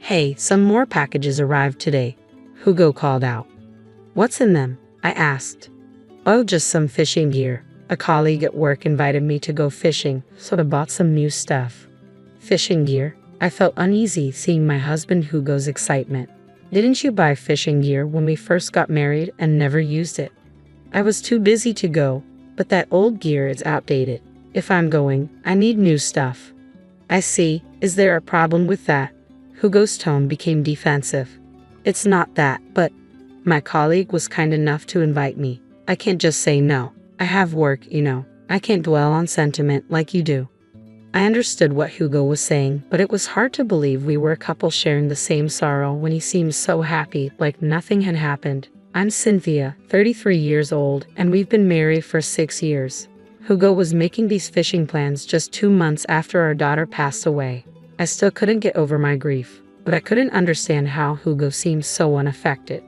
Hey, some more packages arrived today, Hugo called out. What's in them? I asked. Oh, just some fishing gear. A colleague at work invited me to go fishing, so I bought some new stuff. Fishing gear? I felt uneasy seeing my husband Hugo's excitement. Didn't you buy fishing gear when we first got married and never used it? I was too busy to go, but that old gear is outdated. If I'm going, I need new stuff. I see. Is there a problem with that? Hugo's tone became defensive. It's not that, but my colleague was kind enough to invite me. I can't just say no. I have work, you know. I can't dwell on sentiment like you do. I understood what Hugo was saying, but it was hard to believe we were a couple sharing the same sorrow when he seemed so happy, like nothing had happened. I'm Cynthia, 33 years old, and we've been married for 6 years. Hugo was making these fishing plans just 2 months after our daughter passed away. I still couldn't get over my grief, but I couldn't understand how Hugo seemed so unaffected.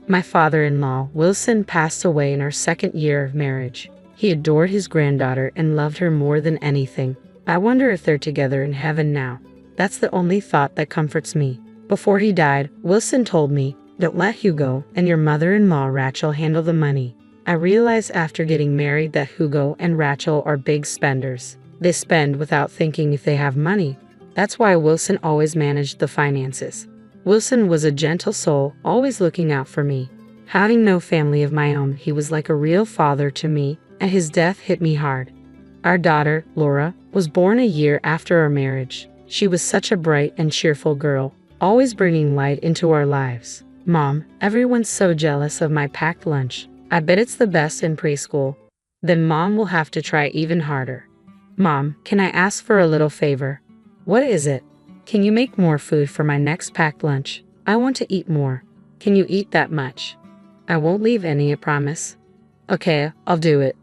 My father-in-law, Wilson, passed away in our 2nd year of marriage. He adored his granddaughter and loved her more than anything. I wonder if they're together in heaven now. That's the only thought that comforts me. Before he died, Wilson told me, don't let Hugo and your mother-in-law Rachel handle the money. I realized after getting married that Hugo and Rachel are big spenders. They spend without thinking if they have money. That's why Wilson always managed the finances. Wilson was a gentle soul, always looking out for me. Having no family of my own, he was like a real father to me, and his death hit me hard. Our daughter, Laura, was born a year after our marriage. She was such a bright and cheerful girl, always bringing light into our lives. Mom, everyone's so jealous of my packed lunch. I bet it's the best in preschool. Then Mom will have to try even harder. Mom, can I ask for a little favor? What is it? Can you make more food for my next packed lunch? I want to eat more. Can you eat that much? I won't leave any, I promise. Okay, I'll do it.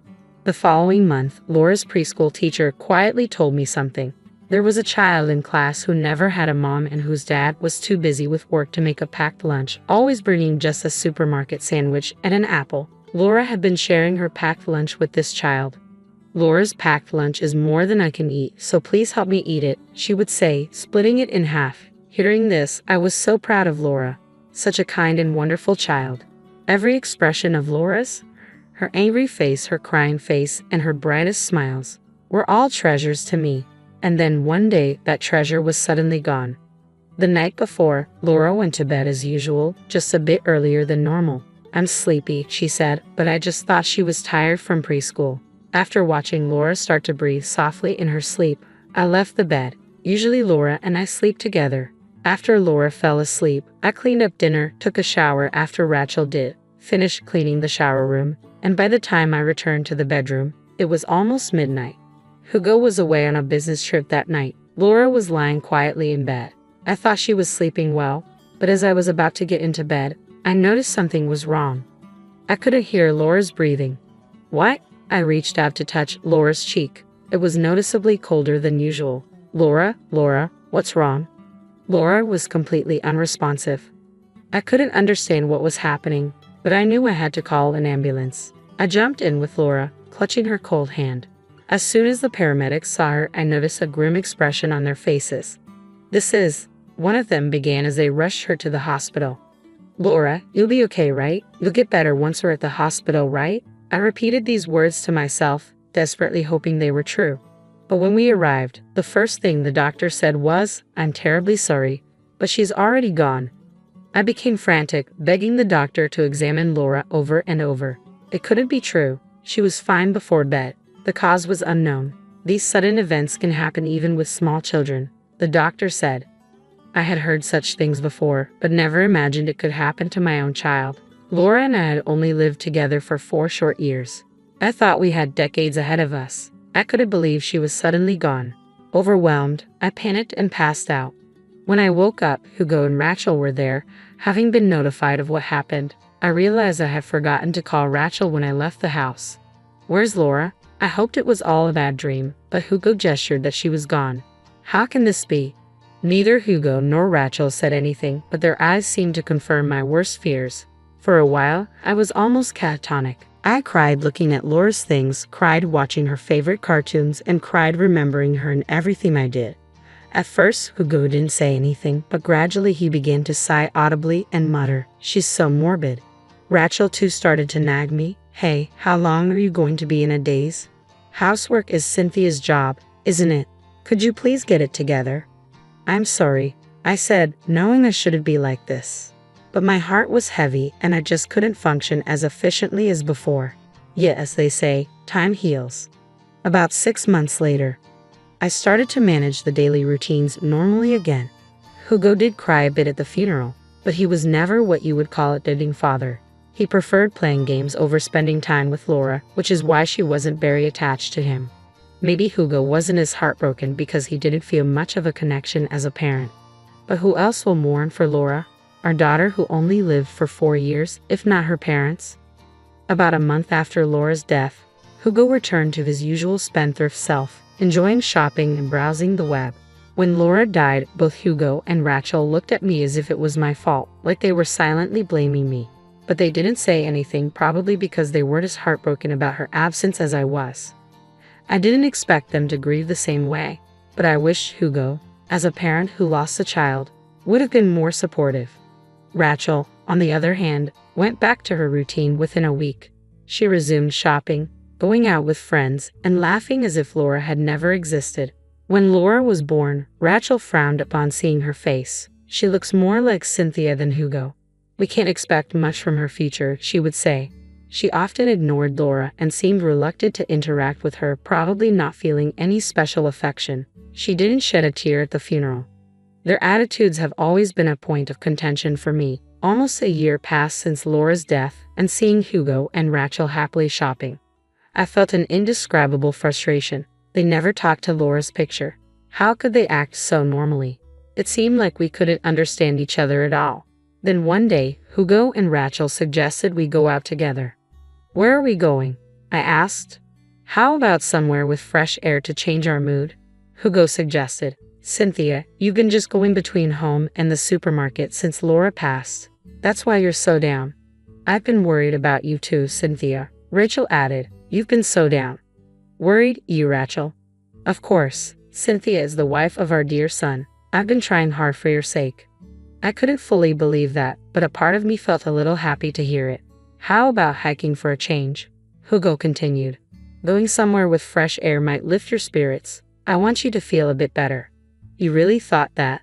The following month, Laura's preschool teacher quietly told me something. There was a child in class who never had a mom and whose dad was too busy with work to make a packed lunch, always bringing just a supermarket sandwich and an apple. Laura had been sharing her packed lunch with this child. Laura's packed lunch is more than I can eat, so please help me eat it, she would say, splitting it in half. Hearing this, I was so proud of Laura. Such a kind and wonderful child. Every expression of Laura's, her angry face, her crying face, and her brightest smiles, were all treasures to me. And then one day, that treasure was suddenly gone. The night before, Laura went to bed as usual, just a bit earlier than normal. I'm sleepy, she said, but I just thought she was tired from preschool. After watching Laura start to breathe softly in her sleep, I left the bed. Usually Laura and I sleep together. After Laura fell asleep, I cleaned up dinner, took a shower after Rachel did, finished cleaning the shower room, and by the time I returned to the bedroom, it was almost midnight. Hugo was away on a business trip that night. Laura was lying quietly in bed. I thought she was sleeping well, but as I was about to get into bed, I noticed something was wrong. I couldn't hear Laura's breathing. What? I reached out to touch Laura's cheek. It was noticeably colder than usual. Laura, what's wrong? Laura was completely unresponsive. I couldn't understand what was happening, but I knew I had to call an ambulance. I jumped in with Laura, clutching her cold hand. As soon as the paramedics saw her, I noticed a grim expression on their faces. One of them began as they rushed her to the hospital. Laura, you'll be okay, right? You'll get better once we're at the hospital, right? I repeated these words to myself, desperately hoping they were true. But when we arrived, the first thing the doctor said was, I'm terribly sorry, but she's already gone. I became frantic, begging the doctor to examine Laura over and over. It couldn't be true. She was fine before bed. The cause was unknown. These sudden events can happen even with small children, the doctor said. I had heard such things before, but never imagined it could happen to my own child. Laura and I had only lived together for 4 short years. I thought we had decades ahead of us. I couldn't believe she was suddenly gone. Overwhelmed, I panicked and passed out. When I woke up, Hugo and Rachel were there, having been notified of what happened. I realized I had forgotten to call Rachel when I left the house. Where's Laura? I hoped it was all a bad dream, but Hugo gestured that she was gone. How can this be? Neither Hugo nor Rachel said anything, but their eyes seemed to confirm my worst fears. For a while, I was almost catatonic. I cried looking at Laura's things, cried watching her favorite cartoons, and cried remembering her in everything I did. At first, Hugo didn't say anything, but gradually he began to sigh audibly and mutter, "She's so morbid." Rachel too started to nag me. "Hey, how long are you going to be in a daze? Housework is Cynthia's job, isn't it? Could you please get it together?" "I'm sorry," I said, knowing I shouldn't be like this. But my heart was heavy and I just couldn't function as efficiently as before. Yet, as they say, time heals. About 6 months later, I started to manage the daily routines normally again. Hugo did cry a bit at the funeral, but he was never what you would call a doting father. He preferred playing games over spending time with Laura, which is why she wasn't very attached to him. Maybe Hugo wasn't as heartbroken because he didn't feel much of a connection as a parent. But who else will mourn for Laura, our daughter who only lived for 4 years, if not her parents? About a month after Laura's death, Hugo returned to his usual spendthrift self, enjoying shopping and browsing the web. When Laura died, both Hugo and Rachel looked at me as if it was my fault, like they were silently blaming me. But they didn't say anything, probably because they weren't as heartbroken about her absence as I was. I didn't expect them to grieve the same way, but I wish Hugo, as a parent who lost a child, would have been more supportive. Rachel, on the other hand, went back to her routine within a week. She resumed shopping, going out with friends, and laughing as if Laura had never existed. When Laura was born, Rachel frowned upon seeing her face. "She looks more like Cynthia than Hugo. We can't expect much from her future," she would say. She often ignored Laura and seemed reluctant to interact with her, probably not feeling any special affection. She didn't shed a tear at the funeral. Their attitudes have always been a point of contention for me. Almost a year passed since Laura's death, and seeing Hugo and Rachel happily shopping, I felt an indescribable frustration. They never talked to Laura's picture. How could they act so normally? It seemed like we couldn't understand each other at all. Then one day, Hugo and Rachel suggested we go out together. "Where are we going?" I asked. "How about somewhere with fresh air to change our mood?" Hugo suggested. "Cynthia, you've been just going between home and the supermarket since Laura passed. That's why you're so down." "I've been worried about you too, Cynthia," Rachel added. "You've been so down." "Worried, you, Rachel?" "Of course. Cynthia is the wife of our dear son. I've been trying hard for your sake." I couldn't fully believe that, but a part of me felt a little happy to hear it. "How about hiking for a change?" Hugo continued. "Going somewhere with fresh air might lift your spirits. I want you to feel a bit better." "You really thought that?"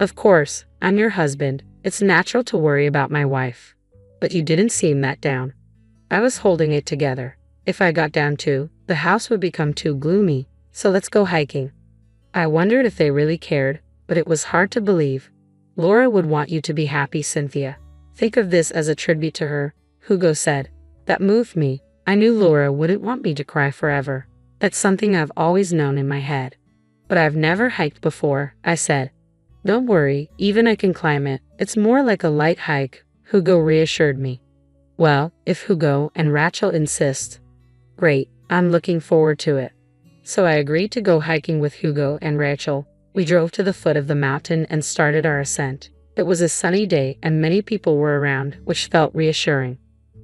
"Of course, I'm your husband. It's natural to worry about my wife." "But you didn't seem that down." I was holding it together. If I got down too, the house would become too gloomy. "So let's go hiking." I wondered if they really cared, but it was hard to believe. "Laura would want you to be happy, Cynthia. Think of this as a tribute to her," Hugo said. That moved me. I knew Laura wouldn't want me to cry forever. That's something I've always known in my head. "But I've never hiked before," I said. "Don't worry, even I can climb it. It's more like a light hike," Hugo reassured me. "Well, if Hugo and Rachel insist." "Great, I'm looking forward to it." So I agreed to go hiking with Hugo and Rachel. We drove to the foot of the mountain and started our ascent. It was a sunny day and many people were around, which felt reassuring.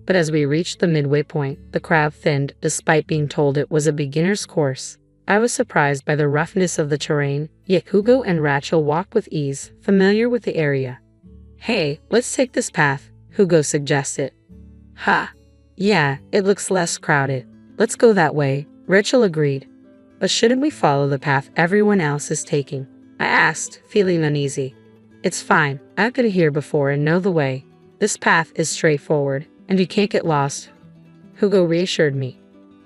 But as we reached the midway point, the crowd thinned, despite being told it was a beginner's course. I was surprised by the roughness of the terrain, yet Hugo and Rachel walked with ease, familiar with the area. "Hey, let's take this path," Hugo suggested. "Ha! Yeah, it looks less crowded. Let's go that way," Rachel agreed. "But shouldn't we follow the path everyone else is taking?" I asked, feeling uneasy. "It's fine. I've been here before and know the way. This path is straightforward, and you can't get lost," Hugo reassured me.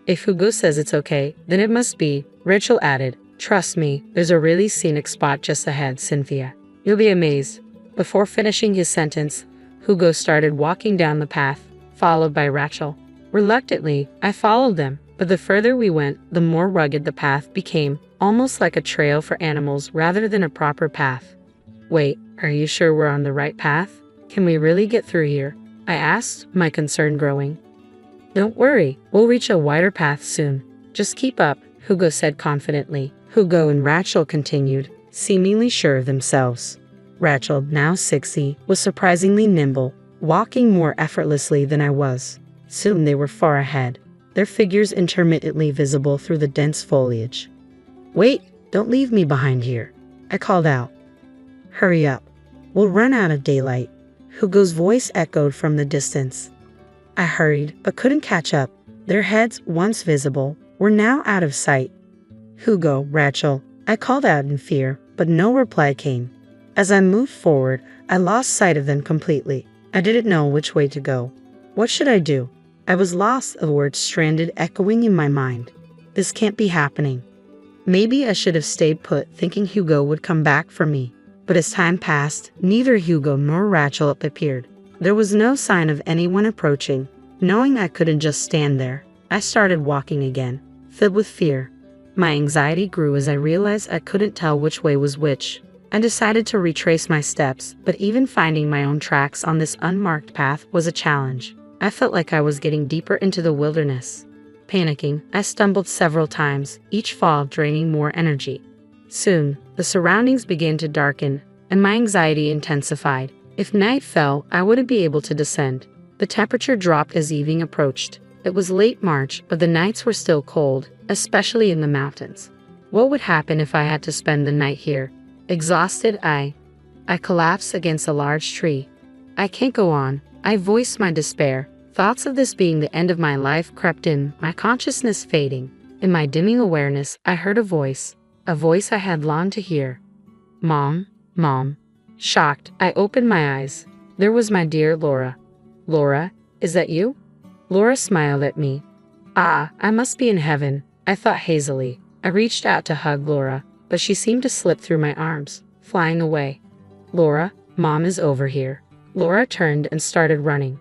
"If Hugo says it's okay, then it must be," Rachel added. "Trust me, there's a really scenic spot just ahead, Cynthia. You'll be amazed." Before finishing his sentence, Hugo started walking down the path, followed by Rachel. Reluctantly, I followed them, but the further we went, the more rugged the path became, almost like a trail for animals rather than a proper path. "Wait, are you sure we're on the right path? Can we really get through here?" I asked, my concern growing. "Don't worry, we'll reach a wider path soon. Just keep up," Hugo said confidently. Hugo and Rachel continued, seemingly sure of themselves. Rachel, now 60, was surprisingly nimble, walking more effortlessly than I was. Soon they were far ahead, their figures intermittently visible through the dense foliage. "Wait, don't leave me behind here," I called out. Hurry up. We'll run out of daylight. Hugo's voice echoed from the distance. I hurried, but couldn't catch up. Their heads, once visible, were now out of sight. Hugo, Rachel, I called out in fear, but no reply came. As I moved forward, I lost sight of them completely. I didn't know which way to go. What should I do? I was lost, the words stranded, echoing in my mind. This can't be happening. Maybe I should have stayed put, thinking Hugo would come back for me. But as time passed, neither Hugo nor Rachel appeared. There was no sign of anyone approaching. Knowing I couldn't just stand there, I started walking again, filled with fear. My anxiety grew as I realized I couldn't tell which way was which. I decided to retrace my steps, but even finding my own tracks on this unmarked path was a challenge. I felt like I was getting deeper into the wilderness. Panicking, I stumbled several times, each fall draining more energy. Soon, the surroundings began to darken, and my anxiety intensified. If night fell, I wouldn't be able to descend. The temperature dropped as evening approached. It was late March, but the nights were still cold, especially in the mountains. What would happen if I had to spend the night here? Exhausted, I collapsed against a large tree. I can't go on. I voiced my despair. Thoughts of this being the end of my life crept in, my consciousness fading. In my dimming awareness, I heard a voice I had longed to hear. Mom, Mom. Shocked, I opened my eyes. There was my dear Laura. Laura, is that you? Laura smiled at me. Ah, I must be in heaven, I thought hazily. I reached out to hug Laura, but she seemed to slip through my arms, flying away. Laura, Mom is over here. Laura turned and started running.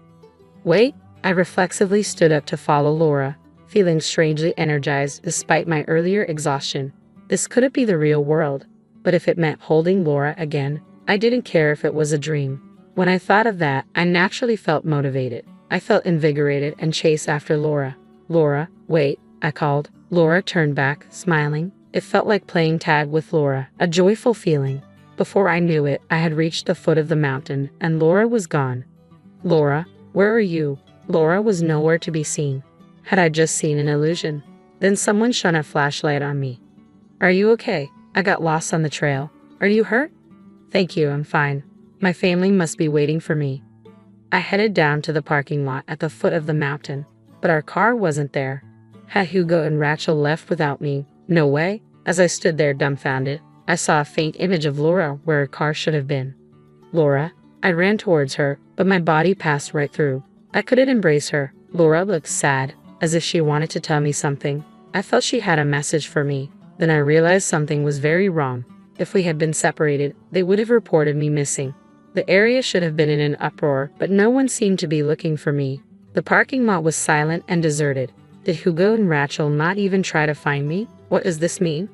Wait, I reflexively stood up to follow Laura, feeling strangely energized despite my earlier exhaustion. This couldn't be the real world, but if it meant holding Laura again, I didn't care if it was a dream. When I thought of that, I naturally felt motivated. I felt invigorated and chased after Laura. Laura, wait, I called. Laura turned back, smiling. It felt like playing tag with Laura, a joyful feeling. Before I knew it, I had reached the foot of the mountain, and Laura was gone. Laura, where are you? Laura was nowhere to be seen. Had I just seen an illusion? Then someone shone a flashlight on me. Are you okay? I got lost on the trail. Are you hurt? Thank you, I'm fine. My family must be waiting for me. I headed down to the parking lot at the foot of the mountain, but our car wasn't there. Had Hugo and Rachel left without me? No way. As I stood there dumbfounded, I saw a faint image of Laura where her car should have been. Laura. I ran towards her, but my body passed right through. I couldn't embrace her. Laura looked sad, as if she wanted to tell me something. I felt she had a message for me. Then I realized something was very wrong. If we had been separated, they would have reported me missing. The area should have been in an uproar, but no one seemed to be looking for me. The parking lot was silent and deserted. Did Hugo and Rachel not even try to find me? What does this mean?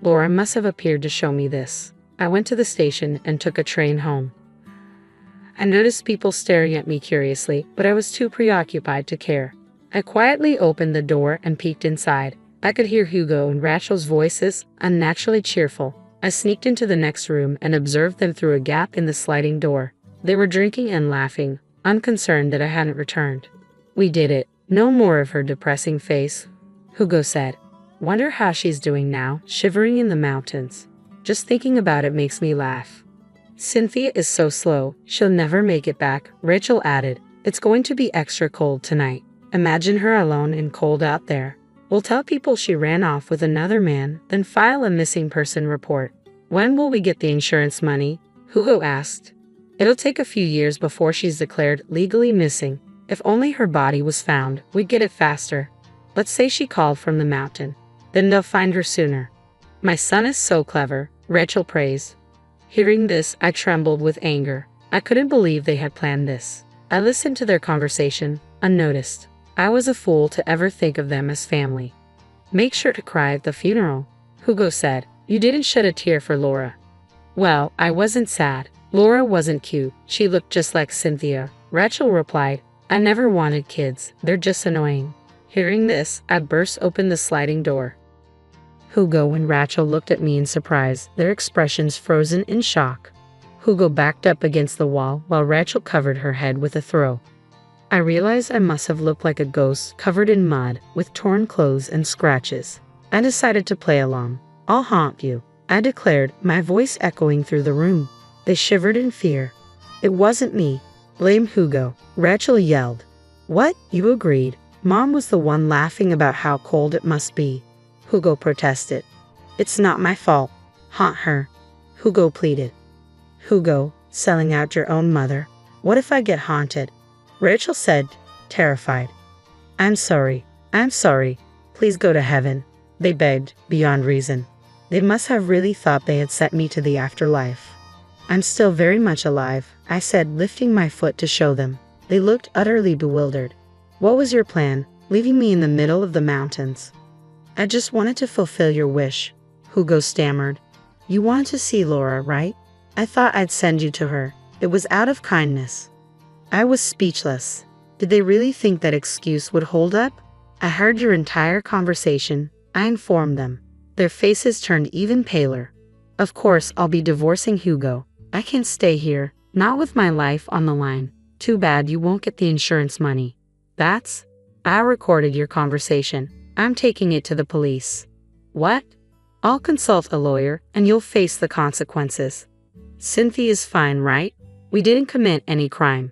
Laura must have appeared to show me this. I went to the station and took a train home. I noticed people staring at me curiously, but I was too preoccupied to care. I quietly opened the door and peeked inside. I could hear Hugo and Rachel's voices, unnaturally cheerful. I sneaked into the next room and observed them through a gap in the sliding door. They were drinking and laughing, unconcerned that I hadn't returned. We did it. No more of her depressing face, Hugo said. Wonder how she's doing now, shivering in the mountains. Just thinking about it makes me laugh. Cynthia is so slow, she'll never make it back, Rachel added. It's going to be extra cold tonight. Imagine her alone and cold out there. We'll tell people she ran off with another man, then file a missing person report. When will we get the insurance money? Hugo asked. It'll take a few years before she's declared legally missing. If only her body was found, we'd get it faster. Let's say she called from the mountain. Then they'll find her sooner. My son is so clever, Rachel praised. Hearing this, I trembled with anger. I couldn't believe they had planned this. I listened to their conversation, unnoticed. I was a fool to ever think of them as family. Make sure to cry at the funeral, Hugo said. You didn't shed a tear for Laura. Well, I wasn't sad. Laura wasn't cute. She looked just like Cynthia. Rachel replied, I never wanted kids. They're just annoying. Hearing this, I burst open the sliding door. Hugo and Rachel looked at me in surprise, their expressions frozen in shock. Hugo backed up against the wall while Rachel covered her head with a throw. I realized I must have looked like a ghost covered in mud, with torn clothes and scratches. I decided to play along. I'll haunt you. I declared, my voice echoing through the room. They shivered in fear. It wasn't me. Blame Hugo, Rachel yelled. What? You agreed. Mom was the one laughing about how cold it must be. Hugo protested. It's not my fault. Haunt her. Hugo pleaded. Hugo, selling out your own mother. What if I get haunted? Rachel said, terrified. I'm sorry. Please go to heaven. They begged, beyond reason. They must have really thought they had sent me to the afterlife. I'm still very much alive, I said, lifting my foot to show them. They looked utterly bewildered. What was your plan, leaving me in the middle of the mountains? I just wanted to fulfill your wish, Hugo stammered. You wanted to see Laura, right? I thought I'd send you to her. It was out of kindness. I was speechless. Did they really think that excuse would hold up? I heard your entire conversation, I informed them. Their faces turned even paler. Of course, I'll be divorcing Hugo. I can't stay here, not with my life on the line. Too bad you won't get the insurance money. I recorded your conversation. I'm taking it to the police. What? I'll consult a lawyer, and you'll face the consequences. Cynthia's fine, right? We didn't commit any crime.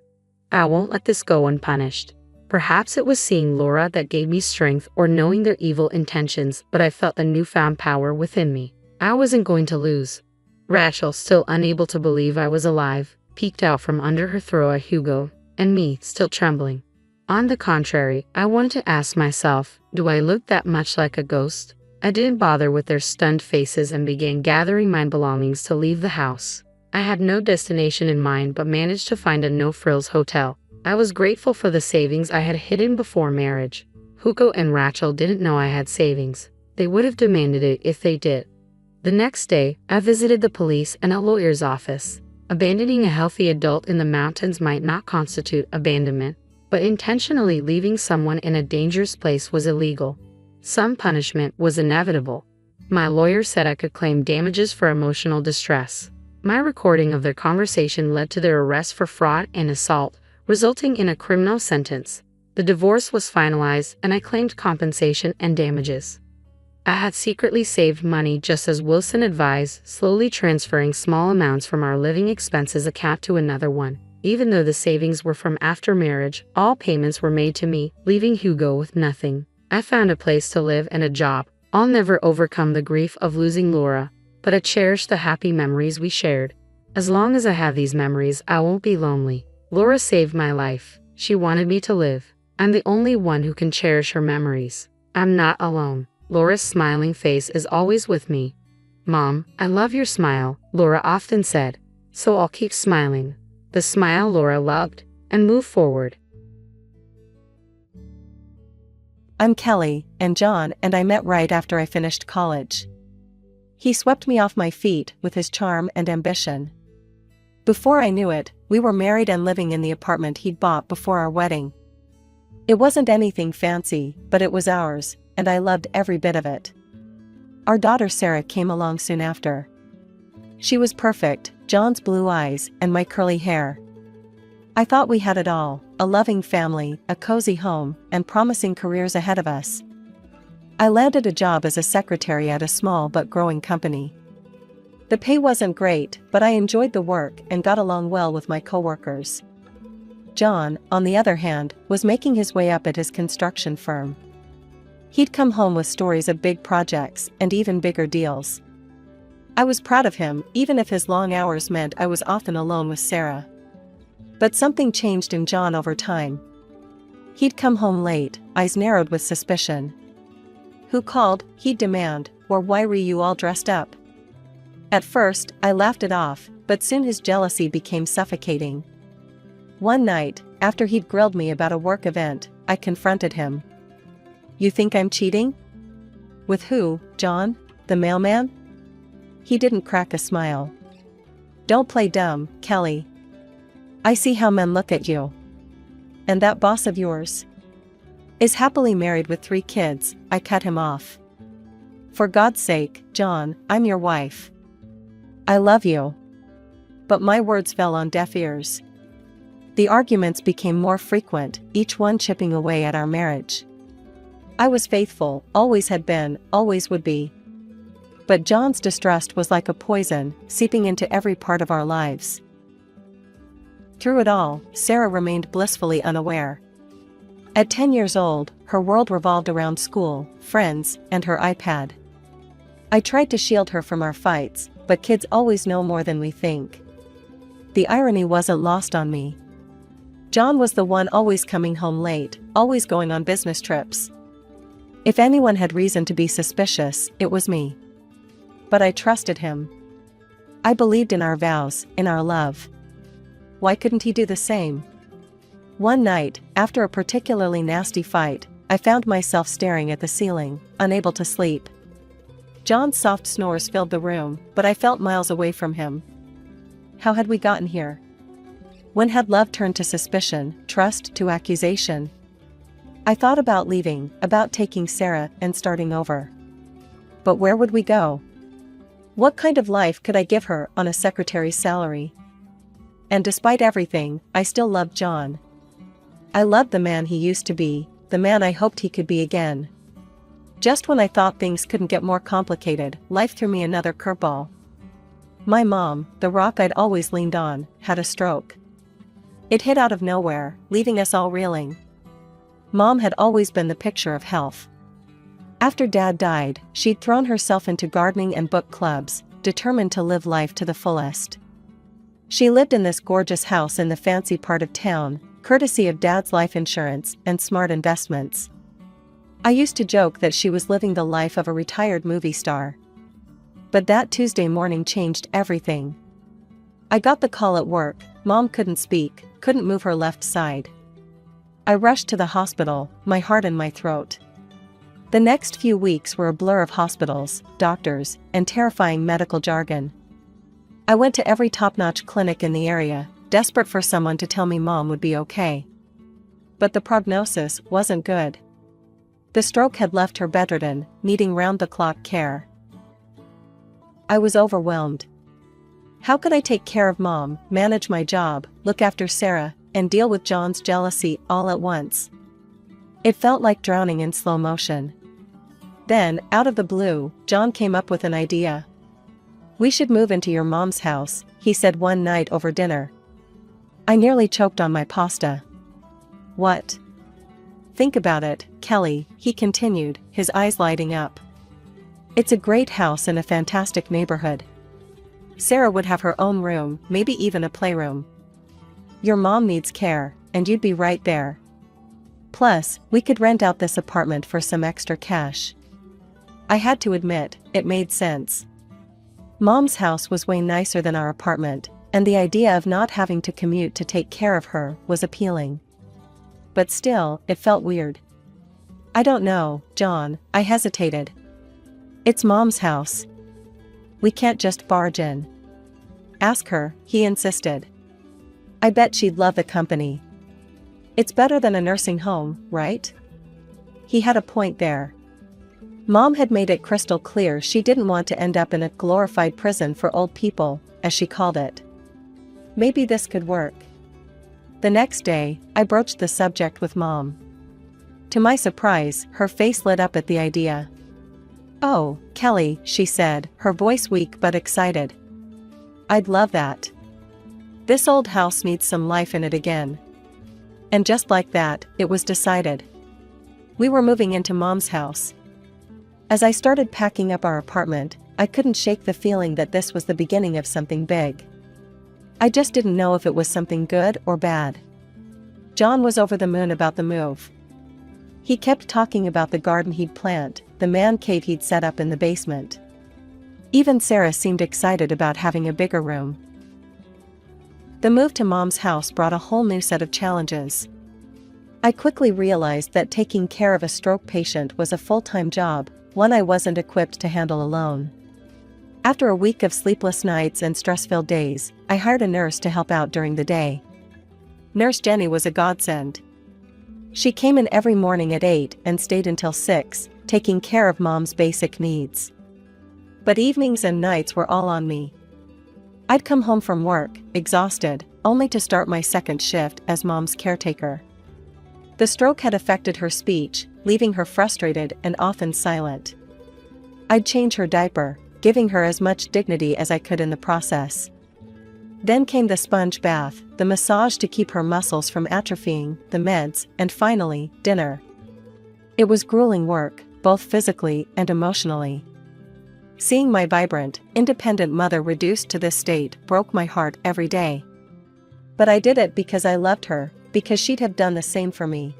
I won't let this go unpunished. Perhaps it was seeing Laura that gave me strength or knowing their evil intentions, but I felt the newfound power within me. I wasn't going to lose. Rachel, still unable to believe I was alive, peeked out from under her throw at Hugo, and me, still trembling. On the contrary, I wanted to ask myself, do I look that much like a ghost? I didn't bother with their stunned faces and began gathering my belongings to leave the house. I had no destination in mind but managed to find a no-frills hotel. I was grateful for the savings I had hidden before marriage. Hugo and Rachel didn't know I had savings. They would have demanded it if they did. The next day, I visited the police and a lawyer's office. Abandoning a healthy adult in the mountains might not constitute abandonment, but intentionally leaving someone in a dangerous place was illegal. Some punishment was inevitable. My lawyer said I could claim damages for emotional distress. My recording of their conversation led to their arrest for fraud and assault, resulting in a criminal sentence. The divorce was finalized and I claimed compensation and damages. I had secretly saved money just as Wilson advised, slowly transferring small amounts from our living expenses account to another one. Even though the savings were from after marriage, all payments were made to me, leaving Hugo with nothing. I found a place to live and a job. I'll never overcome the grief of losing Laura, but I cherish the happy memories we shared. As long as I have these memories, I won't be lonely. Laura saved my life. She wanted me to live. I'm the only one who can cherish her memories. I'm not alone. Laura's smiling face is always with me. Mom, I love your smile, Laura often said. So I'll keep smiling. The smile Laura loved, and move forward. I'm Kelly, and John and I met right after I finished college. He swept me off my feet with his charm and ambition. Before I knew it, we were married and living in the apartment he'd bought before our wedding. It wasn't anything fancy, but it was ours, and I loved every bit of it. Our daughter Sarah came along soon after. She was perfect, John's blue eyes and my curly hair. I thought we had it all, a loving family, a cozy home, and promising careers ahead of us. I landed a job as a secretary at a small but growing company. The pay wasn't great, but I enjoyed the work and got along well with my coworkers. John, on the other hand, was making his way up at his construction firm. He'd come home with stories of big projects and even bigger deals. I was proud of him, even if his long hours meant I was often alone with Sarah. But something changed in John over time. He'd come home late, eyes narrowed with suspicion. Who called, he'd demand, or why were you all dressed up? At first, I laughed it off, but soon his jealousy became suffocating. One night, after he'd grilled me about a work event, I confronted him. You think I'm cheating? With who, John? The mailman? He didn't crack a smile. Don't play dumb, Kelly. I see how men look at you. And that boss of yours? Is happily married with 3 kids, I cut him off. For God's sake, John, I'm your wife. I love you. But my words fell on deaf ears. The arguments became more frequent, each one chipping away at our marriage. I was faithful, always had been, always would be. But John's distrust was like a poison, seeping into every part of our lives. Through it all, Sarah remained blissfully unaware. At 10 years old, her world revolved around school, friends, and her iPad. I tried to shield her from our fights, but kids always know more than we think. The irony wasn't lost on me. John was the one always coming home late, always going on business trips. If anyone had reason to be suspicious, it was me. But I trusted him. I believed in our vows, in our love. Why couldn't he do the same? One night, after a particularly nasty fight, I found myself staring at the ceiling, unable to sleep. John's soft snores filled the room, but I felt miles away from him. How had we gotten here? When had love turned to suspicion, trust to accusation? I thought about leaving, about taking Sarah and starting over. But where would we go? What kind of life could I give her on a secretary's salary? And despite everything, I still loved John. I loved the man he used to be, the man I hoped he could be again. Just when I thought things couldn't get more complicated, life threw me another curveball. My mom, the rock I'd always leaned on, had a stroke. It hit out of nowhere, leaving us all reeling. Mom had always been the picture of health. After Dad died, she'd thrown herself into gardening and book clubs, determined to live life to the fullest. She lived in this gorgeous house in the fancy part of town, courtesy of Dad's life insurance and smart investments. I used to joke that she was living the life of a retired movie star. But that Tuesday morning changed everything. I got the call at work. Mom couldn't speak, couldn't move her left side. I rushed to the hospital, my heart in my throat. The next few weeks were a blur of hospitals, doctors, and terrifying medical jargon. I went to every top-notch clinic in the area, desperate for someone to tell me Mom would be okay. But the prognosis wasn't good. The stroke had left her bedridden, needing round-the-clock care. I was overwhelmed. How could I take care of Mom, manage my job, look after Sarah, and deal with John's jealousy all at once? It felt like drowning in slow motion. Then, out of the blue, John came up with an idea. "We should move into your mom's house," he said one night over dinner. I nearly choked on my pasta. "What?" "Think about it, Kelly," he continued, his eyes lighting up. "It's a great house in a fantastic neighborhood. Sarah would have her own room, maybe even a playroom. Your mom needs care, and you'd be right there. Plus, we could rent out this apartment for some extra cash." I had to admit, it made sense. Mom's house was way nicer than our apartment, and the idea of not having to commute to take care of her was appealing. But still, it felt weird. "I don't know, John," I hesitated. "It's Mom's house. We can't just barge in." "Ask her," he insisted. "I bet she'd love the company. It's better than a nursing home, right?" He had a point there. Mom had made it crystal clear she didn't want to end up in a glorified prison for old people, as she called it. Maybe this could work. The next day, I broached the subject with Mom. To my surprise, her face lit up at the idea. "Oh, Kelly," she said, her voice weak but excited. "I'd love that. This old house needs some life in it again." And just like that, it was decided. We were moving into Mom's house. As I started packing up our apartment, I couldn't shake the feeling that this was the beginning of something big. I just didn't know if it was something good or bad. John was over the moon about the move. He kept talking about the garden he'd plant, the man cave he'd set up in the basement. Even Sarah seemed excited about having a bigger room. The move to Mom's house brought a whole new set of challenges. I quickly realized that taking care of a stroke patient was a full-time job, one I wasn't equipped to handle alone. After a week of sleepless nights and stress-filled days, I hired a nurse to help out during the day. Nurse Jenny was a godsend. She came in every morning at 8 and stayed until 6, taking care of Mom's basic needs. But evenings and nights were all on me. I'd come home from work, exhausted, only to start my second shift as Mom's caretaker. The stroke had affected her speech, leaving her frustrated and often silent. I'd change her diaper, giving her as much dignity as I could in the process. Then came the sponge bath, the massage to keep her muscles from atrophying, the meds, and finally, dinner. It was grueling work, both physically and emotionally. Seeing my vibrant, independent mother reduced to this state broke my heart every day. But I did it because I loved her, because she'd have done the same for me.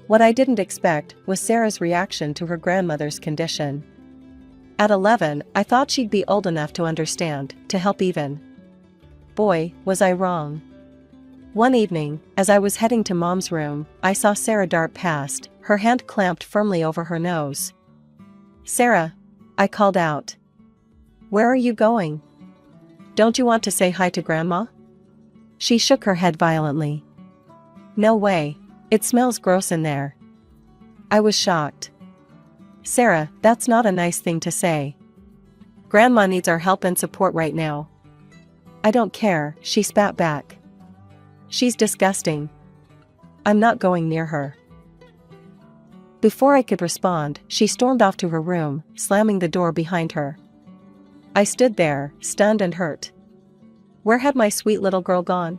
What I didn't expect was Sarah's reaction to her grandmother's condition. At 11, I thought she'd be old enough to understand, to help even. Boy, was I wrong. One evening, as I was heading to Mom's room, I saw Sarah dart past, her hand clamped firmly over her nose. "Sarah," I called out. "Where are you going? Don't you want to say hi to Grandma?" She shook her head violently. "No way. It smells gross in there." I was shocked. "Sarah, that's not a nice thing to say. Grandma needs our help and support right now." "I don't care," she spat back. "She's disgusting. I'm not going near her." Before I could respond, she stormed off to her room, slamming the door behind her. I stood there, stunned and hurt. Where had my sweet little girl gone?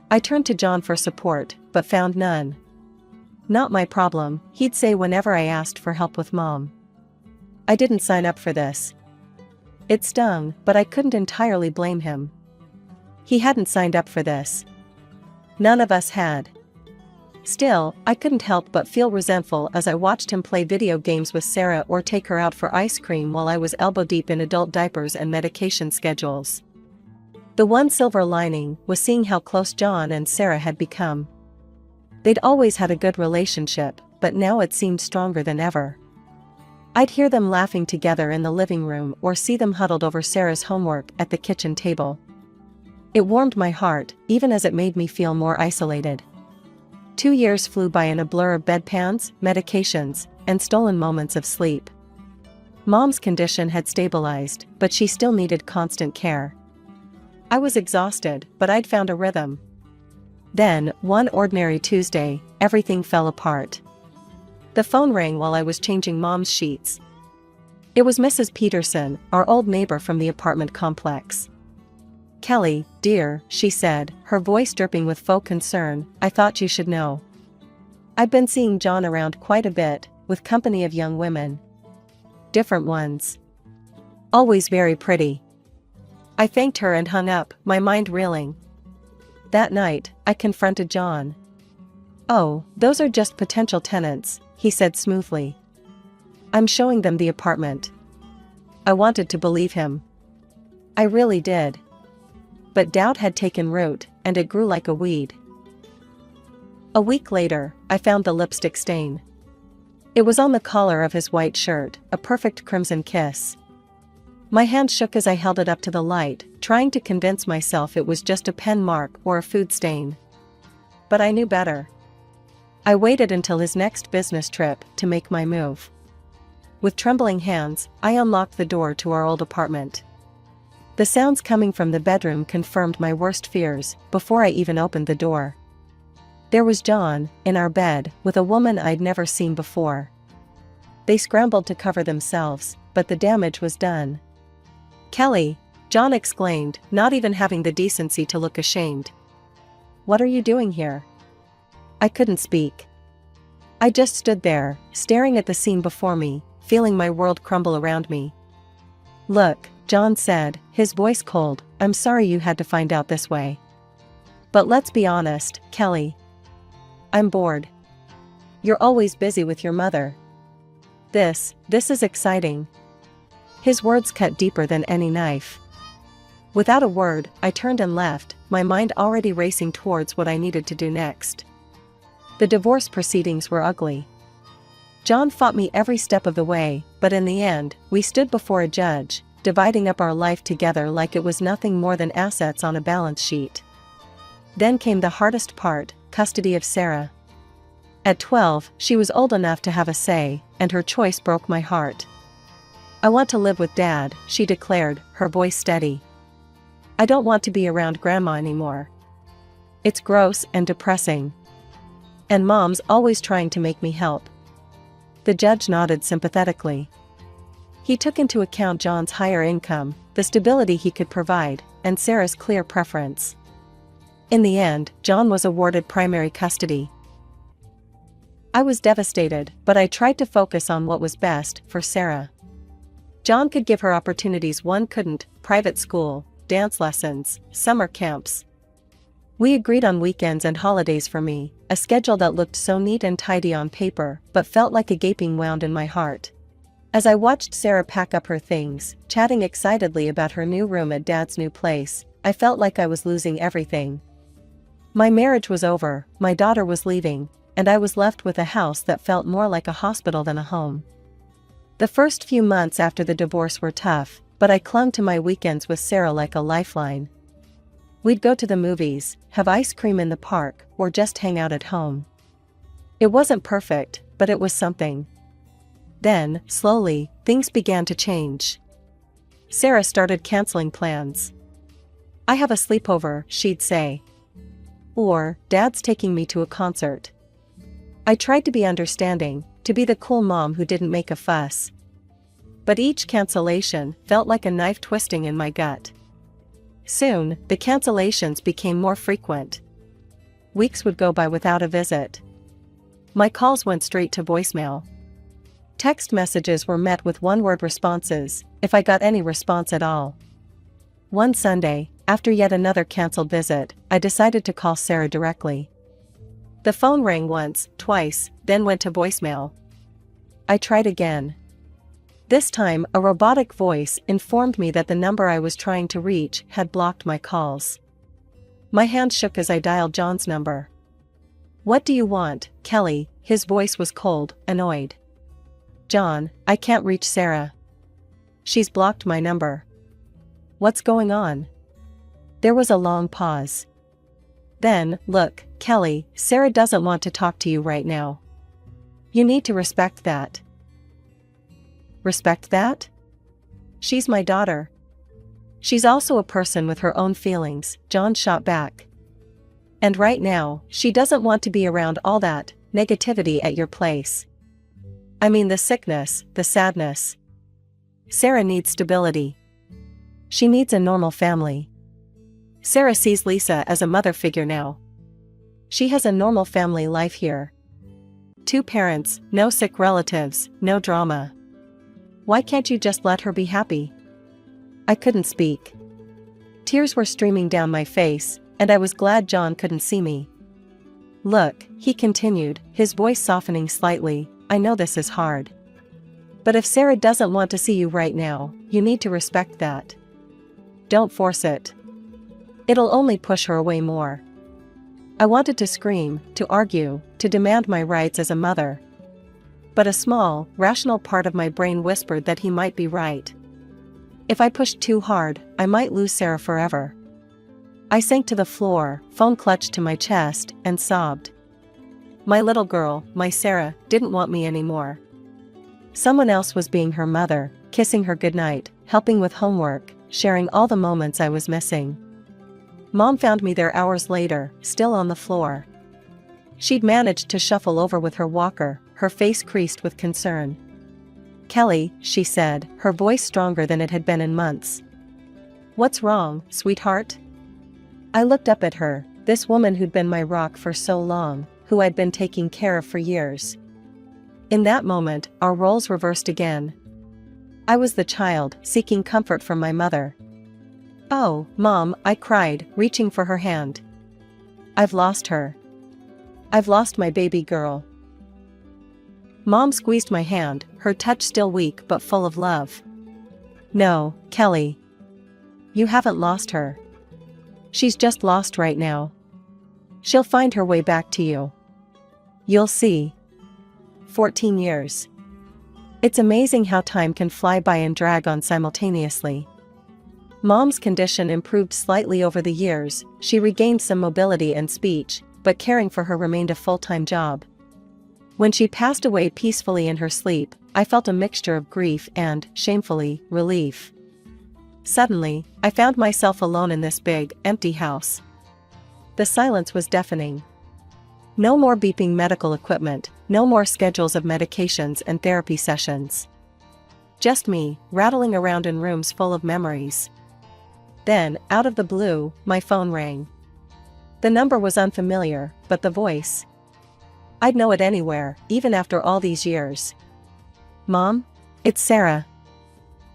I turned to John for support, but found none. "Not my problem," he'd say whenever I asked for help with Mom. I didn't sign up for this. It stung, but I couldn't entirely blame him. He hadn't signed up for this. None of us had. Still, I couldn't help but feel resentful as I watched him play video games with Sarah or take her out for ice cream while I was elbow-deep in adult diapers and medication schedules. The one silver lining was seeing how close John and Sarah had become. They'd always had a good relationship, but now it seemed stronger than ever. I'd hear them laughing together in the living room or see them huddled over Sarah's homework at the kitchen table. It warmed my heart, even as it made me feel more isolated. 2 years flew by in a blur of bedpans, medications, and stolen moments of sleep. Mom's condition had stabilized, but she still needed constant care. I was exhausted, but I'd found a rhythm. Then, one ordinary Tuesday, everything fell apart. The phone rang while I was changing Mom's sheets. It was Mrs. Peterson, our old neighbor from the apartment complex. "Kelly, dear," she said, her voice dripping with faux concern, "I thought you should know. I've been seeing John around quite a bit, with company of young women. Different ones. Always very pretty." I thanked her and hung up, my mind reeling. That night, I confronted John. "Oh, those are just potential tenants," he said smoothly. "I'm showing them the apartment." I wanted to believe him. I really did. But doubt had taken root, and it grew like a weed. A week later, I found the lipstick stain. It was on the collar of his white shirt, a perfect crimson kiss. My hand shook as I held it up to the light, trying to convince myself it was just a pen mark or a food stain. But I knew better. I waited until his next business trip to make my move. With trembling hands, I unlocked the door to our old apartment. The sounds coming from the bedroom confirmed my worst fears before I even opened the door. There was John, in our bed, with a woman I'd never seen before. They scrambled to cover themselves, but the damage was done. "Kelly," John exclaimed, not even having the decency to look ashamed. "What are you doing here?" I couldn't speak. I just stood there, staring at the scene before me, feeling my world crumble around me. "Look," John said, his voice cold, "I'm sorry you had to find out this way. But let's be honest, Kelly. I'm bored. You're always busy with your mother. This is exciting." His words cut deeper than any knife. Without a word, I turned and left, my mind already racing towards what I needed to do next. The divorce proceedings were ugly. John fought me every step of the way, but in the end, we stood before a judge, dividing up our life together like it was nothing more than assets on a balance sheet. Then came the hardest part, custody of Sarah. At 12, she was old enough to have a say, and her choice broke my heart. "I want to live with Dad," she declared, her voice steady. "I don't want to be around Grandma anymore. It's gross and depressing. And Mom's always trying to make me help." The judge nodded sympathetically. He took into account John's higher income, the stability he could provide, and Sarah's clear preference. In the end, John was awarded primary custody. I was devastated, but I tried to focus on what was best for Sarah. John could give her opportunities one couldn't: private school, dance lessons, summer camps. We agreed on weekends and holidays for me, a schedule that looked so neat and tidy on paper, but felt like a gaping wound in my heart. As I watched Sarah pack up her things, chatting excitedly about her new room at Dad's new place, I felt like I was losing everything. My marriage was over, my daughter was leaving, and I was left with a house that felt more like a hospital than a home. The first few months after the divorce were tough, but I clung to my weekends with Sarah like a lifeline. We'd go to the movies, have ice cream in the park, or just hang out at home. It wasn't perfect, but it was something. Then, slowly, things began to change. Sarah started canceling plans. "I have a sleepover," she'd say. Or, "Dad's taking me to a concert." I tried to be understanding, to be the cool mom who didn't make a fuss. But each cancellation felt like a knife twisting in my gut. Soon, the cancellations became more frequent. Weeks would go by without a visit. My calls went straight to voicemail. Text messages were met with one-word responses, if I got any response at all. One Sunday, after yet another canceled visit, I decided to call Sarah directly. The phone rang once, twice, then went to voicemail. I tried again. This time, a robotic voice informed me that the number I was trying to reach had blocked my calls. My hand shook as I dialed John's number. "What do you want, Kelly?" His voice was cold, annoyed. "John, I can't reach Sarah. She's blocked my number." "What's going on?" There was a long pause. Then, "Look, Kelly, Sarah doesn't want to talk to you right now. You need to respect that." "Respect that?" "She's my daughter. She's also a person with her own feelings," John shot back. "And right now, she doesn't want to be around all that negativity at your place. I mean the sickness, the sadness. Sarah needs stability. She needs a normal family. Sarah sees Lisa as a mother figure now. She has a normal family life here. 2 parents, no sick relatives, no drama. Why can't you just let her be happy?" I couldn't speak. Tears were streaming down my face, and I was glad John couldn't see me. "Look," he continued, his voice softening slightly, "I know this is hard. But if Sarah doesn't want to see you right now, you need to respect that. Don't force it. It'll only push her away more." I wanted to scream, to argue, to demand my rights as a mother. But a small, rational part of my brain whispered that he might be right. If I pushed too hard, I might lose Sarah forever. I sank to the floor, phone clutched to my chest, and sobbed. My little girl, my Sarah, didn't want me anymore. Someone else was being her mother, kissing her goodnight, helping with homework, sharing all the moments I was missing. Mom found me there hours later, still on the floor. She'd managed to shuffle over with her walker, her face creased with concern. "Kelly," she said, her voice stronger than it had been in months. "What's wrong, sweetheart?" I looked up at her, this woman who'd been my rock for so long, who I'd been taking care of for years. In that moment, our roles reversed again. I was the child, seeking comfort from my mother. "Oh, Mom," I cried, reaching for her hand. "I've lost her. I've lost my baby girl." Mom squeezed my hand, her touch still weak but full of love. "No, Kelly. You haven't lost her. She's just lost right now. She'll find her way back to you. You'll see." 14 years. It's amazing how time can fly by and drag on simultaneously. Mom's condition improved slightly over the years, she regained some mobility and speech, but caring for her remained a full-time job. When she passed away peacefully in her sleep, I felt a mixture of grief and, shamefully, relief. Suddenly, I found myself alone in this big, empty house. The silence was deafening. No more beeping medical equipment, no more schedules of medications and therapy sessions. Just me, rattling around in rooms full of memories. Then, out of the blue, my phone rang. The number was unfamiliar, but the voice. I'd know it anywhere, even after all these years. Mom? It's Sarah.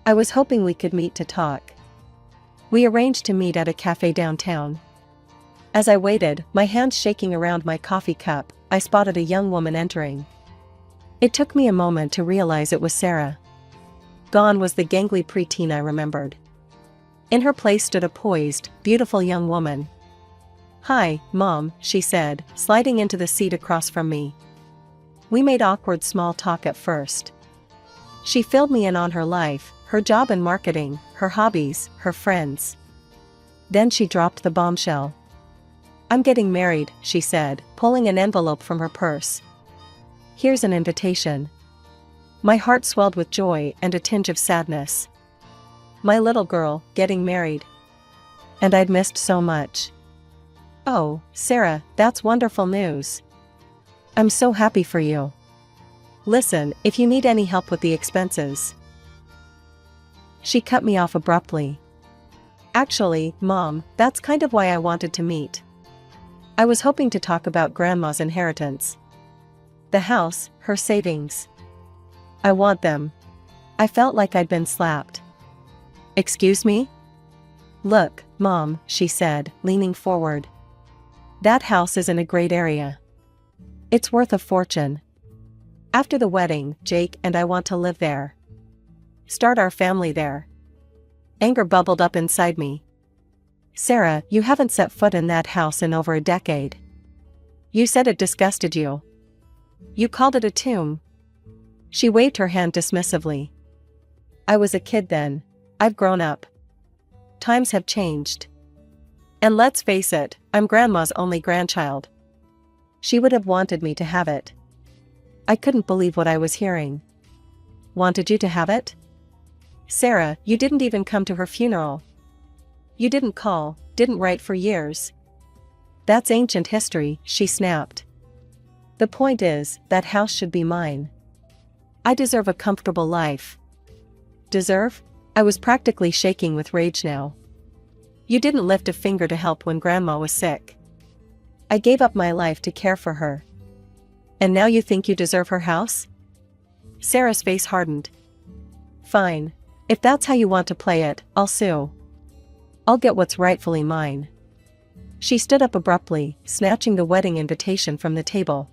I was hoping we could meet to talk. We arranged to meet at a cafe downtown. As I waited, my hands shaking around my coffee cup, I spotted a young woman entering. It took me a moment to realize it was Sarah. Gone was the gangly preteen I remembered. In her place stood a poised, beautiful young woman. "Hi, Mom," she said, sliding into the seat across from me. We made awkward small talk at first. She filled me in on her life, her job in marketing, her hobbies, her friends. Then she dropped the bombshell. "I'm getting married," she said, pulling an envelope from her purse. "Here's an invitation." My heart swelled with joy and a tinge of sadness. My little girl, getting married. And I'd missed so much. "Oh, Sarah, that's wonderful news. I'm so happy for you. Listen, if you need any help with the expenses." She cut me off abruptly. "Actually, Mom, that's kind of why I wanted to meet. I was hoping to talk about Grandma's inheritance. The house, her savings. I want them." I felt like I'd been slapped. "Excuse me?" "Look, Mom," she said, leaning forward. "That house is in a great area. It's worth a fortune. After the wedding, Jake and I want to live there. Start our family there." Anger bubbled up inside me. "Sarah, you haven't set foot in that house in over a decade. You said it disgusted you. You called it a tomb." She waved her hand dismissively. "I was a kid then. I've grown up. Times have changed. And let's face it, I'm Grandma's only grandchild. She would have wanted me to have it." I couldn't believe what I was hearing. "Wanted you to have it? Sarah, you didn't even come to her funeral. You didn't call, didn't write for years." "That's ancient history," she snapped. "The point is, that house should be mine. I deserve a comfortable life." "Deserve?" I was practically shaking with rage now. "You didn't lift a finger to help when Grandma was sick. I gave up my life to care for her. And now you think you deserve her house?" Sarah's face hardened. "Fine. If that's how you want to play it, I'll sue. I'll get what's rightfully mine." She stood up abruptly, snatching the wedding invitation from the table.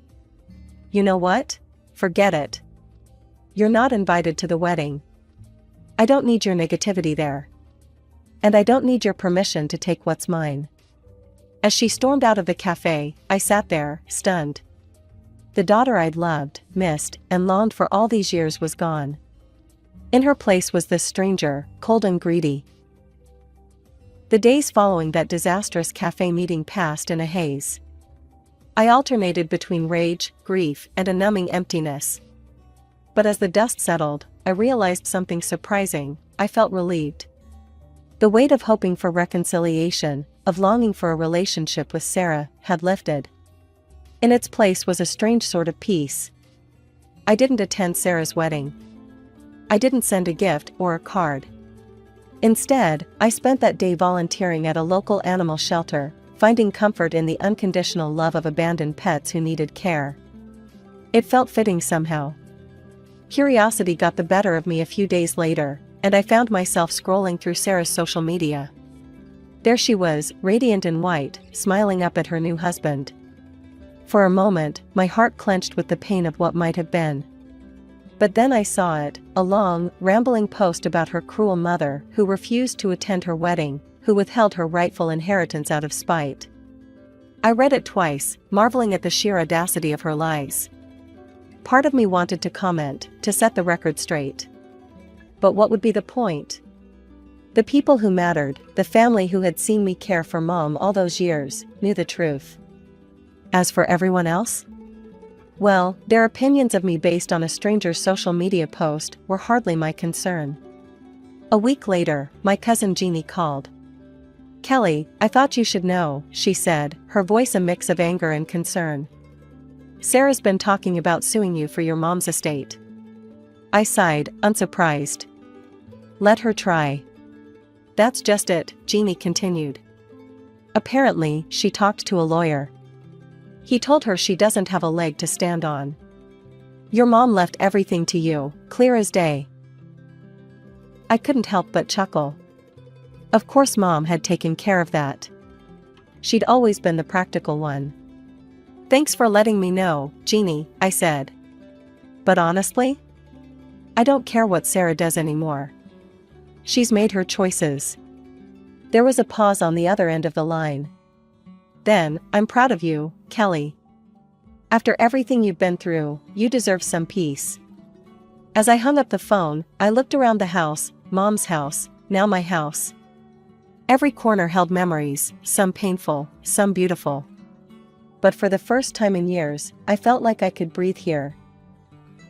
"You know what? Forget it. You're not invited to the wedding. I don't need your negativity there. And I don't need your permission to take what's mine." As she stormed out of the cafe, I sat there, stunned. The daughter I'd loved, missed, and longed for all these years was gone. In her place was this stranger, cold and greedy. The days following that disastrous cafe meeting passed in a haze. I alternated between rage, grief, and a numbing emptiness. But as the dust settled, I realized something surprising. I felt relieved. The weight of hoping for reconciliation, of longing for a relationship with Sarah, had lifted. In its place was a strange sort of peace. I didn't attend Sarah's wedding. I didn't send a gift or a card. Instead, I spent that day volunteering at a local animal shelter, finding comfort in the unconditional love of abandoned pets who needed care. It felt fitting somehow. Curiosity got the better of me a few days later, and I found myself scrolling through Sarah's social media. There she was, radiant in white, smiling up at her new husband. For a moment, my heart clenched with the pain of what might have been. But then I saw it, a long, rambling post about her cruel mother who refused to attend her wedding, who withheld her rightful inheritance out of spite. I read it twice, marveling at the sheer audacity of her lies. Part of me wanted to comment, to set the record straight. But what would be the point? The people who mattered, the family who had seen me care for Mom all those years, knew the truth. As for everyone else? Well, their opinions of me based on a stranger's social media post were hardly my concern. A week later, my cousin Jeannie called. "Kelly, I thought you should know," she said, her voice a mix of anger and concern. "Sarah's been talking about suing you for your mom's estate." I sighed, unsurprised. Let her try. That's just it, Jeannie continued. Apparently, she talked to a lawyer. He told her she doesn't have a leg to stand on. Your mom left everything to you, clear as day. I couldn't help but chuckle. Of course Mom had taken care of that. She'd always been the practical one. Thanks for letting me know, Jeannie, I said. But honestly, I don't care what Sarah does anymore. She's made her choices. There was a pause on the other end of the line. Then, I'm proud of you, Kelly. After everything you've been through, you deserve some peace. As I hung up the phone, I looked around the house, Mom's house, now my house. Every corner held memories, some painful, some beautiful. But for the first time in years, I felt like I could breathe here.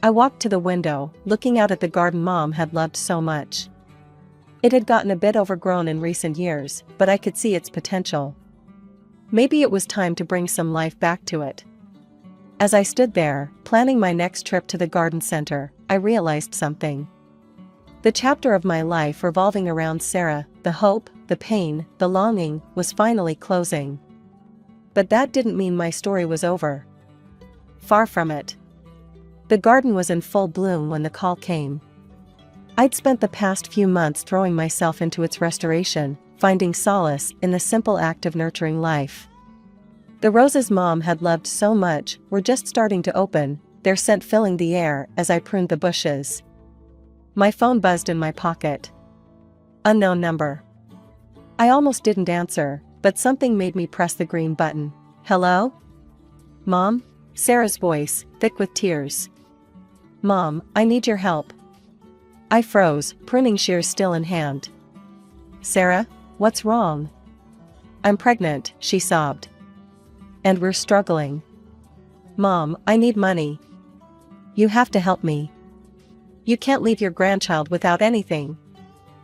I walked to the window, looking out at the garden Mom had loved so much. It had gotten a bit overgrown in recent years, but I could see its potential. Maybe it was time to bring some life back to it. As I stood there, planning my next trip to the garden center, I realized something. The chapter of my life revolving around Sarah, the hope, the pain, the longing, was finally closing. But that didn't mean my story was over. Far from it. The garden was in full bloom when the call came. I'd spent the past few months throwing myself into its restoration, finding solace in the simple act of nurturing life. The roses Mom had loved so much were just starting to open, their scent filling the air as I pruned the bushes. My phone buzzed in my pocket. Unknown number. I almost didn't answer, but something made me press the green button. Hello? Mom? Sarah's voice, thick with tears. Mom, I need your help. I froze, pruning shears still in hand. Sarah, what's wrong? I'm pregnant, she sobbed. And we're struggling. Mom, I need money. You have to help me. You can't leave your grandchild without anything.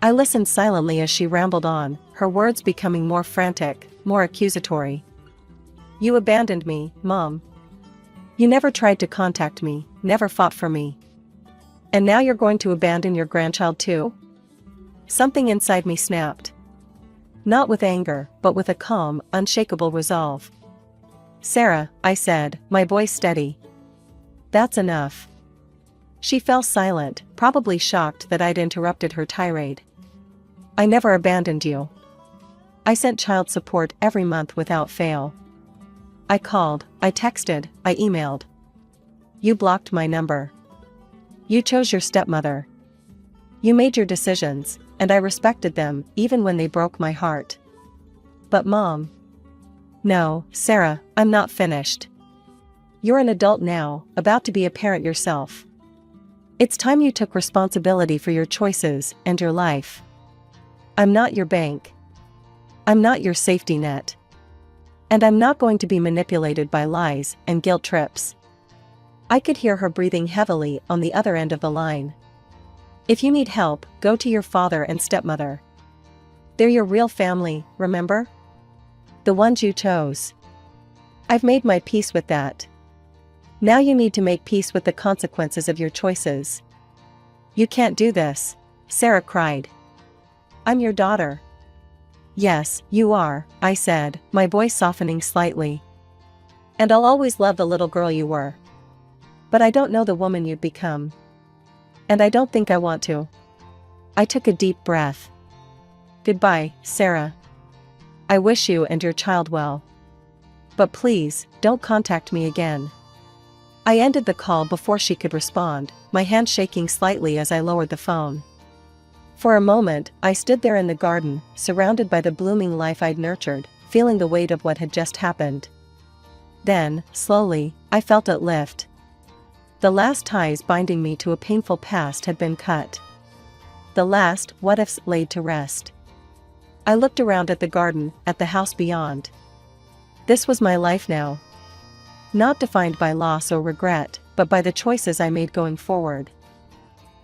I listened silently as she rambled on, her words becoming more frantic, more accusatory. You abandoned me, Mom. You never tried to contact me, never fought for me. And now you're going to abandon your grandchild too? Something inside me snapped. Not with anger, but with a calm, unshakable resolve. Sarah, I said, my voice steady. That's enough. She fell silent, probably shocked that I'd interrupted her tirade. I never abandoned you. I sent child support every month without fail. I called, I texted, I emailed. You blocked my number. You chose your stepmother. You made your decisions, and I respected them even when they broke my heart. But Mom. No, Sarah, I'm not finished. You're an adult now, about to be a parent yourself. It's time you took responsibility for your choices and your life. I'm not your bank. I'm not your safety net. And I'm not going to be manipulated by lies and guilt trips. I could hear her breathing heavily on the other end of the line. If you need help, go to your father and stepmother. They're your real family, remember? The ones you chose. I've made my peace with that. Now you need to make peace with the consequences of your choices. You can't do this, Sarah cried. I'm your daughter. Yes, you are, I said, my voice softening slightly. And I'll always love the little girl you were. But I don't know the woman you've become. And I don't think I want to. I took a deep breath. Goodbye, Sarah. I wish you and your child well. But please, don't contact me again. I ended the call before she could respond, my hand shaking slightly as I lowered the phone. For a moment, I stood there in the garden, surrounded by the blooming life I'd nurtured, feeling the weight of what had just happened. Then, slowly, I felt it lift. The last ties binding me to a painful past had been cut. The last what-ifs laid to rest. I looked around at the garden, at the house beyond. This was my life now. Not defined by loss or regret, but by the choices I made going forward.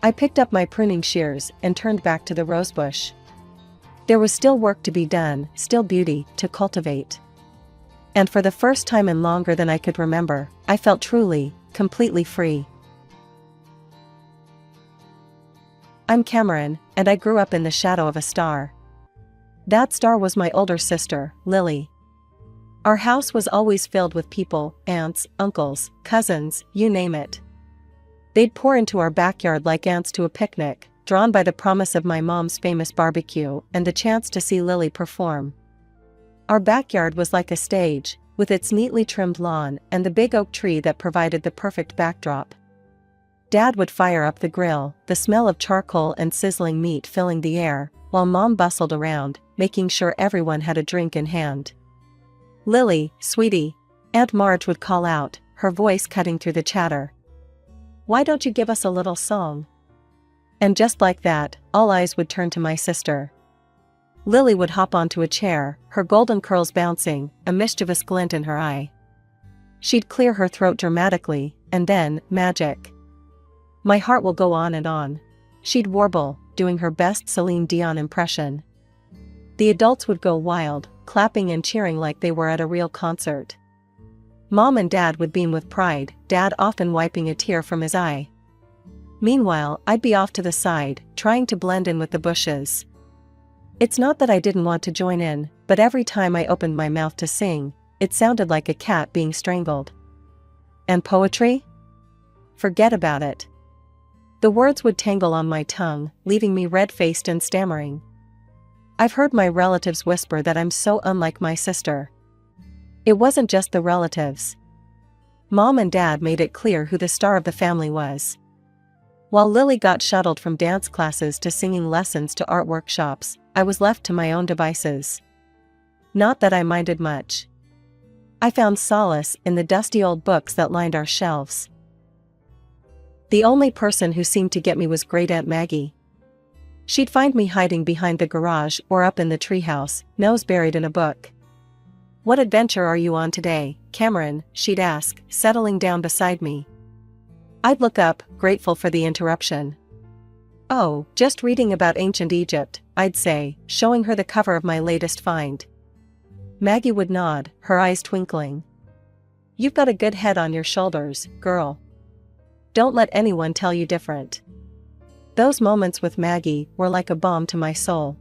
I picked up my pruning shears and turned back to the rosebush. There was still work to be done, still beauty to cultivate. And for the first time in longer than I could remember, I felt truly, completely free. I'm Cameron, and I grew up in the shadow of a star. That star was my older sister, Lily. Our house was always filled with people, aunts, uncles, cousins, you name it. They'd pour into our backyard like ants to a picnic, drawn by the promise of my mom's famous barbecue and the chance to see Lily perform. Our backyard was like a stage, with its neatly trimmed lawn and the big oak tree that provided the perfect backdrop. Dad would fire up the grill, the smell of charcoal and sizzling meat filling the air, while Mom bustled around, making sure everyone had a drink in hand. "Lily, sweetie," Aunt Marge would call out, her voice cutting through the chatter. "Why don't you give us a little song?" And just like that, all eyes would turn to my sister. Lily would hop onto a chair, her golden curls bouncing, a mischievous glint in her eye. She'd clear her throat dramatically, and then, magic. "My heart will go on and on," she'd warble, doing her best Celine Dion impression. The adults would go wild, clapping and cheering like they were at a real concert. Mom and Dad would beam with pride, Dad often wiping a tear from his eye. Meanwhile, I'd be off to the side, trying to blend in with the bushes. It's not that I didn't want to join in, but every time I opened my mouth to sing, it sounded like a cat being strangled. And poetry? Forget about it. The words would tangle on my tongue, leaving me red-faced and stammering. I've heard my relatives whisper that I'm so unlike my sister. It wasn't just the relatives. Mom and Dad made it clear who the star of the family was. While Lily got shuttled from dance classes to singing lessons to art workshops, I was left to my own devices. Not that I minded much. I found solace in the dusty old books that lined our shelves. The only person who seemed to get me was Great Aunt Maggie. She'd find me hiding behind the garage or up in the treehouse, nose buried in a book. "What adventure are you on today, Cameron?" she'd ask, settling down beside me. I'd look up, grateful for the interruption. "Oh, just reading about ancient Egypt," I'd say, showing her the cover of my latest find. Maggie would nod, her eyes twinkling. "You've got a good head on your shoulders, girl. Don't let anyone tell you different." Those moments with Maggie were like a balm to my soul.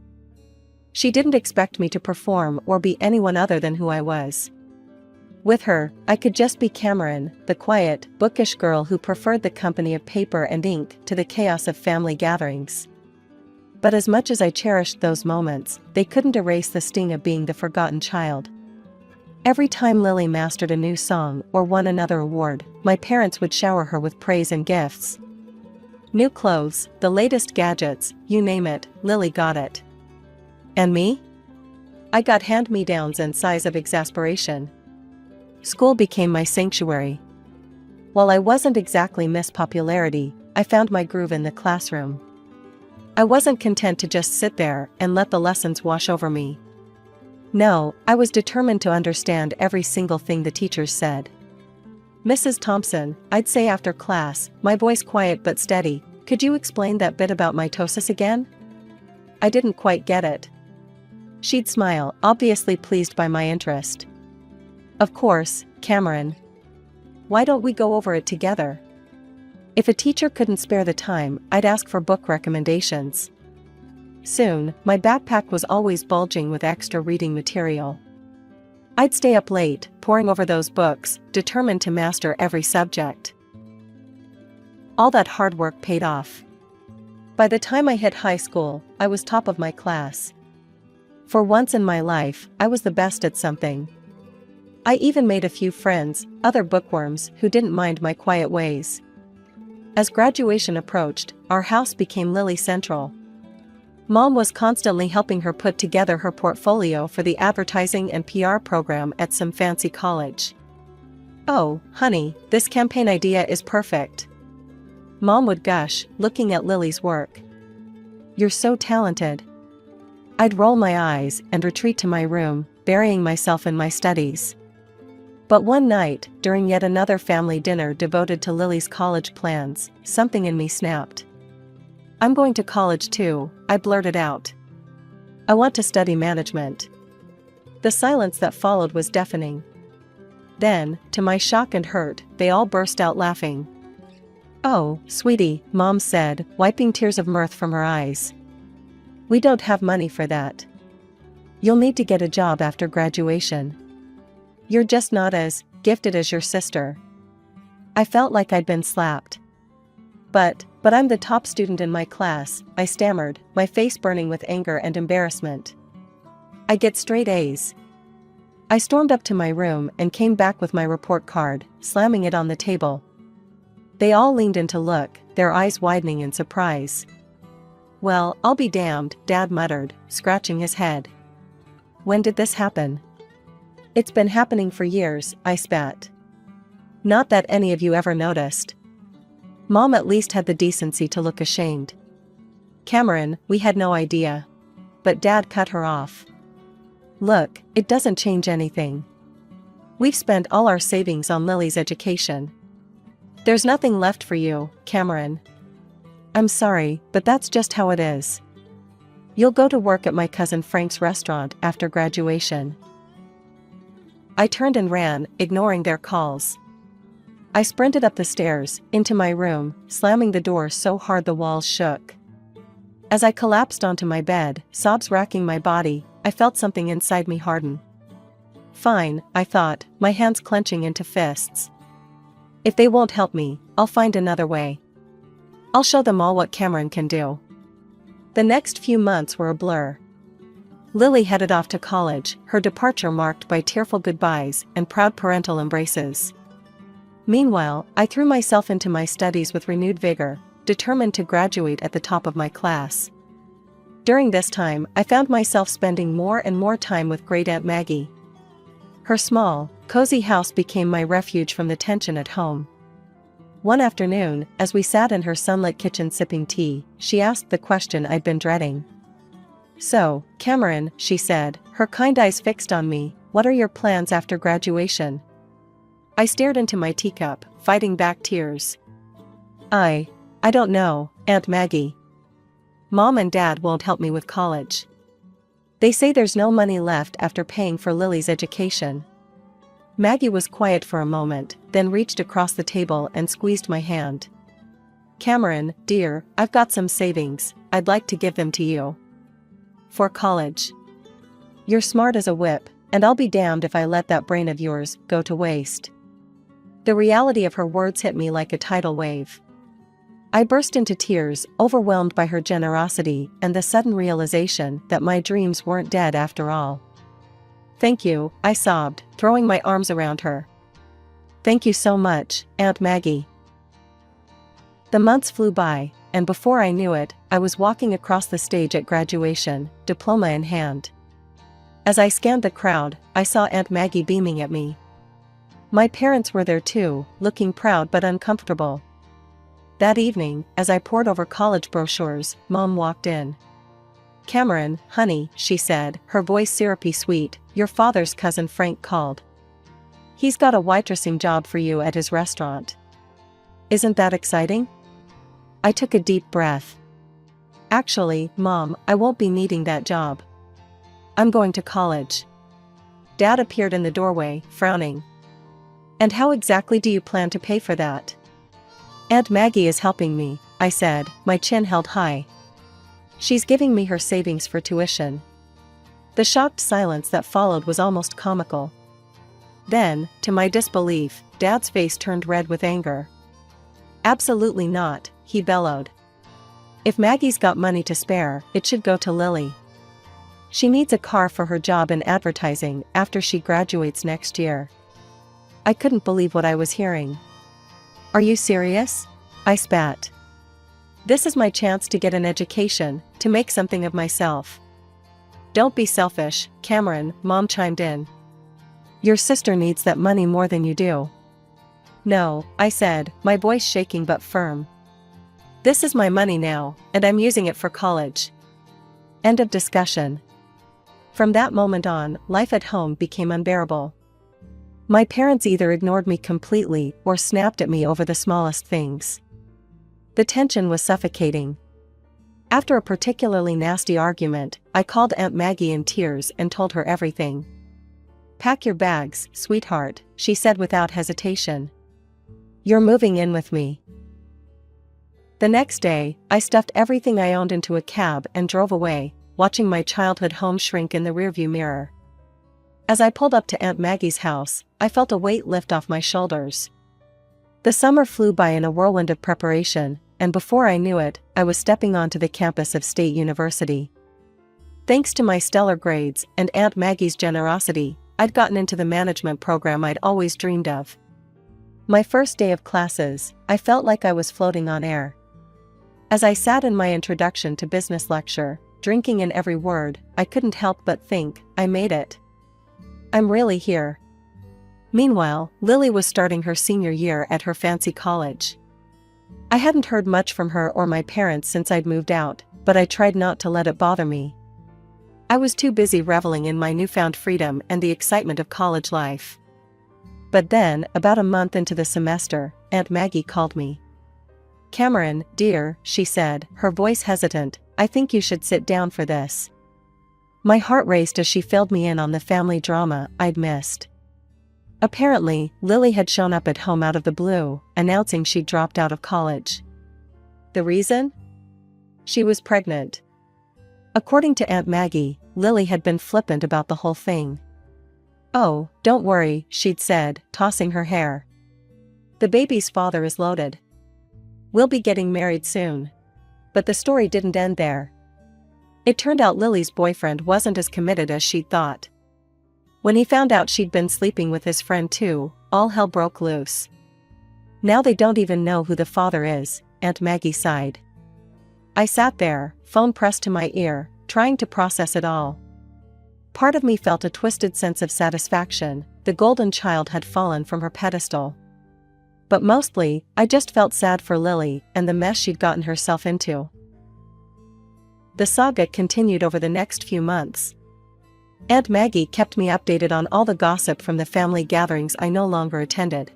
She didn't expect me to perform or be anyone other than who I was. With her, I could just be Cameron, the quiet, bookish girl who preferred the company of paper and ink to the chaos of family gatherings. But as much as I cherished those moments, they couldn't erase the sting of being the forgotten child. Every time Lily mastered a new song or won another award, my parents would shower her with praise and gifts. New clothes, the latest gadgets, you name it, Lily got it. And me? I got hand-me-downs and sighs of exasperation. School became my sanctuary. While I wasn't exactly Miss Popularity, I found my groove in the classroom. I wasn't content to just sit there and let the lessons wash over me. No, I was determined to understand every single thing the teachers said. "Mrs. Thompson," I'd say after class, my voice quiet but steady, "could you explain that bit about mitosis again? I didn't quite get it." She'd smile, obviously pleased by my interest. "Of course, Cameron. Why don't we go over it together?" If a teacher couldn't spare the time, I'd ask for book recommendations. Soon, my backpack was always bulging with extra reading material. I'd stay up late, poring over those books, determined to master every subject. All that hard work paid off. By the time I hit high school, I was top of my class. For once in my life, I was the best at something. I even made a few friends, other bookworms, who didn't mind my quiet ways. As graduation approached, our house became Lily Central. Mom was constantly helping her put together her portfolio for the advertising and PR program at some fancy college. "Oh, honey, this campaign idea is perfect," Mom would gush, looking at Lily's work. "You're so talented." I'd roll my eyes and retreat to my room, burying myself in my studies. But one night, during yet another family dinner devoted to Lily's college plans, something in me snapped. "I'm going to college too," I blurted out. "I want to study management." The silence that followed was deafening. Then, to my shock and hurt, they all burst out laughing. "Oh, sweetie," Mom said, wiping tears of mirth from her eyes. "We don't have money for that. You'll need to get a job after graduation. You're just not as gifted as your sister." I felt like I'd been slapped. But I'm the top student in my class," I stammered, my face burning with anger and embarrassment. "I get straight A's." I stormed up to my room and came back with my report card, slamming it on the table. They all leaned in to look, their eyes widening in surprise. "Well, I'll be damned," Dad muttered, scratching his head. "When did this happen?" "It's been happening for years," I spat. "Not that any of you ever noticed." Mom at least had the decency to look ashamed. "Cameron, we had no idea." But Dad cut her off. "Look, it doesn't change anything. We've spent all our savings on Lily's education. There's nothing left for you, Cameron. I'm sorry, but that's just how it is. You'll go to work at my cousin Frank's restaurant after graduation." I turned and ran, ignoring their calls. I sprinted up the stairs, into my room, slamming the door so hard the walls shook. As I collapsed onto my bed, sobs racking my body, I felt something inside me harden. Fine, I thought, my hands clenching into fists. If they won't help me, I'll find another way. I'll show them all what Cameron can do. The next few months were a blur. Lily headed off to college, her departure marked by tearful goodbyes and proud parental embraces. Meanwhile, I threw myself into my studies with renewed vigor, determined to graduate at the top of my class. During this time, I found myself spending more and more time with Great Aunt Maggie. Her small, cozy house became my refuge from the tension at home. One afternoon, as we sat in her sunlit kitchen sipping tea, she asked the question I'd been dreading. "So, Cameron," she said, her kind eyes fixed on me, "what are your plans after graduation?" I stared into my teacup, fighting back tears. I don't know, Aunt Maggie. Mom and Dad won't help me with college. They say there's no money left after paying for Lily's education." Maggie was quiet for a moment, then reached across the table and squeezed my hand. "Cameron, dear, I've got some savings, I'd like to give them to you. For college. You're smart as a whip, and I'll be damned if I let that brain of yours go to waste." The reality of her words hit me like a tidal wave. I burst into tears, overwhelmed by her generosity and the sudden realization that my dreams weren't dead after all. "Thank you," I sobbed, throwing my arms around her. "Thank you so much, Aunt Maggie." The months flew by, and before I knew it, I was walking across the stage at graduation, diploma in hand. As I scanned the crowd, I saw Aunt Maggie beaming at me. My parents were there too, looking proud but uncomfortable. That evening, as I pored over college brochures, Mom walked in. "Cameron, honey," she said, her voice syrupy sweet, "your father's cousin Frank called. He's got a waitressing job for you at his restaurant. Isn't that exciting?" I took a deep breath. "Actually, Mom, I won't be needing that job. I'm going to college." Dad appeared in the doorway, frowning. "And how exactly do you plan to pay for that?" "Aunt Maggie is helping me," I said, my chin held high. "She's giving me her savings for tuition." The shocked silence that followed was almost comical. Then, to my disbelief, Dad's face turned red with anger. "Absolutely not," he bellowed. "If Maggie's got money to spare, it should go to Lily. She needs a car for her job in advertising after she graduates next year." I couldn't believe what I was hearing. "Are you serious?" I spat. "This is my chance to get an education, to make something of myself." "Don't be selfish, Cameron," Mom chimed in. "Your sister needs that money more than you do." "No," I said, my voice shaking but firm. "This is my money now, and I'm using it for college." End of discussion. From that moment on, life at home became unbearable. My parents either ignored me completely or snapped at me over the smallest things. The tension was suffocating. After a particularly nasty argument, I called Aunt Maggie in tears and told her everything. "Pack your bags, sweetheart," she said without hesitation. "You're moving in with me." The next day, I stuffed everything I owned into a cab and drove away, watching my childhood home shrink in the rearview mirror. As I pulled up to Aunt Maggie's house, I felt a weight lift off my shoulders. The summer flew by in a whirlwind of preparation, and before I knew it, I was stepping onto the campus of State University. Thanks to my stellar grades and Aunt Maggie's generosity, I'd gotten into the management program I'd always dreamed of. My first day of classes, I felt like I was floating on air. As I sat in my introduction to business lecture, drinking in every word, I couldn't help but think, I made it. I'm really here. Meanwhile, Lily was starting her senior year at her fancy college. I hadn't heard much from her or my parents since I'd moved out, but I tried not to let it bother me. I was too busy reveling in my newfound freedom and the excitement of college life. But then, about a month into the semester, Aunt Maggie called me. "Cameron, dear," she said, her voice hesitant, "I think you should sit down for this." My heart raced as she filled me in on the family drama I'd missed. Apparently, Lily had shown up at home out of the blue, announcing she'd dropped out of college. The reason? She was pregnant. According to Aunt Maggie, Lily had been flippant about the whole thing. "Oh, don't worry," she'd said, tossing her hair. "The baby's father is loaded. We'll be getting married soon." But the story didn't end there. It turned out Lily's boyfriend wasn't as committed as she'd thought. When he found out she'd been sleeping with his friend too, all hell broke loose. "Now they don't even know who the father is," Aunt Maggie sighed. I sat there, phone pressed to my ear, trying to process it all. Part of me felt a twisted sense of satisfaction, the golden child had fallen from her pedestal. But mostly, I just felt sad for Lily and the mess she'd gotten herself into. The saga continued over the next few months. Aunt Maggie kept me updated on all the gossip from the family gatherings I no longer attended.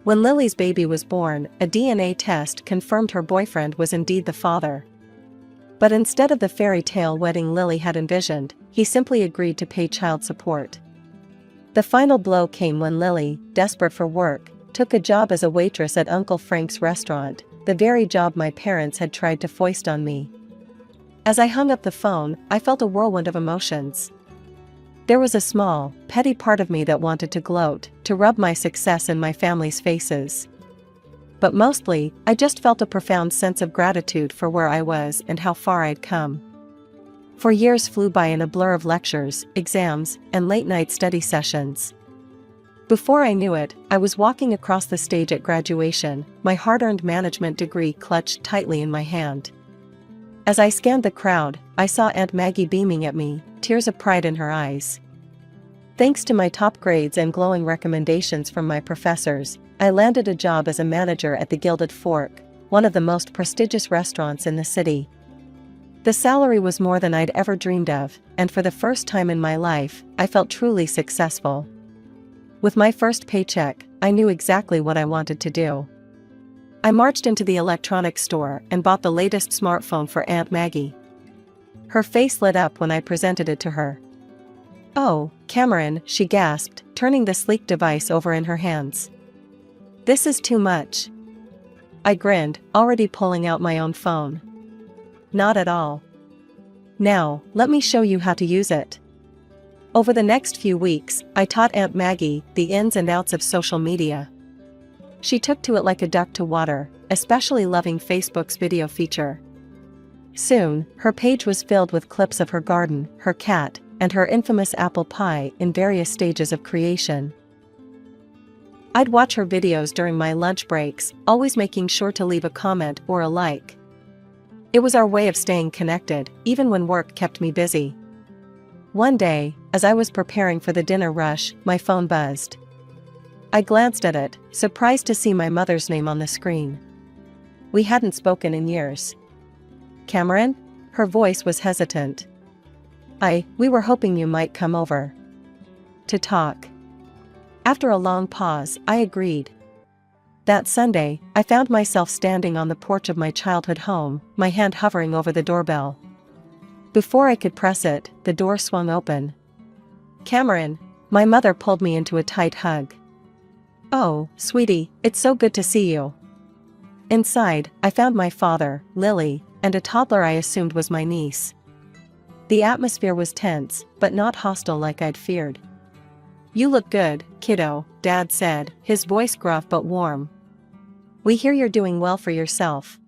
When Lily's baby was born, a DNA test confirmed her boyfriend was indeed the father. But instead of the fairy tale wedding Lily had envisioned, he simply agreed to pay child support. The final blow came when Lily, desperate for work, took a job as a waitress at Uncle Frank's restaurant, the very job my parents had tried to foist on me. As I hung up the phone, I felt a whirlwind of emotions. There was a small, petty part of me that wanted to gloat, to rub my success in my family's faces. But mostly, I just felt a profound sense of gratitude for where I was and how far I'd come. For years flew by in a blur of lectures, exams, and late-night study sessions. Before I knew it, I was walking across the stage at graduation, my hard-earned management degree clutched tightly in my hand. As I scanned the crowd, I saw Aunt Maggie beaming at me, tears of pride in her eyes. Thanks to my top grades and glowing recommendations from my professors, I landed a job as a manager at the Gilded Fork, one of the most prestigious restaurants in the city. The salary was more than I'd ever dreamed of, and for the first time in my life, I felt truly successful. With my first paycheck, I knew exactly what I wanted to do. I marched into the electronics store and bought the latest smartphone for Aunt Maggie. Her face lit up when I presented it to her. "Oh, Cameron," she gasped, turning the sleek device over in her hands. "This is too much." I grinned, already pulling out my own phone. "Not at all. Now, let me show you how to use it." Over the next few weeks, I taught Aunt Maggie the ins and outs of social media. She took to it like a duck to water, especially loving Facebook's video feature. Soon, her page was filled with clips of her garden, her cat, and her infamous apple pie in various stages of creation. I'd watch her videos during my lunch breaks, always making sure to leave a comment or a like. It was our way of staying connected, even when work kept me busy. One day, as I was preparing for the dinner rush, my phone buzzed. I glanced at it, surprised to see my mother's name on the screen. We hadn't spoken in years. "Cameron?" Her voice was hesitant. We were hoping you might come over to talk." After a long pause, I agreed. That Sunday, I found myself standing on the porch of my childhood home, my hand hovering over the doorbell. Before I could press it, the door swung open. "Cameron!" My mother pulled me into a tight hug. "Oh, sweetie, it's so good to see you." Inside, I found my father, Lily, and a toddler I assumed was my niece. The atmosphere was tense, but not hostile like I'd feared. "You look good, kiddo," Dad said, his voice gruff but warm. "We hear you're doing well for yourself."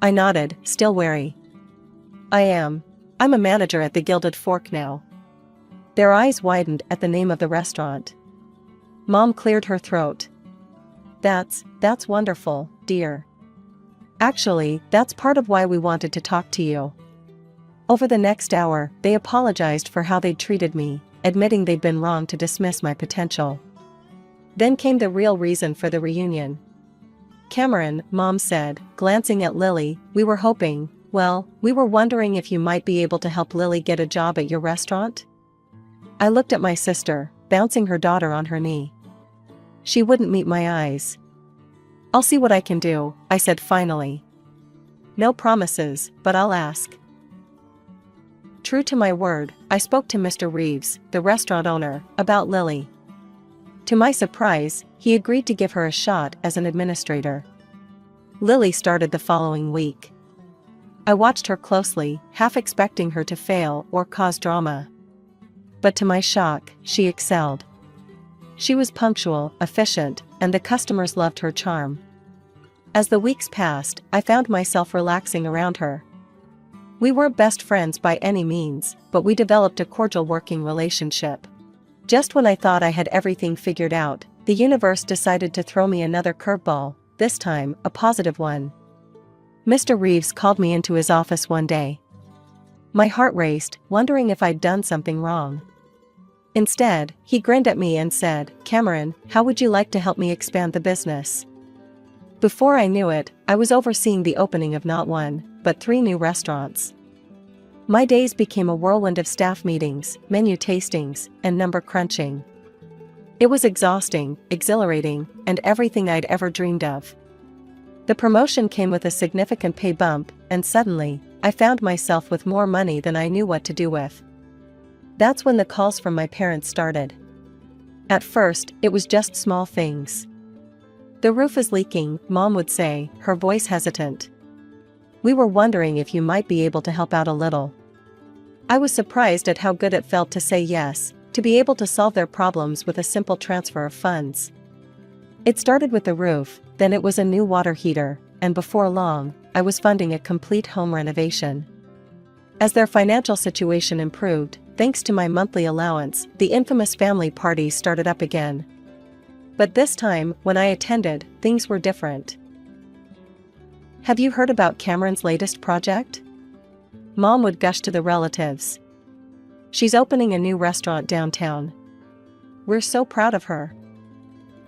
I nodded, still wary. "I am. I'm a manager at the Gilded Fork now." Their eyes widened at the name of the restaurant. Mom cleared her throat. That's wonderful, dear. Actually, that's part of why we wanted to talk to you." Over the next hour, they apologized for how they'd treated me, admitting they'd been wrong to dismiss my potential. Then came the real reason for the reunion. "Cameron," Mom said, glancing at Lily, we were wondering if you might be able to help Lily get a job at your restaurant." I looked at my sister, bouncing her daughter on her knee. She wouldn't meet my eyes. "I'll see what I can do," I said finally. "No promises, but I'll ask." True to my word, I spoke to Mr. Reeves, the restaurant owner, about Lily. To my surprise, he agreed to give her a shot as an administrator. Lily started the following week. I watched her closely, half expecting her to fail or cause drama. But to my shock, she excelled. She was punctual, efficient, and the customers loved her charm. As the weeks passed, I found myself relaxing around her. We weren't best friends by any means, but we developed a cordial working relationship. Just when I thought I had everything figured out, the universe decided to throw me another curveball, this time a positive one. Mr. Reeves called me into his office one day. My heart raced, wondering if I'd done something wrong. Instead, he grinned at me and said, "Cameron, how would you like to help me expand the business?" Before I knew it, I was overseeing the opening of not one, but 3 new restaurants. My days became a whirlwind of staff meetings, menu tastings, and number crunching. It was exhausting, exhilarating, and everything I'd ever dreamed of. The promotion came with a significant pay bump, and suddenly, I found myself with more money than I knew what to do with. That's when the calls from my parents started. At first, it was just small things. "The roof is leaking," Mom would say, her voice hesitant. "We were wondering if you might be able to help out a little." I was surprised at how good it felt to say yes, to be able to solve their problems with a simple transfer of funds. It started with the roof, then it was a new water heater, and before long, I was funding a complete home renovation. As their financial situation improved, thanks to my monthly allowance, the infamous family parties started up again. But this time, when I attended, things were different. "Have you heard about Cameron's latest project?" Mom would gush to the relatives. "She's opening a new restaurant downtown. We're so proud of her."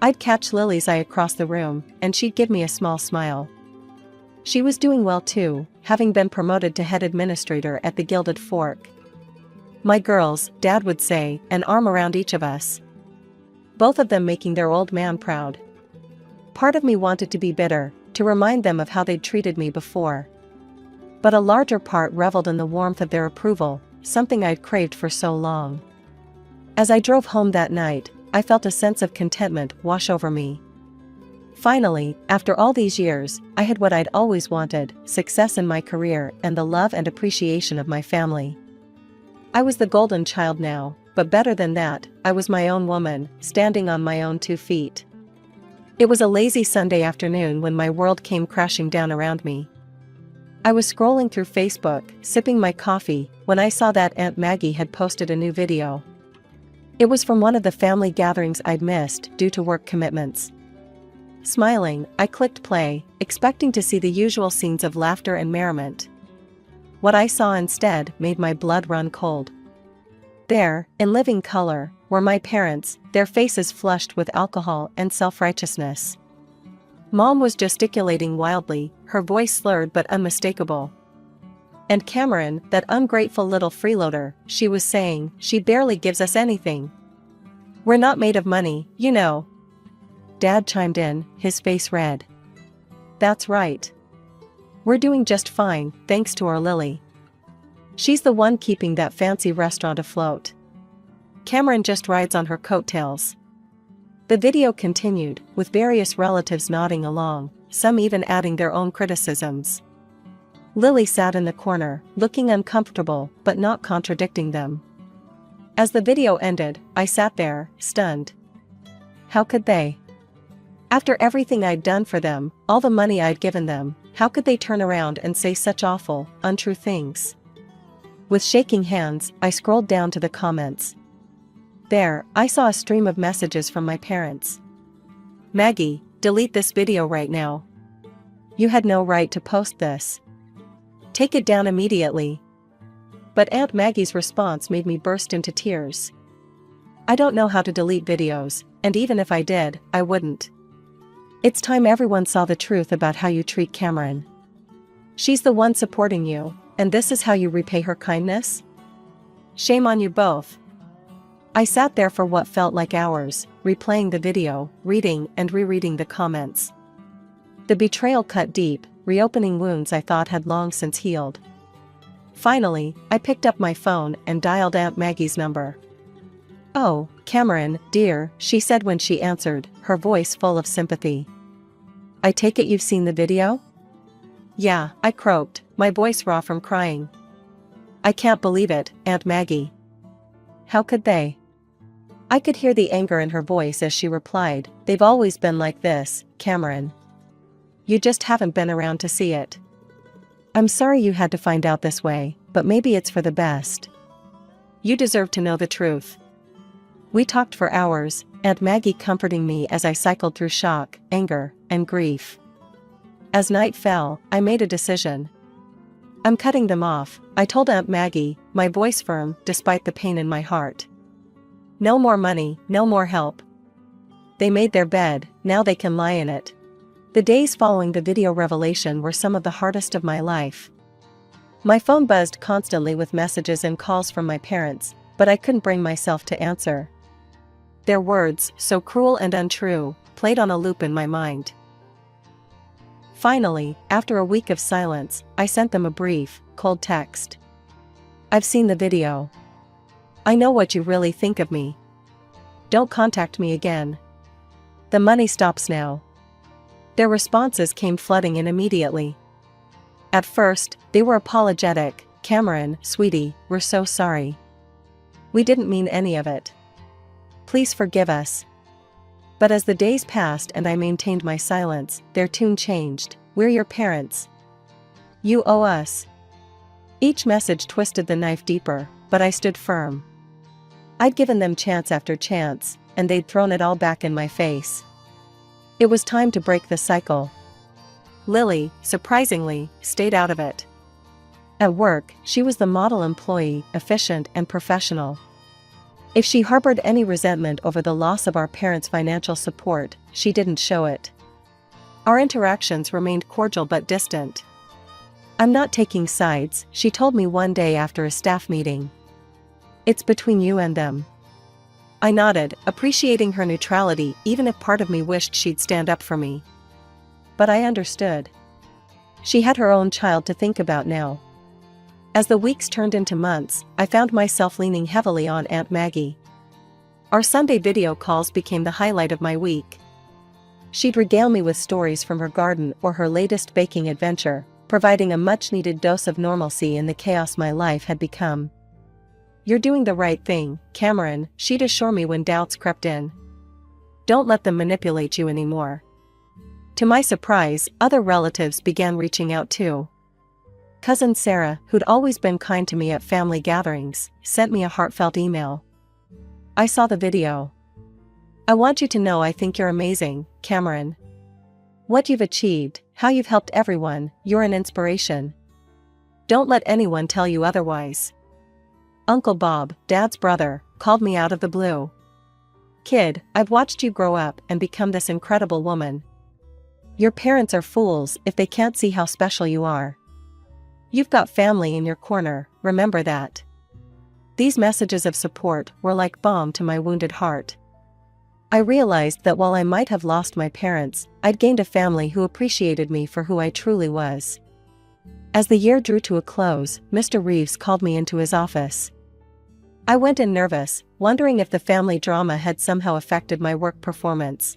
I'd catch Lily's eye across the room, and she'd give me a small smile. She was doing well too, having been promoted to head administrator at the Gilded Fork. "My girls," Dad would say, an arm around each of us. Both of them making their old man proud. Part of me wanted to be bitter, to remind them of how they'd treated me before. But a larger part reveled in the warmth of their approval, something I'd craved for so long. As I drove home that night, I felt a sense of contentment wash over me. Finally, after all these years, I had what I'd always wanted, success in my career and the love and appreciation of my family. I was the golden child now, but better than that, I was my own woman, standing on my own 2 feet. It was a lazy Sunday afternoon when my world came crashing down around me. I was scrolling through Facebook, sipping my coffee, when I saw that Aunt Maggie had posted a new video. It was from one of the family gatherings I'd missed due to work commitments. Smiling, I clicked play, expecting to see the usual scenes of laughter and merriment. What I saw instead made my blood run cold. There, in living color, were my parents, their faces flushed with alcohol and self-righteousness. Mom was gesticulating wildly, her voice slurred but unmistakable. And Cameron, that ungrateful little freeloader, she was saying, "She barely gives us anything. We're not made of money, you know." Dad chimed in, his face red. "That's right. We're doing just fine, thanks to our Lily. She's the one keeping that fancy restaurant afloat. Cameron just rides on her coattails." The video continued, with various relatives nodding along, some even adding their own criticisms. Lily sat in the corner, looking uncomfortable but not contradicting them. As the video ended, I sat there, stunned. How could they? After everything I'd done for them, all the money I'd given them, how could they turn around and say such awful, untrue things? With shaking hands, I scrolled down to the comments. There, I saw a stream of messages from my parents. Maggie, delete this video right now. You had no right to post this. Take it down immediately. But Aunt Maggie's response made me burst into tears. I don't know how to delete videos, and even if I did, I wouldn't. It's time everyone saw the truth about how you treat Cameron. She's the one supporting you, and this is how you repay her kindness? Shame on you both. I sat there for what felt like hours, replaying the video, reading and rereading the comments. The betrayal cut deep, reopening wounds I thought had long since healed. Finally, I picked up my phone and dialed Aunt Maggie's number. Oh, Cameron, dear, she said when she answered, her voice full of sympathy. I take it you've seen the video? Yeah, I croaked, my voice raw from crying. I can't believe it, Aunt Maggie. How could they? I could hear the anger in her voice as she replied, they've always been like this, Cameron. You just haven't been around to see it. I'm sorry you had to find out this way, but maybe it's for the best. You deserve to know the truth. We talked for hours, Aunt Maggie comforting me as I cycled through shock, anger, and grief. As night fell, I made a decision. I'm cutting them off, I told Aunt Maggie, my voice firm despite the pain in my heart. No more money, no more help. They made their bed, now they can lie in it. The days following the video revelation were some of the hardest of my life. My phone buzzed constantly with messages and calls from my parents, but I couldn't bring myself to answer. Their words, so cruel and untrue, played on a loop in my mind. Finally, after a week of silence, I sent them a brief, cold text. I've seen the video. I know what you really think of me. Don't contact me again. The money stops now. Their responses came flooding in immediately. At first, they were apologetic. Cameron, sweetie, we're so sorry. We didn't mean any of it. Please forgive us. But as the days passed and I maintained my silence, their tune changed. We're your parents. You owe us. Each message twisted the knife deeper, but I stood firm. I'd given them chance after chance, and they'd thrown it all back in my face. It was time to break the cycle. Lily, surprisingly, stayed out of it. At work, she was the model employee, efficient and professional. If she harbored any resentment over the loss of our parents' financial support, she didn't show it. Our interactions remained cordial but distant. I'm not taking sides, she told me one day after a staff meeting. It's between you and them. I nodded, appreciating her neutrality even if part of me wished she'd stand up for me. But I understood. She had her own child to think about now. As the weeks turned into months, I found myself leaning heavily on Aunt Maggie. Our Sunday video calls became the highlight of my week. She'd regale me with stories from her garden or her latest baking adventure, providing a much-needed dose of normalcy in the chaos my life had become. You're doing the right thing, Cameron, she'd assure me when doubts crept in. Don't let them manipulate you anymore. To my surprise, other relatives began reaching out too. Cousin Sarah, who'd always been kind to me at family gatherings, sent me a heartfelt email. I saw the video. I want you to know I think you're amazing, Cameron. What you've achieved, how you've helped everyone, you're an inspiration. Don't let anyone tell you otherwise. Uncle Bob, Dad's brother, called me out of the blue. Kid, I've watched you grow up and become this incredible woman. Your parents are fools if they can't see how special you are. You've got family in your corner, remember that. These messages of support were like balm to my wounded heart. I realized that while I might have lost my parents, I'd gained a family who appreciated me for who I truly was. As the year drew to a close, Mr. Reeves called me into his office. I went in nervous, wondering if the family drama had somehow affected my work performance.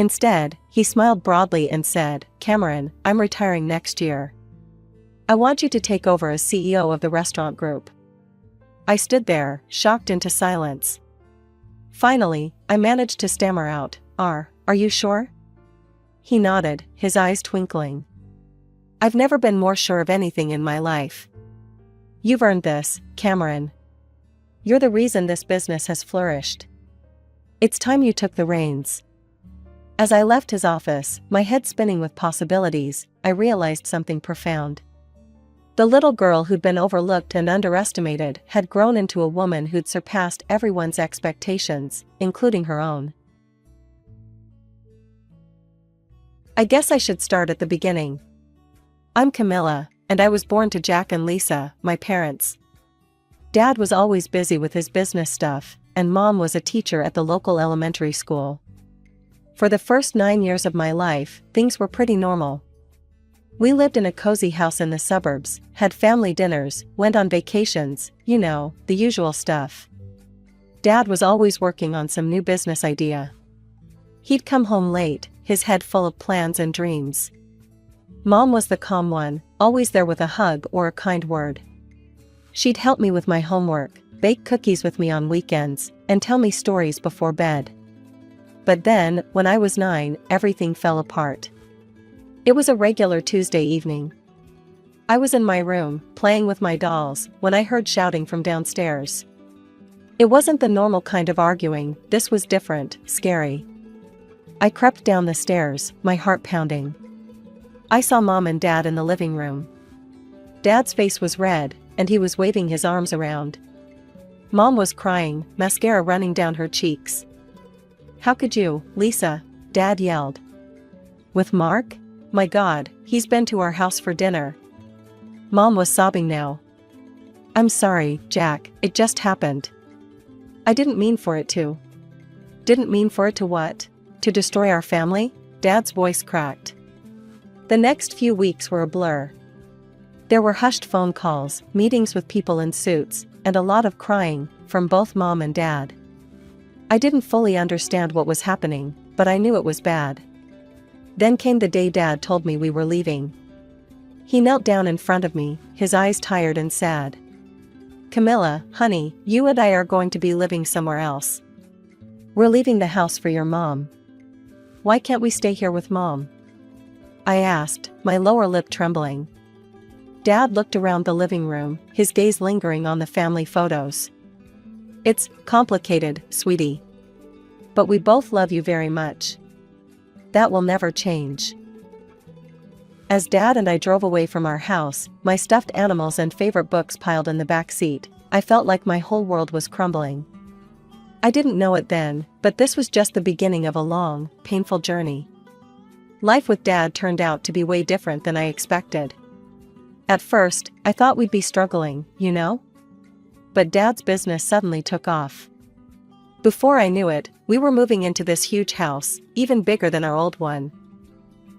Instead, he smiled broadly and said, "Cameron, I'm retiring next year. I want you to take over as CEO of the restaurant group." I stood there, shocked into silence. Finally, I managed to stammer out, Are you sure?" He nodded, his eyes twinkling. "I've never been more sure of anything in my life. You've earned this, Cameron. You're the reason this business has flourished. It's time you took the reins." As I left his office, my head spinning with possibilities, I realized something profound. The little girl who'd been overlooked and underestimated had grown into a woman who'd surpassed everyone's expectations, including her own. I guess I should start at the beginning. I'm Camilla, and I was born to Jack and Lisa, my parents. Dad was always busy with his business stuff, and Mom was a teacher at the local elementary school. For the first 9 years of my life, things were pretty normal. We lived in a cozy house in the suburbs, had family dinners, went on vacations, you know, the usual stuff. Dad was always working on some new business idea. He'd come home late, his head full of plans and dreams. Mom was the calm one, always there with a hug or a kind word. She'd help me with my homework, bake cookies with me on weekends, and tell me stories before bed. But then, when I was 9, everything fell apart. It was a regular Tuesday evening. I was in my room, playing with my dolls, when I heard shouting from downstairs. It wasn't the normal kind of arguing, this was different, scary. I crept down the stairs, my heart pounding. I saw Mom and Dad in the living room. Dad's face was red, and he was waving his arms around. Mom was crying, mascara running down her cheeks. "How could you, Lisa?" Dad yelled. "With Mark? My God, he's been to our house for dinner." Mom was sobbing now. "I'm sorry, Jack, it just happened. I didn't mean for it to." "Didn't mean for it to what? To destroy our family?" Dad's voice cracked. The next few weeks were a blur. There were hushed phone calls, meetings with people in suits, and a lot of crying, from both Mom and Dad. I didn't fully understand what was happening, but I knew it was bad. Then came the day Dad told me we were leaving. He knelt down in front of me, his eyes tired and sad. "Camilla, honey, you and I are going to be living somewhere else. We're leaving the house for your mom. Why can't we stay here with Mom?" I asked, my lower lip trembling. Dad looked around the living room, his gaze lingering on the family photos. "It's complicated, sweetie. But we both love you very much. That will never change." As Dad and I drove away from our house, my stuffed animals and favorite books piled in the back seat, I felt like my whole world was crumbling. I didn't know it then, but this was just the beginning of a long, painful journey. Life with Dad turned out to be way different than I expected. At first, I thought we'd be struggling, you know? But Dad's business suddenly took off. Before I knew it, we were moving into this huge house, even bigger than our old one.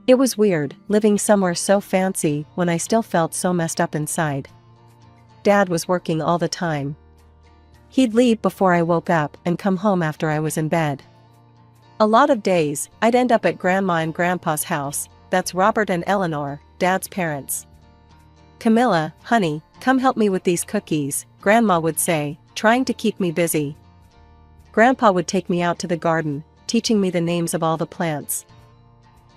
It was weird, living somewhere so fancy when I still felt so messed up inside. Dad was working all the time. He'd leave before I woke up and come home after I was in bed. A lot of days, I'd end up at Grandma and Grandpa's house, that's Robert and Eleanor, Dad's parents. "Camilla, honey, come help me with these cookies," Grandma would say, trying to keep me busy. Grandpa would take me out to the garden, teaching me the names of all the plants.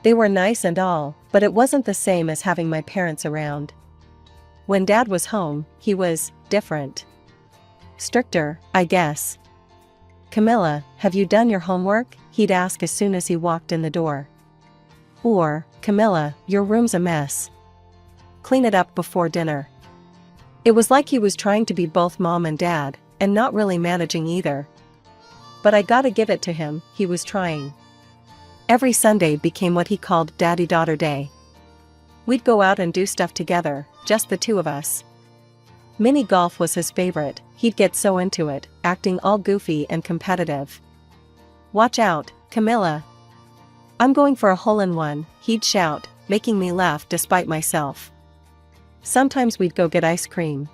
They were nice and all, but it wasn't the same as having my parents around. When Dad was home, he was different. Stricter, I guess. "Camilla, have you done your homework?" he'd ask as soon as he walked in the door. Or, "Camilla, your room's a mess. Clean it up before dinner." It was like he was trying to be both Mom and Dad, and not really managing either. But I gotta give it to him, he was trying. Every Sunday became what he called Daddy-Daughter Day. We'd go out and do stuff together, just the two of us. Mini golf was his favorite, he'd get so into it, acting all goofy and competitive. "Watch out, Camilla. I'm going for a hole-in-one," he'd shout, making me laugh despite myself. Sometimes we'd go get ice cream.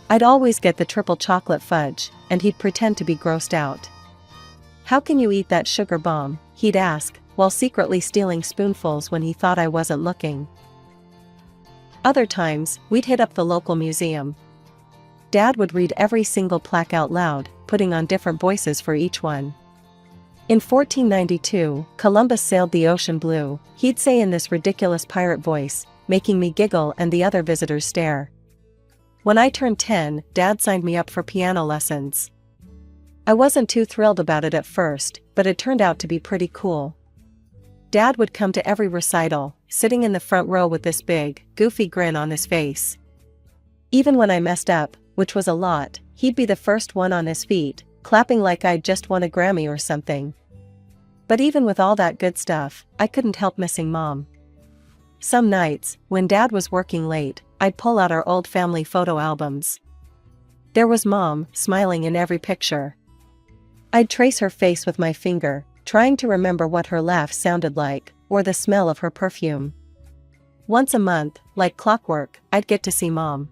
I'd always get the triple chocolate fudge, and he'd pretend to be grossed out. "How can you eat that sugar bomb?" he'd ask, while secretly stealing spoonfuls when he thought I wasn't looking. Other times, we'd hit up the local museum. Dad would read every single plaque out loud, putting on different voices for each one. In 1492, Columbus sailed the ocean blue, he'd say in this ridiculous pirate voice, making me giggle and the other visitors stare. When I turned 10, Dad signed me up for piano lessons. I wasn't too thrilled about it at first, but it turned out to be pretty cool. Dad would come to every recital, sitting in the front row with this big, goofy grin on his face. Even when I messed up, which was a lot, he'd be the first one on his feet, clapping like I'd just won a Grammy or something. But even with all that good stuff, I couldn't help missing Mom. Some nights, when Dad was working late, I'd pull out our old family photo albums. There was Mom, smiling in every picture. I'd trace her face with my finger, trying to remember what her laugh sounded like, or the smell of her perfume. Once a month, like clockwork, I'd get to see Mom.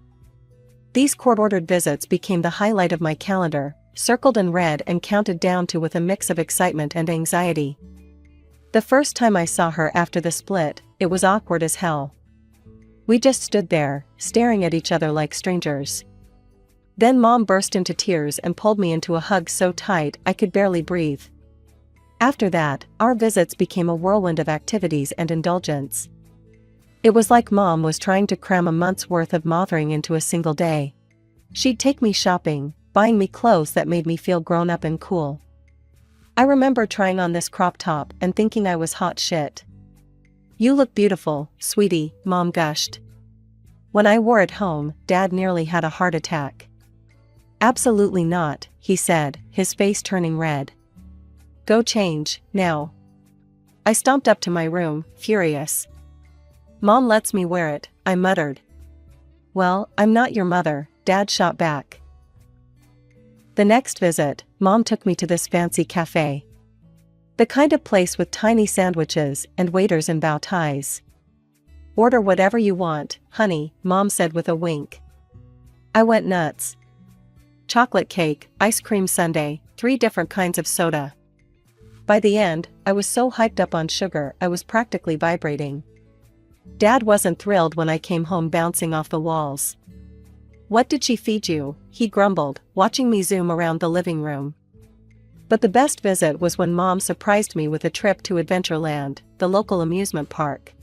These court-ordered visits became the highlight of my calendar, circled in red and counted down to with a mix of excitement and anxiety. The first time I saw her after the split, it was awkward as hell. We just stood there, staring at each other like strangers. Then Mom burst into tears and pulled me into a hug so tight I could barely breathe. After that, our visits became a whirlwind of activities and indulgence. It was like Mom was trying to cram a month's worth of mothering into a single day. She'd take me shopping, buying me clothes that made me feel grown up and cool. I remember trying on this crop top and thinking I was hot shit. "You look beautiful, sweetie," Mom gushed. When I wore it home, Dad nearly had a heart attack. "Absolutely not," he said, his face turning red. "Go change, now." I stomped up to my room, furious. "Mom lets me wear it," I muttered. "Well, I'm not your mother," Dad shot back. The next visit, Mom took me to this fancy cafe. The kind of place with tiny sandwiches and waiters in bow ties. "Order whatever you want, honey," Mom said with a wink. I went nuts. Chocolate cake, ice cream sundae, 3 different kinds of soda. By the end, I was so hyped up on sugar I was practically vibrating. Dad wasn't thrilled when I came home bouncing off the walls. "What did she feed you?" he grumbled, watching me zoom around the living room. But the best visit was when Mom surprised me with a trip to Adventureland, the local amusement park.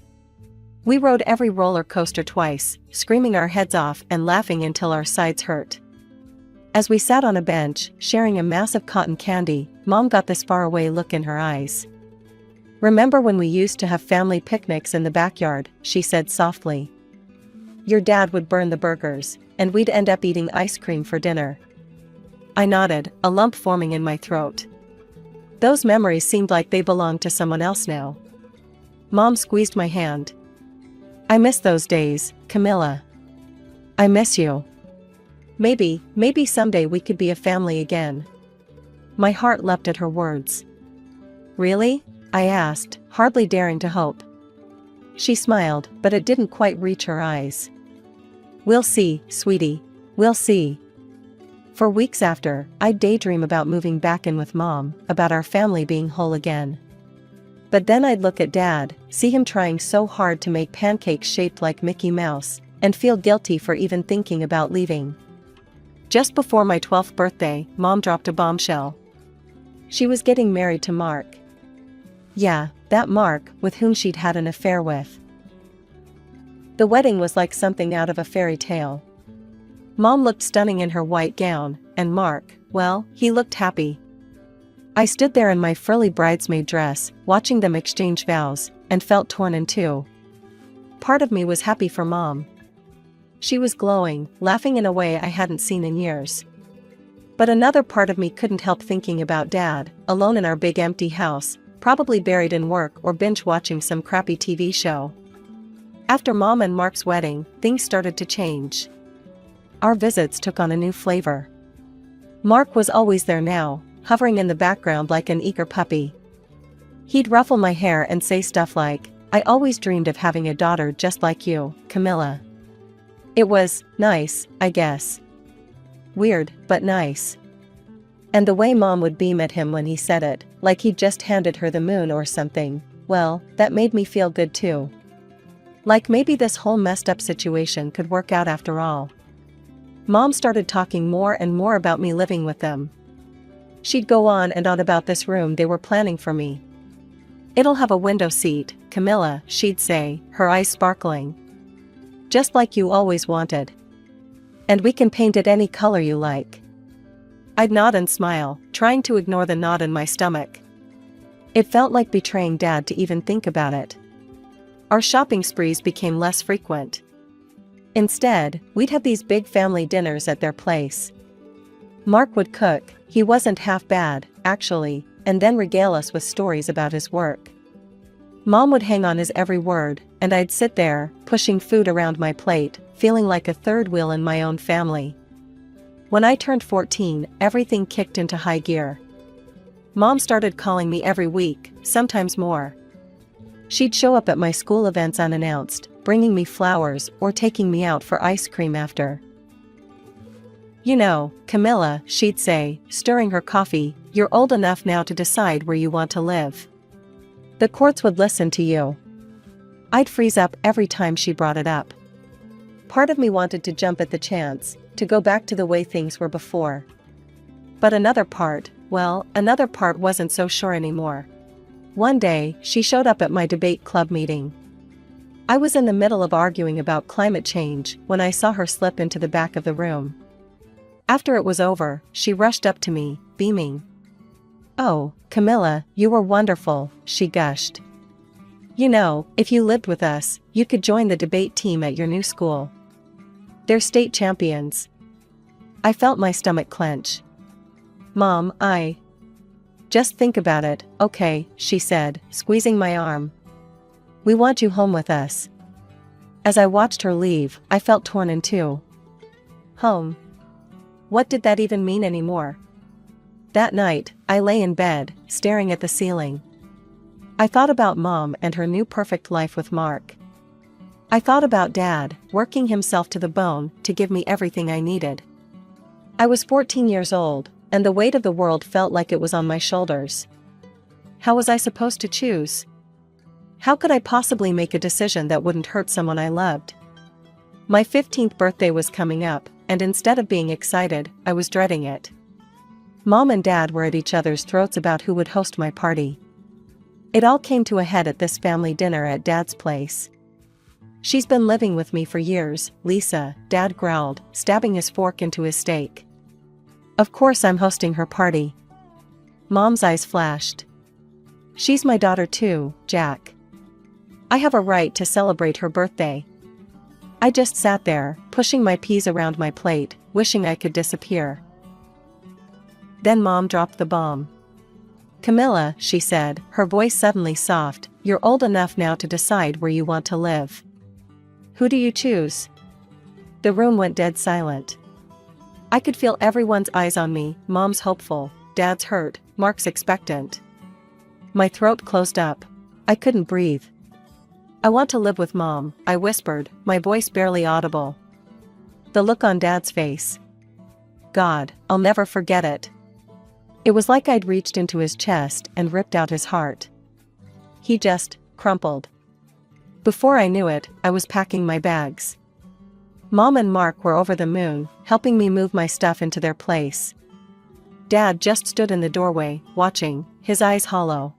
We rode every roller coaster twice, screaming our heads off and laughing until our sides hurt. As we sat on a bench, sharing a massive cotton candy, Mom got this faraway look in her eyes. "Remember when we used to have family picnics in the backyard?" she said softly. "Your dad would burn the burgers, and we'd end up eating ice cream for dinner." I nodded, a lump forming in my throat. Those memories seemed like they belonged to someone else now. Mom squeezed my hand. "I miss those days, Camilla. I miss you. Maybe someday we could be a family again." My heart leapt at her words. "Really?" I asked, hardly daring to hope. She smiled, but it didn't quite reach her eyes. "We'll see, sweetie. We'll see." For weeks after, I'd daydream about moving back in with Mom, about our family being whole again. But then I'd look at Dad, see him trying so hard to make pancakes shaped like Mickey Mouse, and feel guilty for even thinking about leaving. Just before my 12th birthday, Mom dropped a bombshell. She was getting married to Mark. Yeah, that Mark, with whom she'd had an affair with. The wedding was like something out of a fairy tale. Mom looked stunning in her white gown, and Mark, well, he looked happy. I stood there in my frilly bridesmaid dress, watching them exchange vows, and felt torn in two. Part of me was happy for Mom. She was glowing, laughing in a way I hadn't seen in years. But another part of me couldn't help thinking about Dad, alone in our big empty house, probably buried in work or binge-watching some crappy TV show. After Mom and Mark's wedding, things started to change. Our visits took on a new flavor. Mark was always there now, hovering in the background like an eager puppy. He'd ruffle my hair and say stuff like, "I always dreamed of having a daughter just like you, Camilla." It was nice, I guess. Weird, but nice. And the way Mom would beam at him when he said it, like he'd just handed her the moon or something. Well, that made me feel good too. Like maybe this whole messed up situation could work out after all. Mom started talking more and more about me living with them. She'd go on and on about this room they were planning for me. "It'll have a window seat, Camilla," she'd say, her eyes sparkling. "Just like you always wanted. And we can paint it any color you like." I'd nod and smile, trying to ignore the knot in my stomach. It felt like betraying Dad to even think about it. Our shopping sprees became less frequent. Instead, we'd have these big family dinners at their place. Mark would cook, he wasn't half bad, actually, and then regale us with stories about his work. Mom would hang on his every word, and I'd sit there, pushing food around my plate, feeling like a third wheel in my own family. When I turned 14, everything kicked into high gear. Mom started calling me every week, sometimes more. She'd show up at my school events unannounced, bringing me flowers or taking me out for ice cream after. "You know, Camilla," she'd say, stirring her coffee, "you're old enough now to decide where you want to live. The courts would listen to you." I'd freeze up every time she brought it up. Part of me wanted to jump at the chance, to go back to the way things were before. But another part wasn't so sure anymore. One day, she showed up at my debate club meeting. I was in the middle of arguing about climate change when I saw her slip into the back of the room. After it was over, she rushed up to me, beaming. "Oh, Camilla, you were wonderful," she gushed. "You know, if you lived with us, you could join the debate team at your new school. They're state champions." I felt my stomach clench. "Mom, Just think about it, okay," she said, squeezing my arm. "We want you home with us." As I watched her leave, I felt torn in two. Home? What did that even mean anymore? That night, I lay in bed, staring at the ceiling. I thought about Mom and her new perfect life with Mark. I thought about Dad, working himself to the bone to give me everything I needed. I was 14 years old, and the weight of the world felt like it was on my shoulders. How was I supposed to choose? How could I possibly make a decision that wouldn't hurt someone I loved? My 15th birthday was coming up, and instead of being excited, I was dreading it. Mom and Dad were at each other's throats about who would host my party. It all came to a head at this family dinner at Dad's place. "She's been living with me for years, Lisa," Dad growled, stabbing his fork into his steak. "Of course I'm hosting her party." Mom's eyes flashed. "She's my daughter too, Jack. I have a right to celebrate her birthday." I just sat there, pushing my peas around my plate, wishing I could disappear. Then Mom dropped the bomb. "Camilla," she said, her voice suddenly soft, "you're old enough now to decide where you want to live. Who do you choose?" The room went dead silent. I could feel everyone's eyes on me, Mom's hopeful, Dad's hurt, Mark's expectant. My throat closed up. I couldn't breathe. "I want to live with Mom," I whispered, my voice barely audible. The look on Dad's face. God, I'll never forget it. It was like I'd reached into his chest and ripped out his heart. He just crumpled. Before I knew it, I was packing my bags. Mom and Mark were over the moon, helping me move my stuff into their place. Dad just stood in the doorway, watching, his eyes hollow.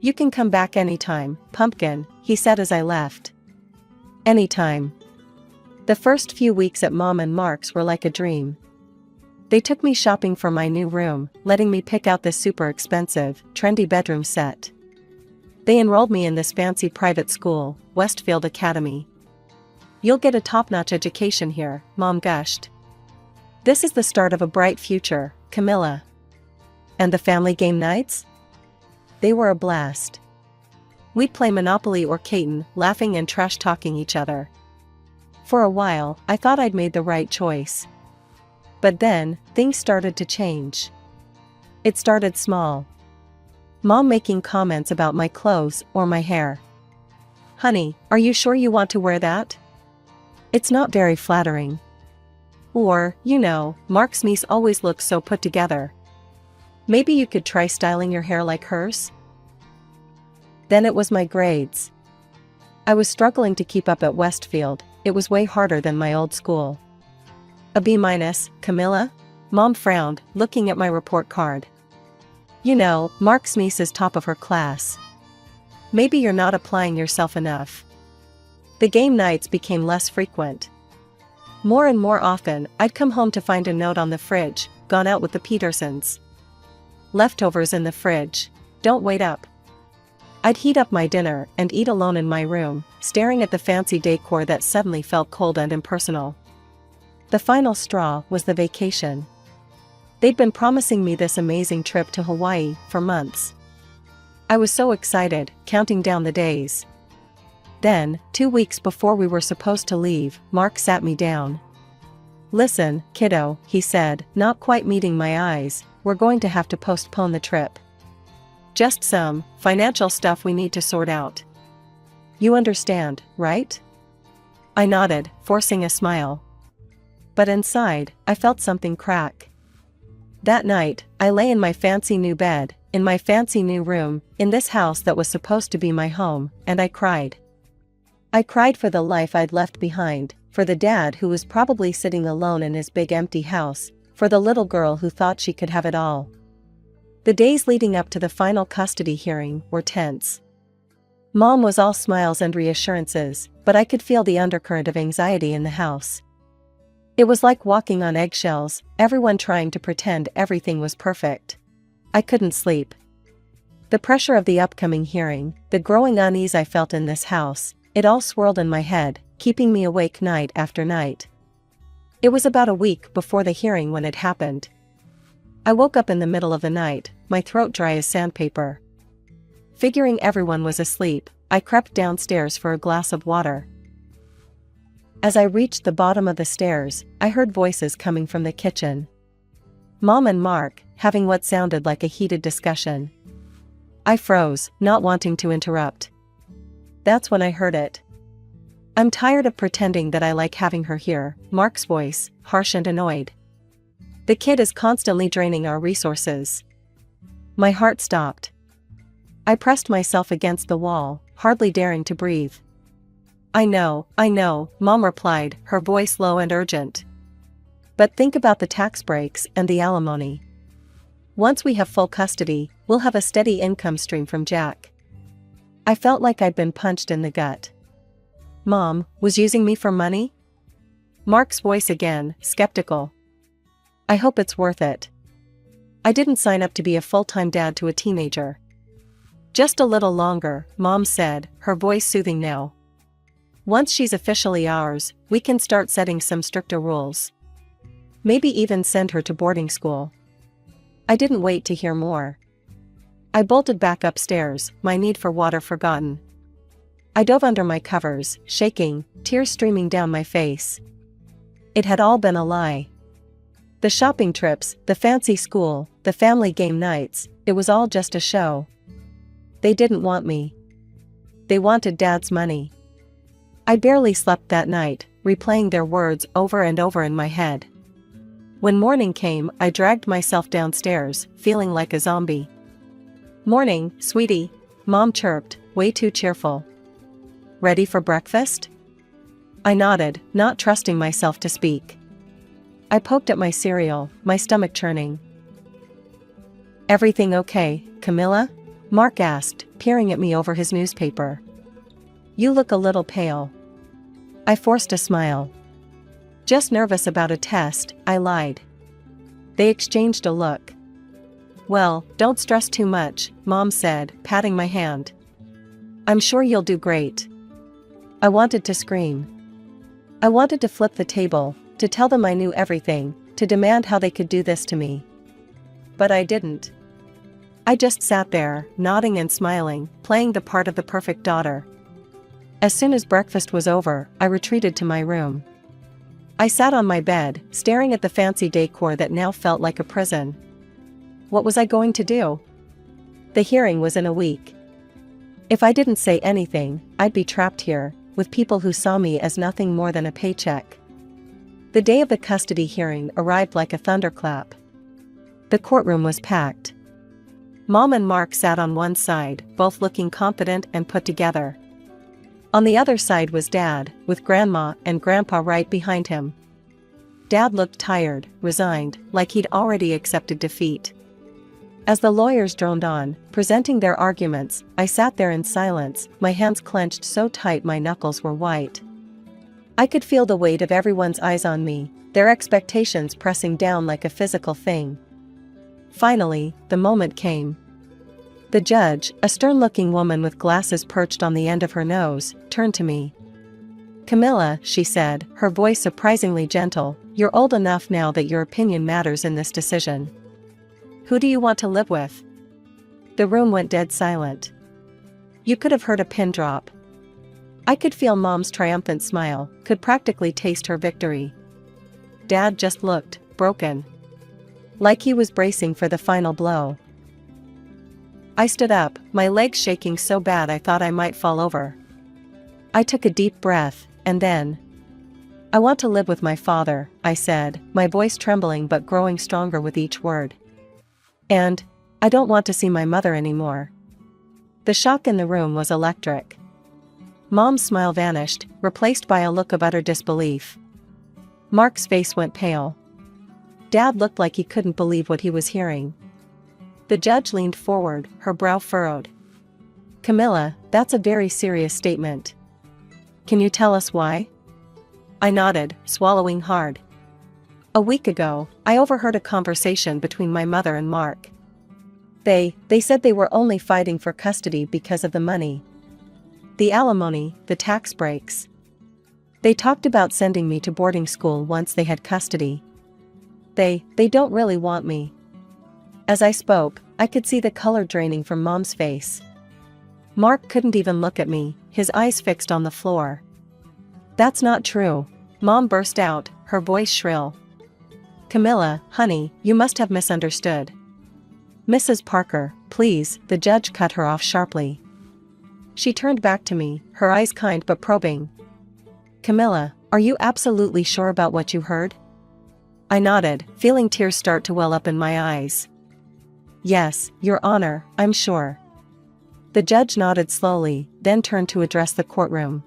"You can come back anytime, Pumpkin," he said as I left. Anytime. The first few weeks at Mom and Mark's were like a dream. They took me shopping for my new room, letting me pick out this super expensive, trendy bedroom set. They enrolled me in this fancy private school, Westfield Academy. "You'll get a top-notch education here," Mom gushed. "This is the start of a bright future, Camilla." And the family game nights? They were a blast. We'd play Monopoly or Catan, laughing and trash-talking each other. For a while, I thought I'd made the right choice. But then, things started to change. It started small. Mom making comments about my clothes or my hair. "Honey, are you sure you want to wear that? It's not very flattering." Or, "You know, Mark's niece always looks so put together." Maybe you could try styling your hair like hers? Then it was my grades. I was struggling to keep up at Westfield. It was way harder than my old school. A B-, Camilla? Mom frowned, looking at my report card. You know, Mark's niece is top of her class. Maybe you're not applying yourself enough. The game nights became less frequent. More and more often, I'd come home to find a note on the fridge, gone out with the Petersons. Leftovers in the fridge. Don't wait up. I'd heat up my dinner and eat alone in my room, staring at the fancy decor that suddenly felt cold and impersonal. The final straw was the vacation. They'd been promising me this amazing trip to Hawaii for months. I was so excited, counting down the days. Then, 2 weeks before we were supposed to leave, Mark sat me down. Listen, kiddo, he said, not quite meeting my eyes, we're going to have to postpone the trip. Just some financial stuff we need to sort out. You understand, right? I nodded, forcing a smile. But inside, I felt something crack. That night, I lay in my fancy new bed, in my fancy new room, in this house that was supposed to be my home, and I cried. I cried for the life I'd left behind, for the dad who was probably sitting alone in his big empty house, for the little girl who thought she could have it all. The days leading up to the final custody hearing were tense. Mom was all smiles and reassurances, but I could feel the undercurrent of anxiety in the house. It was like walking on eggshells, everyone trying to pretend everything was perfect. I couldn't sleep. The pressure of the upcoming hearing, the growing unease I felt in this house, it all swirled in my head, keeping me awake night after night. It was about a week before the hearing when it happened. I woke up in the middle of the night, my throat dry as sandpaper. Figuring everyone was asleep, I crept downstairs for a glass of water. As I reached the bottom of the stairs, I heard voices coming from the kitchen. Mom and Mark, having what sounded like a heated discussion. I froze, not wanting to interrupt. That's when I heard it. I'm tired of pretending that I like having her here, Mark's voice, harsh and annoyed. The kid is constantly draining our resources. My heart stopped. I pressed myself against the wall, hardly daring to breathe. I know, Mom replied, her voice low and urgent. But think about the tax breaks and the alimony. Once we have full custody, we'll have a steady income stream from Jack. I felt like I'd been punched in the gut. Mom was using me for money? Mark's voice again, skeptical. I hope it's worth it. I didn't sign up to be a full-time dad to a teenager. Just a little longer, Mom said, her voice soothing now. Once she's officially ours, we can start setting some stricter rules. Maybe even send her to boarding school. I didn't wait to hear more. I bolted back upstairs, my need for water forgotten. I dove under my covers, shaking, tears streaming down my face. It had all been a lie. The shopping trips, the fancy school, the family game nights, it was all just a show. They didn't want me. They wanted Dad's money. I barely slept that night, replaying their words over and over in my head. When morning came, I dragged myself downstairs, feeling like a zombie. Morning, sweetie, Mom chirped, way too cheerful. Ready for breakfast? I nodded, not trusting myself to speak. I poked at my cereal, my stomach churning. Everything okay, Camilla? Mark asked, peering at me over his newspaper. You look a little pale. I forced a smile. Just nervous about a test, I lied. They exchanged a look. Well, don't stress too much, Mom said, patting my hand. I'm sure you'll do great. I wanted to scream. I wanted to flip the table, to tell them I knew everything, to demand how they could do this to me. But I didn't. I just sat there, nodding and smiling, playing the part of the perfect daughter. As soon as breakfast was over, I retreated to my room. I sat on my bed, staring at the fancy decor that now felt like a prison. What was I going to do? The hearing was in a week. If I didn't say anything, I'd be trapped here, with people who saw me as nothing more than a paycheck. The day of the custody hearing arrived like a thunderclap. The courtroom was packed. Mom and Mark sat on one side, both looking confident and put together. On the other side was Dad, with Grandma and Grandpa right behind him. Dad looked tired, resigned, like he'd already accepted defeat. As the lawyers droned on, presenting their arguments, I sat there in silence, my hands clenched so tight my knuckles were white. I could feel the weight of everyone's eyes on me, their expectations pressing down like a physical thing. Finally, the moment came. The judge, a stern-looking woman with glasses perched on the end of her nose, turned to me. "Camilla," she said, her voice surprisingly gentle, "you're old enough now that your opinion matters in this decision. Who do you want to live with?" The room went dead silent. You could have heard a pin drop. I could feel Mom's triumphant smile, could practically taste her victory. Dad just looked broken. Like he was bracing for the final blow. I stood up, my legs shaking so bad I thought I might fall over. I took a deep breath, and then, "I want to live with my father," I said, my voice trembling but growing stronger with each word. "And I don't want to see my mother anymore." The shock in the room was electric. Mom's smile vanished, replaced by a look of utter disbelief. Mark's face went pale. Dad looked like he couldn't believe what he was hearing. The judge leaned forward, her brow furrowed. "Camilla, that's a very serious statement. Can you tell us why?" I nodded, swallowing hard. "A week ago, I overheard a conversation between my mother and Mark. They said they were only fighting for custody because of the money. The alimony, the tax breaks. They talked about sending me to boarding school once they had custody. They don't really want me." As I spoke, I could see the color draining from Mom's face. Mark couldn't even look at me, his eyes fixed on the floor. "That's not true," Mom burst out, her voice shrill. "Camilla, honey, you must have misunderstood." "Mrs. Parker, please," the judge cut her off sharply. She turned back to me, her eyes kind but probing. "Camilla, are you absolutely sure about what you heard?" I nodded, feeling tears start to well up in my eyes. "Yes, Your Honor, I'm sure." The judge nodded slowly, then turned to address the courtroom.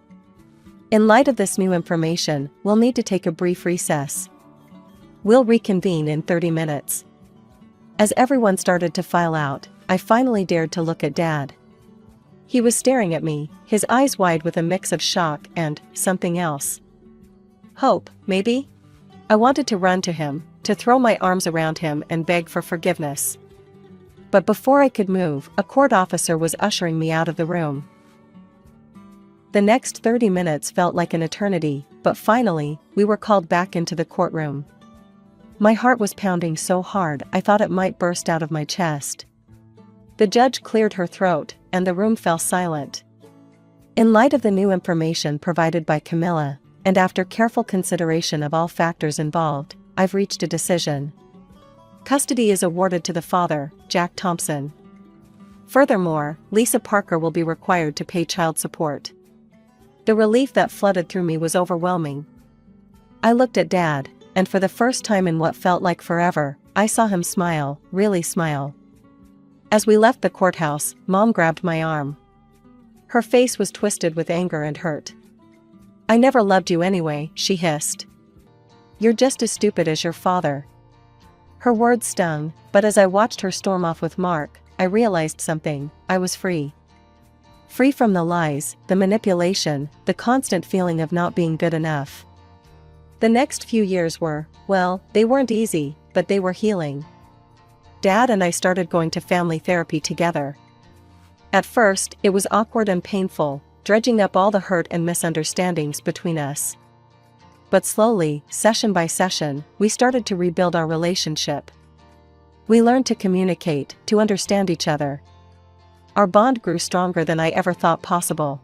"In light of this new information, we'll need to take a brief recess. We'll reconvene in 30 minutes. As everyone started to file out, I finally dared to look at Dad. He was staring at me, his eyes wide with a mix of shock and something else. Hope, maybe? I wanted to run to him, to throw my arms around him and beg for forgiveness. But before I could move, a court officer was ushering me out of the room. The next 30 minutes felt like an eternity, but finally, we were called back into the courtroom. My heart was pounding so hard I thought it might burst out of my chest. The judge cleared her throat, and the room fell silent. In light of the new information provided by Camilla, and after careful consideration of all factors involved, I've reached a decision. Custody is awarded to the father, Jack Thompson. Furthermore, Lisa Parker will be required to pay child support. The relief that flooded through me was overwhelming. I looked at Dad, and for the first time in what felt like forever, I saw him smile, really smile. As we left the courthouse, Mom grabbed my arm. Her face was twisted with anger and hurt. "I never loved you anyway," she hissed. "You're just as stupid as your father." Her words stung, but as I watched her storm off with Mark, I realized something. I was free. Free from the lies, the manipulation, the constant feeling of not being good enough. The next few years were, well, they weren't easy, but they were healing. Dad and I started going to family therapy together. At first, it was awkward and painful, dredging up all the hurt and misunderstandings between us. But slowly, session by session, we started to rebuild our relationship. We learned to communicate, to understand each other. Our bond grew stronger than I ever thought possible.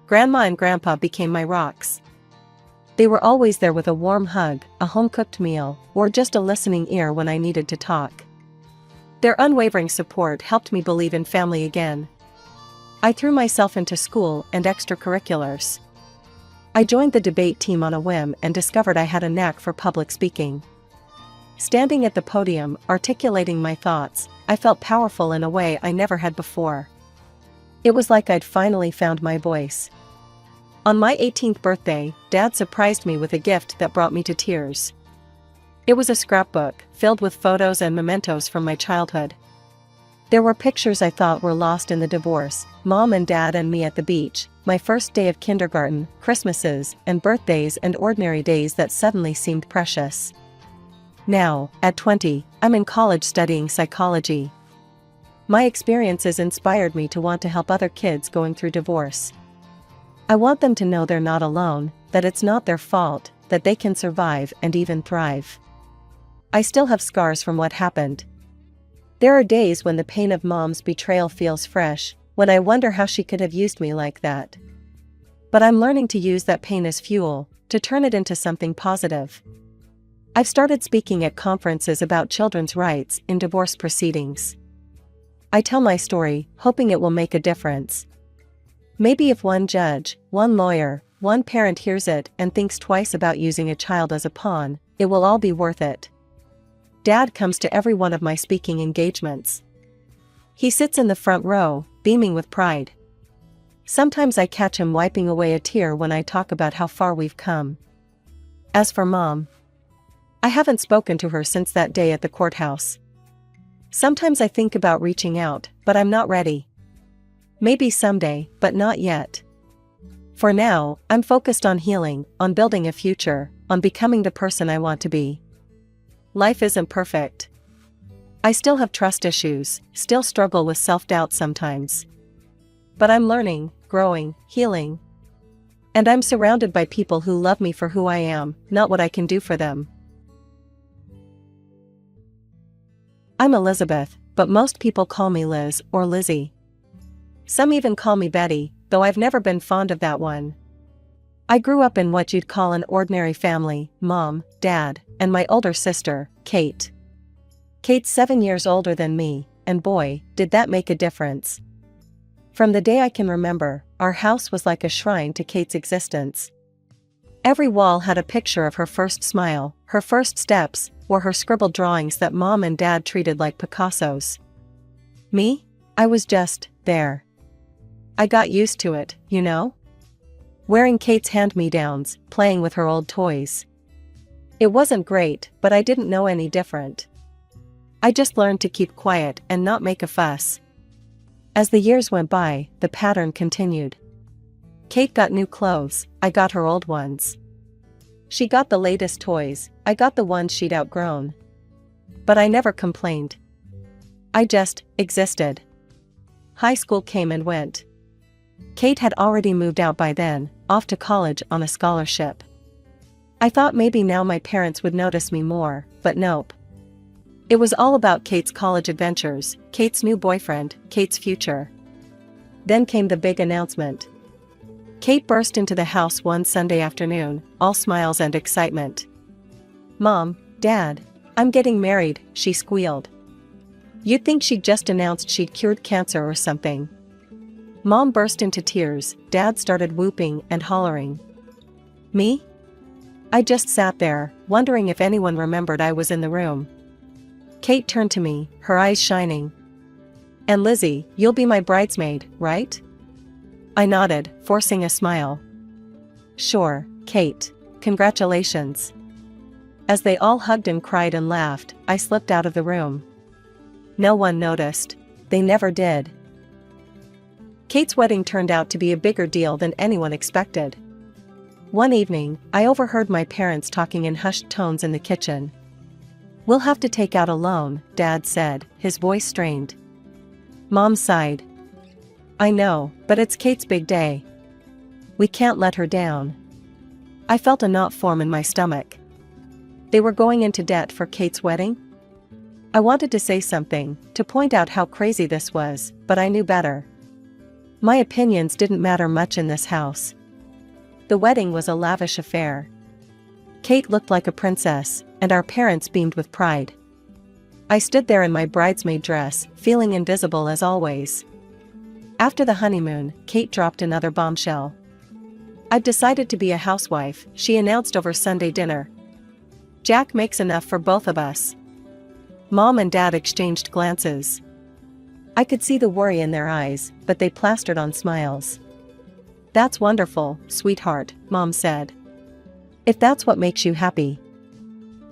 Grandma and Grandpa became my rocks. They were always there with a warm hug, a home-cooked meal, or just a listening ear when I needed to talk. Their unwavering support helped me believe in family again. I threw myself into school and extracurriculars. I joined the debate team on a whim and discovered I had a knack for public speaking. Standing at the podium, articulating my thoughts, I felt powerful in a way I never had before. It was like I'd finally found my voice. On my 18th birthday, Dad surprised me with a gift that brought me to tears. It was a scrapbook, filled with photos and mementos from my childhood. There were pictures I thought were lost in the divorce, Mom and Dad and me at the beach, my first day of kindergarten, Christmases, and birthdays, and ordinary days that suddenly seemed precious. Now, at 20, I'm in college studying psychology. My experiences inspired me to want to help other kids going through divorce. I want them to know they're not alone, that it's not their fault, that they can survive and even thrive. I still have scars from what happened. There are days when the pain of Mom's betrayal feels fresh, when I wonder how she could have used me like that. But I'm learning to use that pain as fuel, to turn it into something positive. I've started speaking at conferences about children's rights in divorce proceedings. I tell my story, hoping it will make a difference. Maybe if one judge, one lawyer, one parent hears it and thinks twice about using a child as a pawn, it will all be worth it. Dad comes to every one of my speaking engagements. He sits in the front row, beaming with pride. Sometimes I catch him wiping away a tear when I talk about how far we've come. As for Mom, I haven't spoken to her since that day at the courthouse. Sometimes I think about reaching out, but I'm not ready. Maybe someday, but not yet. For now, I'm focused on healing, on building a future, on becoming the person I want to be. Life isn't perfect. I still have trust issues, still struggle with self-doubt sometimes. But I'm learning, growing, healing. And I'm surrounded by people who love me for who I am, not what I can do for them. I'm Elizabeth, but most people call me Liz or Lizzie. Some even call me Betty, though I've never been fond of that one. I grew up in what you'd call an ordinary family, Mom, Dad, and my older sister, Kate. Kate's 7 years older than me, and boy, did that make a difference. From the day I can remember, our house was like a shrine to Kate's existence. Every wall had a picture of her first smile, her first steps, or her scribbled drawings that Mom and Dad treated like Picassos. Me? I was just there. I got used to it, you know? Wearing Kate's hand-me-downs, playing with her old toys. It wasn't great, but I didn't know any different. I just learned to keep quiet and not make a fuss. As the years went by, the pattern continued. Kate got new clothes, I got her old ones. She got the latest toys, I got the ones she'd outgrown. But I never complained. I just existed. High school came and went. Kate had already moved out by then, off to college on a scholarship. I thought maybe now my parents would notice me more, but nope. It was all about Kate's college adventures, Kate's new boyfriend, Kate's future. Then came the big announcement. Kate burst into the house one Sunday afternoon, all smiles and excitement. "Mom, Dad, I'm getting married," she squealed. You'd think she'd just announced she'd cured cancer or something. Mom burst into tears, Dad started whooping and hollering. Me? I just sat there, wondering if anyone remembered I was in the room. Kate turned to me, her eyes shining. "And Lizzie, you'll be my bridesmaid, right?" I nodded, forcing a smile. "Sure, Kate. Congratulations." As they all hugged and cried and laughed, I slipped out of the room. No one noticed. They never did. Kate's wedding turned out to be a bigger deal than anyone expected. One evening, I overheard my parents talking in hushed tones in the kitchen. "We'll have to take out a loan," Dad said, his voice strained. Mom sighed. "I know, but it's Kate's big day. We can't let her down." I felt a knot form in my stomach. They were going into debt for Kate's wedding? I wanted to say something, to point out how crazy this was, but I knew better. My opinions didn't matter much in this house. The wedding was a lavish affair. Kate looked like a princess, and our parents beamed with pride. I stood there in my bridesmaid dress, feeling invisible as always. After the honeymoon, Kate dropped another bombshell. "I've decided to be a housewife," she announced over Sunday dinner. "Jack makes enough for both of us." Mom and Dad exchanged glances. I could see the worry in their eyes, but they plastered on smiles. "That's wonderful, sweetheart," Mom said. "If that's what makes you happy."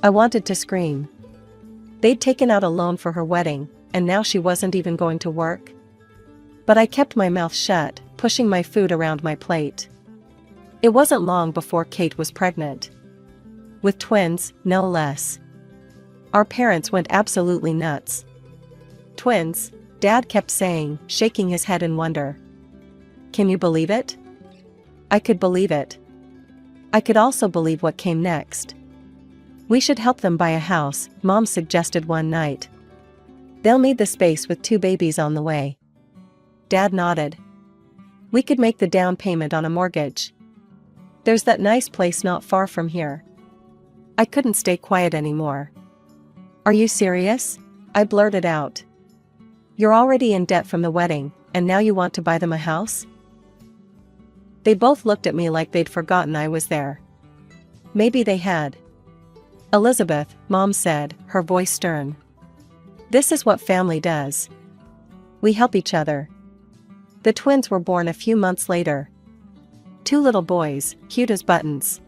I wanted to scream. They'd taken out a loan for her wedding, and now she wasn't even going to work? But I kept my mouth shut, pushing my food around my plate. It wasn't long before Kate was pregnant. With twins, no less. Our parents went absolutely nuts. "Twins," Dad kept saying, shaking his head in wonder. Can you believe it? I could believe it. I could also believe what came next. "We should help them buy a house," Mom suggested one night. "They'll need the space with 2 babies on the way." Dad nodded. "We could make the down payment on a mortgage. There's that nice place not far from here." I couldn't stay quiet anymore. "Are you serious?" I blurted out. "You're already in debt from the wedding, and now you want to buy them a house?" They both looked at me like they'd forgotten I was there. Maybe they had. "Elizabeth," Mom said, her voice stern. "This is what family does. We help each other." The twins were born a few months later. 2 little boys, cute as buttons.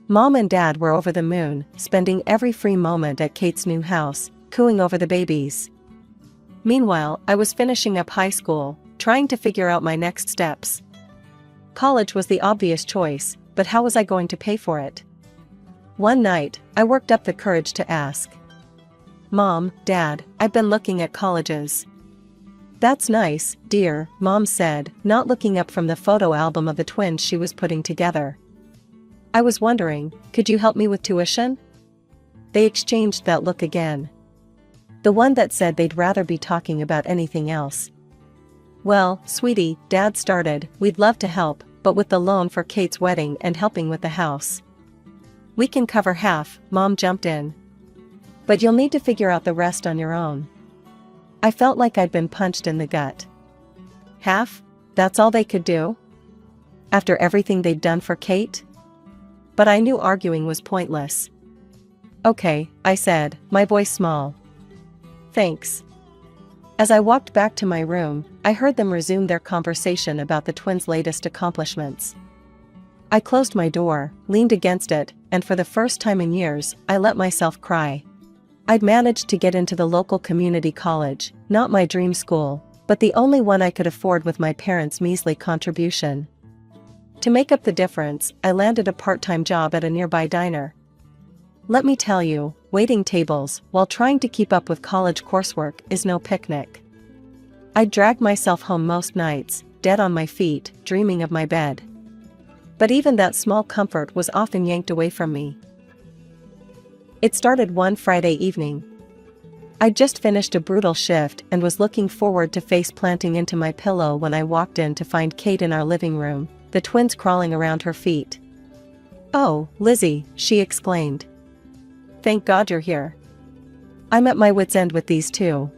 Mom and Dad were over the moon, spending every free moment at Kate's new house, cooing over the babies. Meanwhile, I was finishing up high school, trying to figure out my next steps. College was the obvious choice, but how was I going to pay for it? One night, I worked up the courage to ask. "Mom, Dad, I've been looking at colleges." "That's nice, dear," Mom said, not looking up from the photo album of the twins she was putting together. I was wondering, could you help me with tuition? They exchanged that look again. The one that said they'd rather be talking about anything else. "Well, sweetie," Dad started, "we'd love to help, but with the loan for Kate's wedding and helping with the house." "We can cover half," Mom jumped in. "But you'll need to figure out the rest on your own." I felt like I'd been punched in the gut. Half? That's all they could do? After everything they'd done for Kate? But I knew arguing was pointless. "Okay," I said, my voice small. "Thanks." As I walked back to my room, I heard them resume their conversation about the twins' latest accomplishments. I closed my door, leaned against it, and for the first time in years, I let myself cry. I'd managed to get into the local community college, not my dream school, but the only one I could afford with my parents' measly contribution. To make up the difference, I landed a part-time job at a nearby diner. Let me tell you, waiting tables while trying to keep up with college coursework is no picnic. I'd drag myself home most nights, dead on my feet, dreaming of my bed. But even that small comfort was often yanked away from me. It started one Friday evening. I'd just finished a brutal shift and was looking forward to face planting into my pillow when I walked in to find Kate in our living room, the twins crawling around her feet. "Oh, Lizzie," she exclaimed. "Thank God you're here. I'm at my wit's end with these two.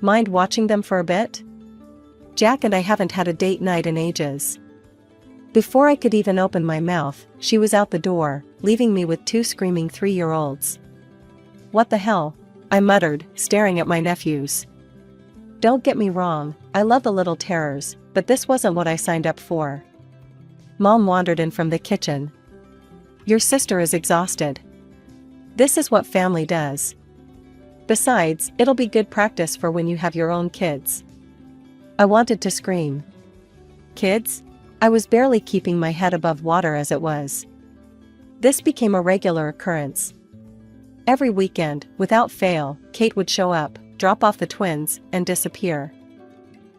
Mind watching them for a bit? Jack and I haven't had a date night in ages." Before I could even open my mouth, she was out the door, leaving me with 2 screaming 3-year-olds. "What the hell?" I muttered, staring at my nephews. Don't get me wrong, I love the little terrors, but this wasn't what I signed up for. Mom wandered in from the kitchen. "Your sister is exhausted. This is what family does. Besides, it'll be good practice for when you have your own kids." I wanted to scream. Kids? I was barely keeping my head above water as it was. This became a regular occurrence. Every weekend, without fail, Kate would show up, drop off the twins, and disappear.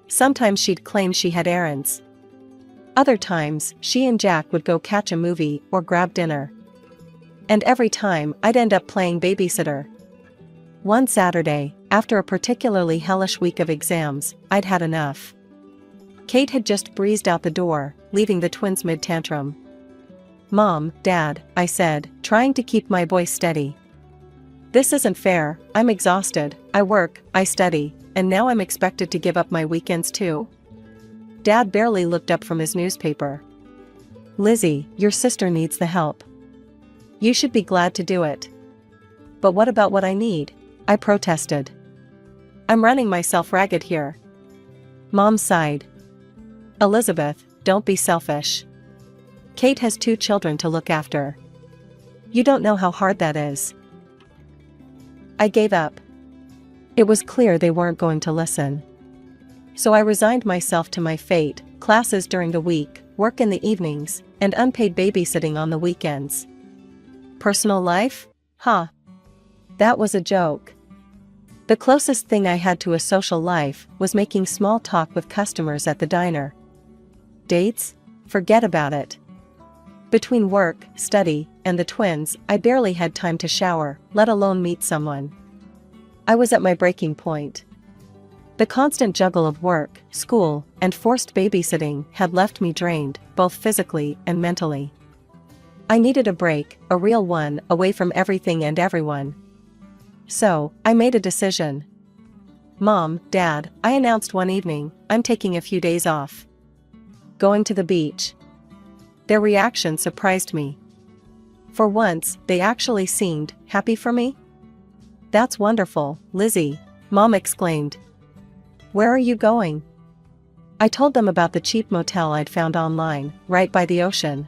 Sometimes she'd claim she had errands. Other times, she and Jack would go catch a movie or grab dinner. And every time, I'd end up playing babysitter. One Saturday, after a particularly hellish week of exams, I'd had enough. Kate had just breezed out the door, leaving the twins mid-tantrum. "Mom, Dad," I said, trying to keep my voice steady. "This isn't fair. I'm exhausted, I work, I study, and now I'm expected to give up my weekends too?" Dad barely looked up from his newspaper. "Lizzie, your sister needs the help. You should be glad to do it." "But what about what I need?" I protested. I'm running myself ragged here. Mom sighed. Elizabeth, don't be selfish. Kate has 2 children to look after. You don't know how hard that is. I gave up. It was clear they weren't going to listen. So I resigned myself to my fate, classes during the week, work in the evenings, and unpaid babysitting on the weekends. Personal life? Huh. That was a joke. The closest thing I had to a social life was making small talk with customers at the diner. Dates? Forget about it. Between work, study, and the twins, I barely had time to shower, let alone meet someone. I was at my breaking point. The constant juggle of work, school, and forced babysitting had left me drained, both physically and mentally. I needed a break, a real one, away from everything and everyone. So, I made a decision. Mom, Dad, I announced one evening, I'm taking a few days off. Going to the beach. Their reaction surprised me. For once, they actually seemed happy for me. That's wonderful, Lizzie, Mom exclaimed. Where are you going? I told them about the cheap motel I'd found online, right by the ocean.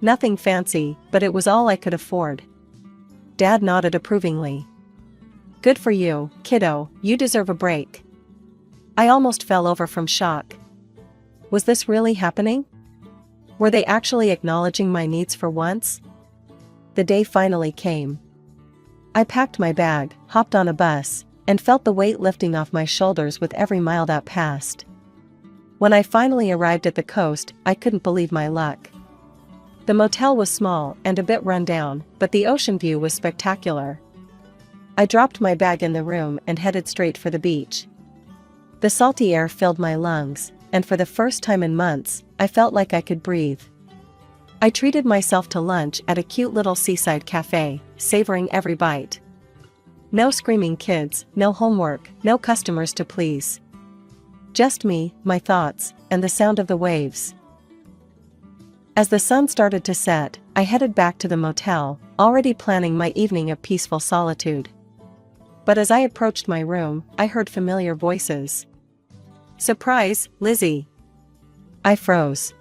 Nothing fancy, but it was all I could afford. Dad nodded approvingly. Good for you, kiddo, you deserve a break. I almost fell over from shock. Was this really happening? Were they actually acknowledging my needs for once? The day finally came. I packed my bag, hopped on a bus, and felt the weight lifting off my shoulders with every mile that passed. When I finally arrived at the coast, I couldn't believe my luck. The motel was small and a bit run down, but the ocean view was spectacular. I dropped my bag in the room and headed straight for the beach. The salty air filled my lungs, and for the first time in months, I felt like I could breathe. I treated myself to lunch at a cute little seaside cafe, savoring every bite. No screaming kids, no homework, no customers to please. Just me, my thoughts, and the sound of the waves. As the sun started to set, I headed back to the motel, already planning my evening of peaceful solitude. But as I approached my room, I heard familiar voices. Surprise, Lizzie! I froze.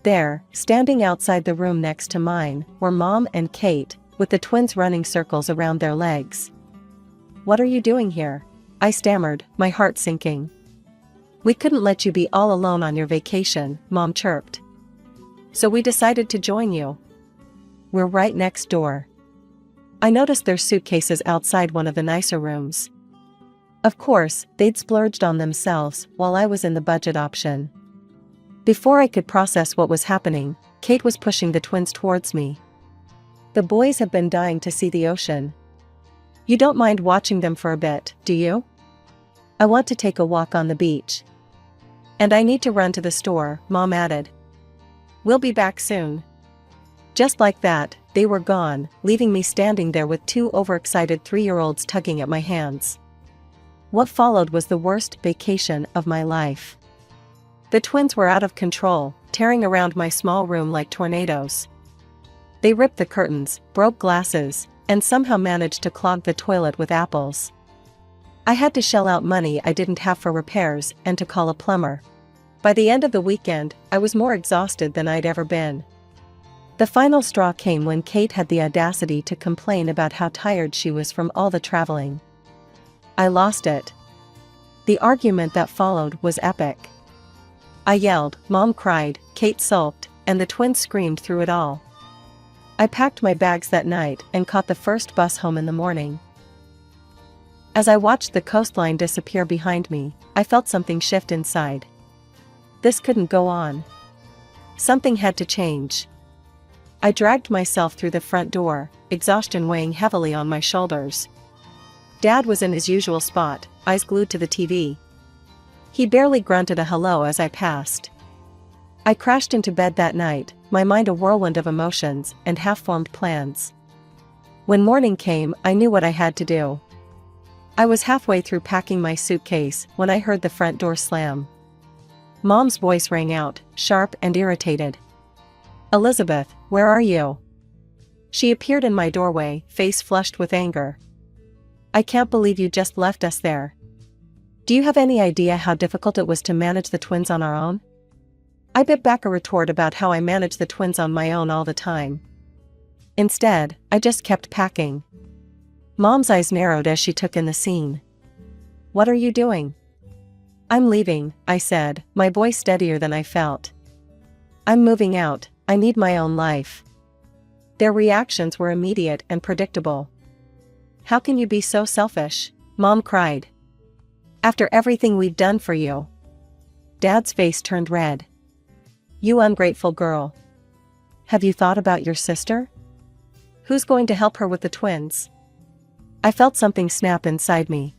There, standing outside the room next to mine, were Mom and Kate, with the twins running circles around their legs. What are you doing here? I stammered, my heart sinking. We couldn't let you be all alone on your vacation, Mom chirped. So we decided to join you. We're right next door. I noticed their suitcases outside one of the nicer rooms. Of course, they'd splurged on themselves while I was in the budget option. Before I could process what was happening, Kate was pushing the twins towards me. The boys have been dying to see the ocean. You don't mind watching them for a bit, do you? I want to take a walk on the beach. And I need to run to the store, Mom added. We'll be back soon. Just like that, they were gone, leaving me standing there with 2 overexcited 3-year-olds tugging at my hands. What followed was the worst vacation of my life. The twins were out of control, tearing around my small room like tornadoes. They ripped the curtains, broke glasses, and somehow managed to clog the toilet with apples. I had to shell out money I didn't have for repairs and to call a plumber. By the end of the weekend, I was more exhausted than I'd ever been. The final straw came when Kate had the audacity to complain about how tired she was from all the traveling. I lost it. The argument that followed was epic. I yelled, Mom cried, Kate sulked, and the twins screamed through it all. I packed my bags that night and caught the first bus home in the morning. As I watched the coastline disappear behind me, I felt something shift inside. This couldn't go on. Something had to change. I dragged myself through the front door, exhaustion weighing heavily on my shoulders. Dad was in his usual spot, eyes glued to the TV. He barely grunted a hello as I passed. I crashed into bed that night, my mind a whirlwind of emotions and half-formed plans. When morning came, I knew what I had to do. I was halfway through packing my suitcase when I heard the front door slam. Mom's voice rang out, sharp and irritated. Elizabeth, where are you? She appeared in my doorway, face flushed with anger. I can't believe you just left us there, Do you have any idea how difficult it was to manage the twins on our own? I bit back a retort about how I managed the twins on my own all the time. Instead, I just kept packing. Mom's eyes narrowed as she took in the scene. "What are you doing?" "I'm leaving," I said, my voice steadier than I felt. "I'm moving out, I need my own life." Their reactions were immediate and predictable. "How can you be so selfish?" Mom cried. "After everything we've done for you." Dad's face turned red. "You ungrateful girl. Have you thought about your sister? Who's going to help her with the twins?" I felt something snap inside me.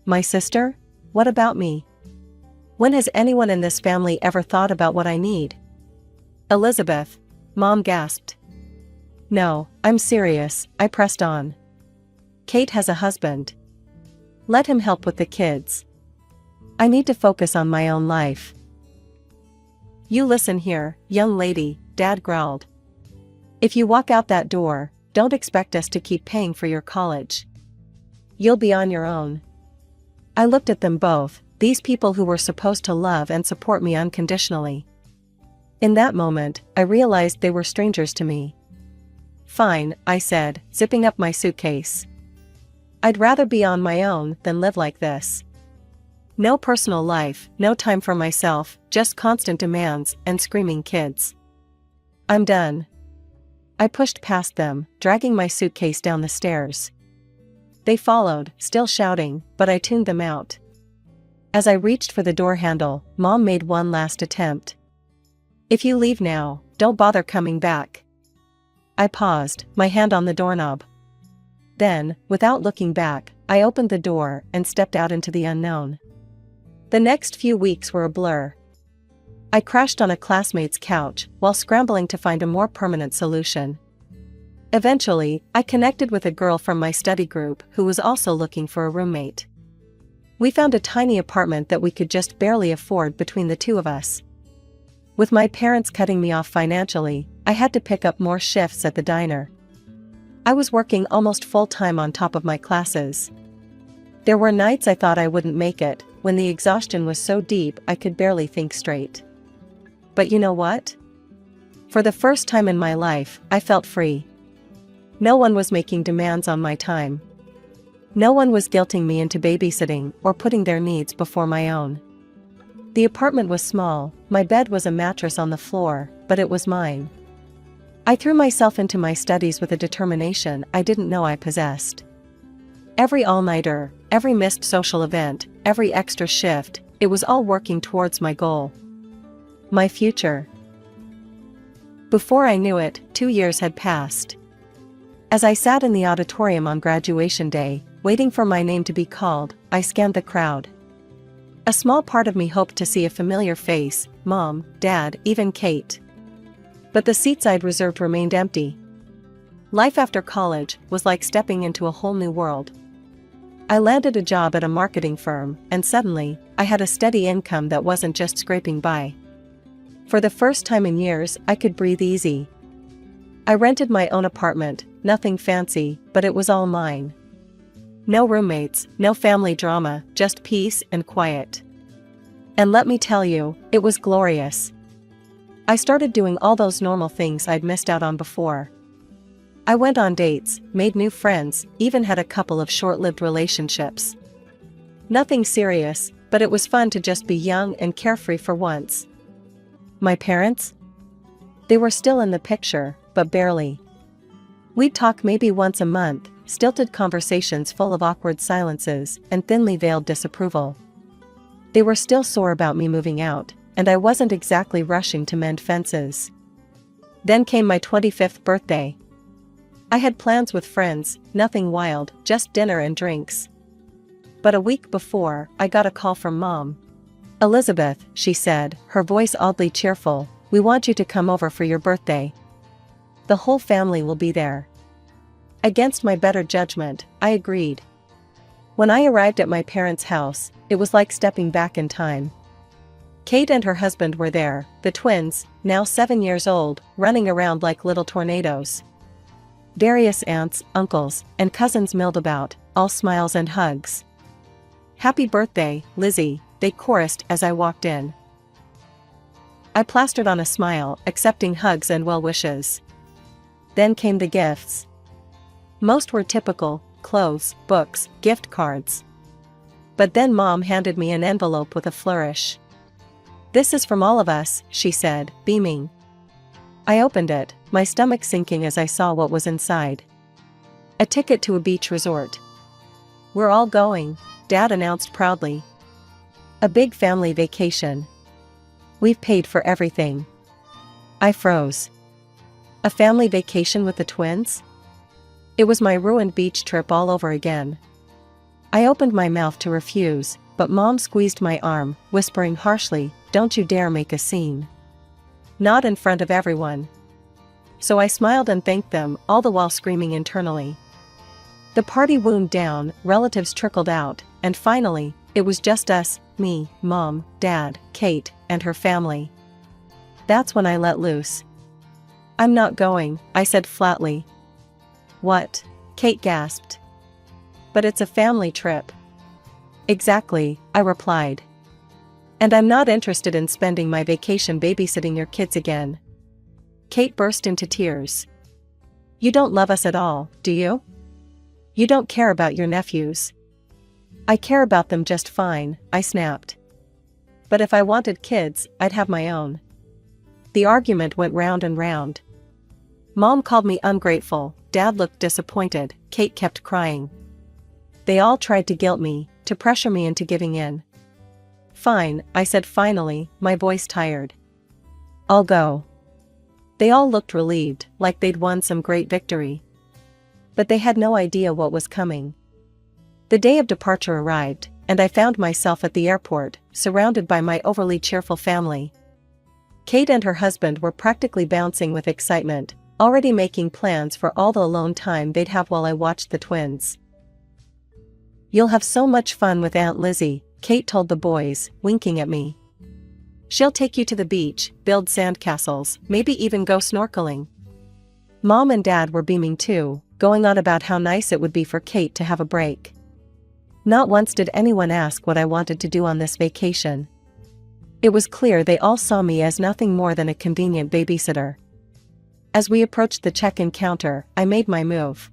My sister? What about me? When has anyone in this family ever thought about what I need? "Elizabeth," Mom gasped. "No, I'm serious," I pressed on. "Kate has a husband. Let him help with the kids. I need to focus on my own life." "You listen here, young lady," Dad growled. "If you walk out that door, don't expect us to keep paying for your college. You'll be on your own." I looked at them both, these people who were supposed to love and support me unconditionally. In that moment, I realized they were strangers to me. "Fine," I said, zipping up my suitcase. "I'd rather be on my own than live like this. No personal life, no time for myself, just constant demands and screaming kids. I'm done." I pushed past them, dragging my suitcase down the stairs. They followed, still shouting, but I tuned them out. As I reached for the door handle, Mom made one last attempt. "If you leave now, don't bother coming back." I paused, my hand on the doorknob. Then, without looking back, I opened the door and stepped out into the unknown. The next few weeks were a blur. I crashed on a classmate's couch while scrambling to find a more permanent solution. Eventually, I connected with a girl from my study group who was also looking for a roommate. We found a tiny apartment that we could just barely afford between the two of us. With my parents cutting me off financially, I had to pick up more shifts at the diner. I was working almost full-time on top of my classes. There were nights I thought I wouldn't make it, when the exhaustion was so deep I could barely think straight. But you know what? For the first time in my life, I felt free. No one was making demands on my time. No one was guilting me into babysitting or putting their needs before my own. The apartment was small, my bed was a mattress on the floor, but it was mine. I threw myself into my studies with a determination I didn't know I possessed. Every all-nighter, every missed social event, every extra shift, it was all working towards my goal. My future. Before I knew it, 2 years had passed. As I sat in the auditorium on graduation day, waiting for my name to be called, I scanned the crowd. A small part of me hoped to see a familiar face, Mom, Dad, even Kate. But the seats I'd reserved remained empty. Life after college was like stepping into a whole new world. I landed a job at a marketing firm, and suddenly, I had a steady income that wasn't just scraping by. For the first time in years, I could breathe easy. I rented my own apartment, nothing fancy, but it was all mine. No roommates, no family drama, just peace and quiet. And let me tell you, it was glorious. I started doing all those normal things I'd missed out on before. I went on dates, made new friends, even had a couple of short-lived relationships. Nothing serious, but it was fun to just be young and carefree for once. My parents? They were still in the picture, but barely. We'd talk maybe once a month, stilted conversations full of awkward silences and thinly veiled disapproval. They were still sore about me moving out, and I wasn't exactly rushing to mend fences. Then came my 25th birthday. I had plans with friends, nothing wild, just dinner and drinks. But a week before, I got a call from Mom. "Elizabeth," she said, her voice oddly cheerful, "we want you to come over for your birthday. The whole family will be there." Against my better judgment, I agreed. When I arrived at my parents' house, it was like stepping back in time. Kate and her husband were there, the twins, now 7 years old, running around like little tornadoes. Various aunts, uncles, and cousins milled about, all smiles and hugs. "Happy birthday, Lizzie," they chorused as I walked in. I plastered on a smile, accepting hugs and well wishes. Then came the gifts. Most were typical: clothes, books, gift cards. But then Mom handed me an envelope with a flourish. "This is from all of us," she said, beaming. I opened it, my stomach sinking as I saw what was inside. A ticket to a beach resort. "We're all going," Dad announced proudly. "A big family vacation. We've paid for everything." I froze. A family vacation with the twins? It was my ruined beach trip all over again. I opened my mouth to refuse, but Mom squeezed my arm, whispering harshly, "Don't you dare make a scene. Not in front of everyone." So I smiled and thanked them, all the while screaming internally. The party wound down, relatives trickled out, and finally, it was just us, me, Mom, Dad, Kate, and her family. That's when I let loose. "I'm not going," I said flatly. "What?" Kate gasped. "But it's a family trip." "Exactly," I replied. "And I'm not interested in spending my vacation babysitting your kids again." Kate burst into tears. "You don't love us at all, do you? You don't care about your nephews." "I care about them just fine," I snapped. "But if I wanted kids, I'd have my own." The argument went round and round. Mom called me ungrateful, Dad looked disappointed, Kate kept crying. They all tried to guilt me, to pressure me into giving in. "Fine," I said finally, my voice tired. "I'll go." They all looked relieved, like they'd won some great victory. But they had no idea what was coming. The day of departure arrived, and I found myself at the airport, surrounded by my overly cheerful family. Kate and her husband were practically bouncing with excitement, already making plans for all the alone time they'd have while I watched the twins. "You'll have so much fun with Aunt Lizzie," Kate told the boys, winking at me. "She'll take you to the beach, build sandcastles, maybe even go snorkeling." Mom and Dad were beaming too, going on about how nice it would be for Kate to have a break. Not once did anyone ask what I wanted to do on this vacation. It was clear they all saw me as nothing more than a convenient babysitter. As we approached the check-in counter, I made my move.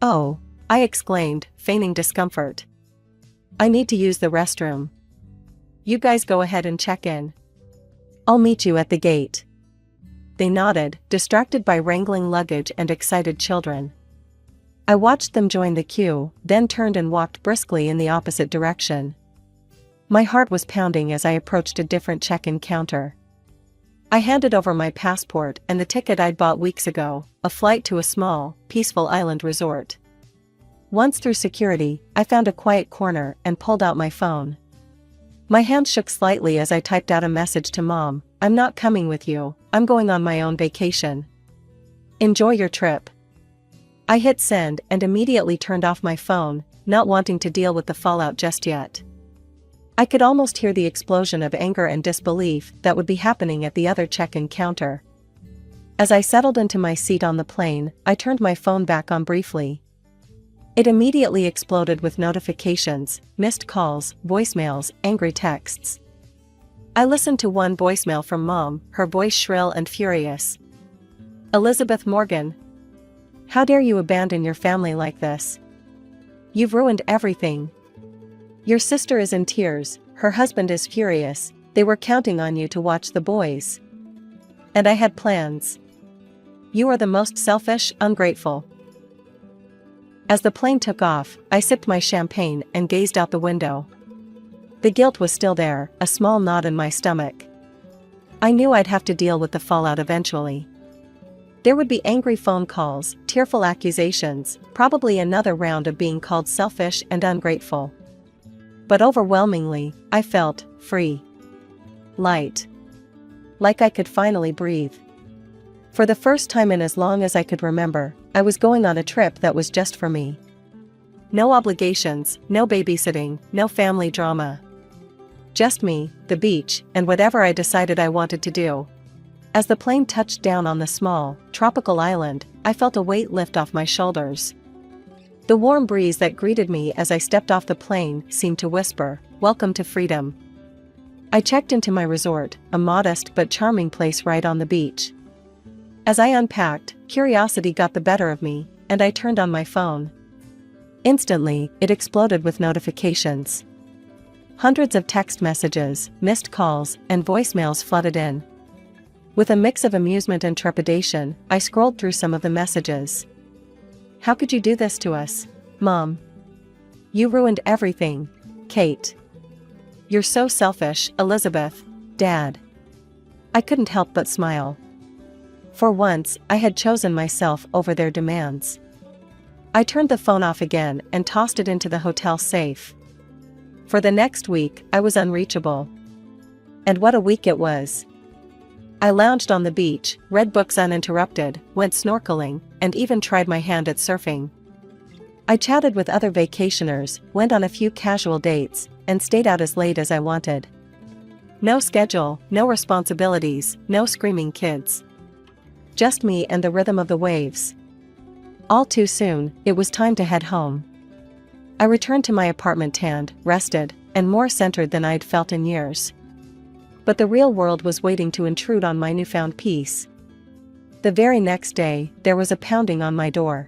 "Oh," I exclaimed, feigning discomfort. "I need to use the restroom." "You guys go ahead and check in. I'll meet you at the gate." They nodded, distracted by wrangling luggage and excited children. I watched them join the queue, then turned and walked briskly in the opposite direction. My heart was pounding as I approached a different check-in counter. I handed over my passport and the ticket I'd bought weeks ago, a flight to a small, peaceful island resort. Once through security, I found a quiet corner and pulled out my phone. My hand shook slightly as I typed out a message to Mom. "I'm not coming with you, I'm going on my own vacation. Enjoy your trip." I hit send and immediately turned off my phone, not wanting to deal with the fallout just yet. I could almost hear the explosion of anger and disbelief that would be happening at the other check-in counter. As I settled into my seat on the plane, I turned my phone back on briefly. It immediately exploded with notifications, missed calls, voicemails, angry texts. I listened to one voicemail from Mom, her voice shrill and furious. "Elizabeth Morgan. How dare you abandon your family like this? You've ruined everything. Your sister is in tears, her husband is furious, they were counting on you to watch the boys. And I had plans. You are the most selfish, ungrateful." As the plane took off, I sipped my champagne and gazed out the window. The guilt was still there, a small knot in my stomach. I knew I'd have to deal with the fallout eventually. There would be angry phone calls, tearful accusations, probably another round of being called selfish and ungrateful. But overwhelmingly, I felt free. Light. Like I could finally breathe. For the first time in as long as I could remember, I was going on a trip that was just for me. No obligations, no babysitting, no family drama. Just me, the beach, and whatever I decided I wanted to do. As the plane touched down on the small, tropical island, I felt a weight lift off my shoulders. The warm breeze that greeted me as I stepped off the plane seemed to whisper, "Welcome to freedom." I checked into my resort, a modest but charming place right on the beach. As I unpacked, curiosity got the better of me, and I turned on my phone. Instantly, it exploded with notifications. Hundreds of text messages, missed calls, and voicemails flooded in. With a mix of amusement and trepidation, I scrolled through some of the messages. "How could you do this to us, Mom? You ruined everything, Kate. You're so selfish, Elizabeth, Dad." I couldn't help but smile. For once, I had chosen myself over their demands. I turned the phone off again and tossed it into the hotel safe. For the next week, I was unreachable. And what a week it was. I lounged on the beach, read books uninterrupted, went snorkeling, and even tried my hand at surfing. I chatted with other vacationers, went on a few casual dates, and stayed out as late as I wanted. No schedule, no responsibilities, no screaming kids. Just me and the rhythm of the waves. All too soon, it was time to head home. I returned to my apartment tanned, rested, and more centered than I'd felt in years. But the real world was waiting to intrude on my newfound peace. The very next day, there was a pounding on my door.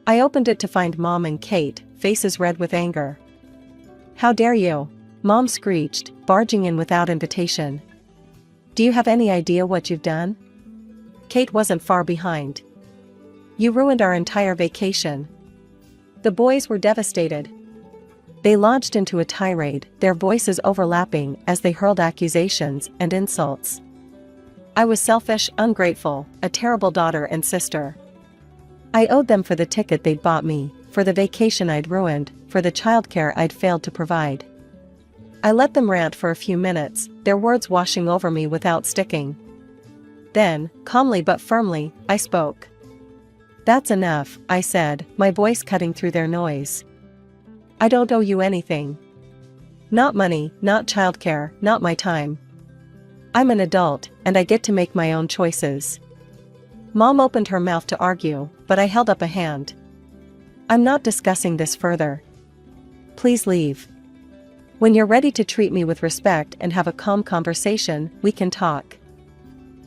I opened it to find Mom and Kate, faces red with anger. "How dare you?" Mom screeched, barging in without invitation. "Do you have any idea what you've done?" Kate wasn't far behind. "You ruined our entire vacation." The boys were devastated. They launched into a tirade, their voices overlapping as they hurled accusations and insults. I was selfish, ungrateful, a terrible daughter and sister. I owed them for the ticket they'd bought me, for the vacation I'd ruined, for the childcare I'd failed to provide. I let them rant for a few minutes, their words washing over me without sticking. Then, calmly but firmly, I spoke. "That's enough," I said, my voice cutting through their noise. "I don't owe you anything. Not money, not childcare, not my time. I'm an adult, and I get to make my own choices." Mom opened her mouth to argue, but I held up a hand. "I'm not discussing this further. Please leave. When you're ready to treat me with respect and have a calm conversation, we can talk.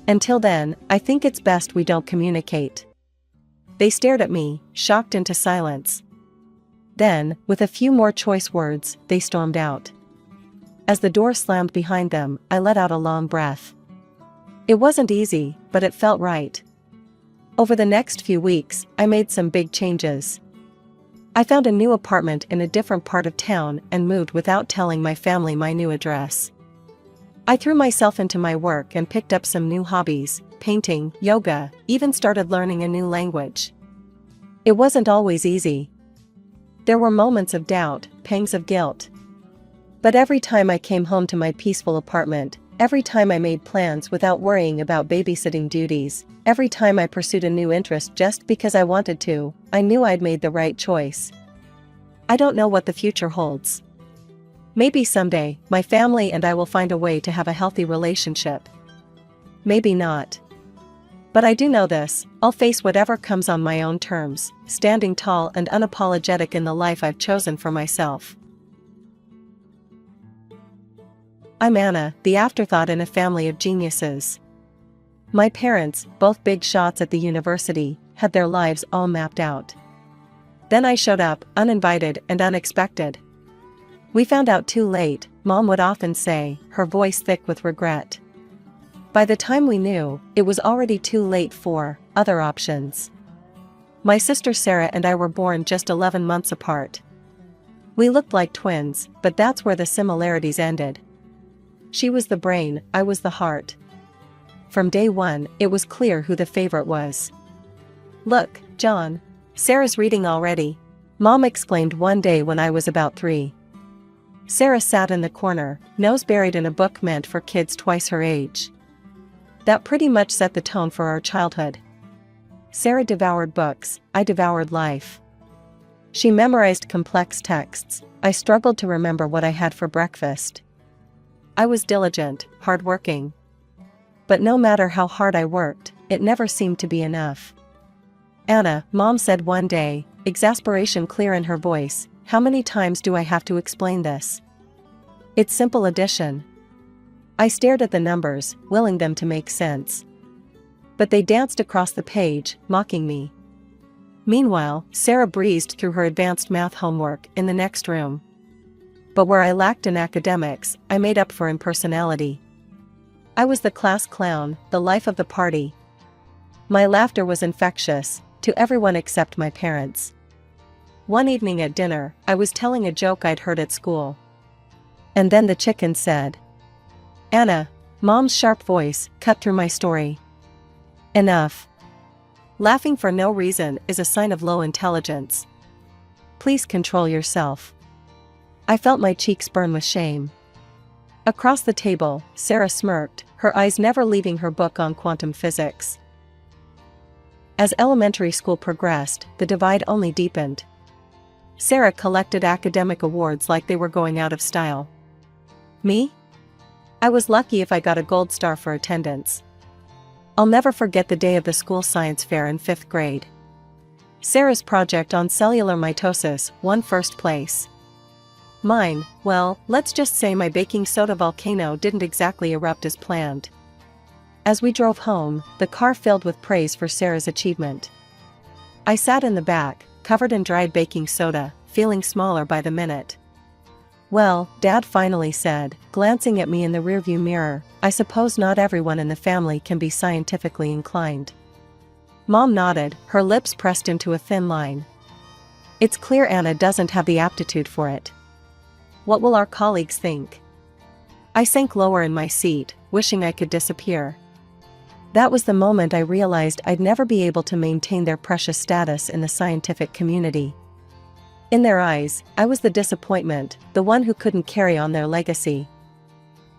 Until then, I think it's best we don't communicate." They stared at me, shocked into silence. Then, with a few more choice words, they stormed out. As the door slammed behind them, I let out a long breath. It wasn't easy, but it felt right. Over the next few weeks, I made some big changes. I found a new apartment in a different part of town and moved without telling my family my new address. I threw myself into my work and picked up some new hobbies, painting, yoga, even started learning a new language. It wasn't always easy. There were moments of doubt, pangs of guilt. But every time I came home to my peaceful apartment, every time I made plans without worrying about babysitting duties, every time I pursued a new interest just because I wanted to, I knew I'd made the right choice. I don't know what the future holds. Maybe someday, my family and I will find a way to have a healthy relationship. Maybe not. But I do know this, I'll face whatever comes on my own terms, standing tall and unapologetic in the life I've chosen for myself. I'm Anna, the afterthought in a family of geniuses. My parents, both big shots at the university, had their lives all mapped out. Then I showed up, uninvited and unexpected. "We found out too late," Mom would often say, her voice thick with regret. By the time we knew, it was already too late for other options. My sister Sarah and I were born just 11 months apart. We looked like twins, but that's where the similarities ended. She was the brain, I was the heart. From day one, it was clear who the favorite was. "Look, John. Sarah's reading already," Mom exclaimed one day when I was about 3. Sarah sat in the corner, nose buried in a book meant for kids twice her age. That pretty much set the tone for our childhood. Sarah devoured books, I devoured life. She memorized complex texts, I struggled to remember what I had for breakfast. I was diligent, hardworking. But no matter how hard I worked, it never seemed to be enough. "Anna," Mom said one day, exasperation clear in her voice. How many times do I have to explain this? It's simple addition. I stared at the numbers, willing them to make sense. But they danced across the page, mocking me. Meanwhile, Sarah breezed through her advanced math homework in the next room. But where I lacked in academics, I made up for in personality. I was the class clown, the life of the party. My laughter was infectious, to everyone except my parents. One evening at dinner, I was telling a joke I'd heard at school. And then the chicken said, "Anna," Mom's sharp voice cut through my story. "Enough. Laughing for no reason is a sign of low intelligence. Please control yourself." I felt my cheeks burn with shame. Across the table, Sarah smirked, her eyes never leaving her book on quantum physics. As elementary school progressed, the divide only deepened. Sarah collected academic awards like they were going out of style. Me? I was lucky if I got a gold star for attendance. I'll never forget the day of the school science fair in 5th grade. Sarah's project on cellular mitosis won first place. Mine, well, let's just say my baking soda volcano didn't exactly erupt as planned. As we drove home, the car filled with praise for Sarah's achievement. I sat in the back, covered in dried baking soda, feeling smaller by the minute. "Well," Dad finally said, glancing at me in the rearview mirror, "I suppose not everyone in the family can be scientifically inclined." Mom nodded, her lips pressed into a thin line. "It's clear Anna doesn't have the aptitude for it. What will our colleagues think?" I sank lower in my seat, wishing I could disappear. That was the moment I realized I'd never be able to maintain their precious status in the scientific community. In their eyes, I was the disappointment, the one who couldn't carry on their legacy.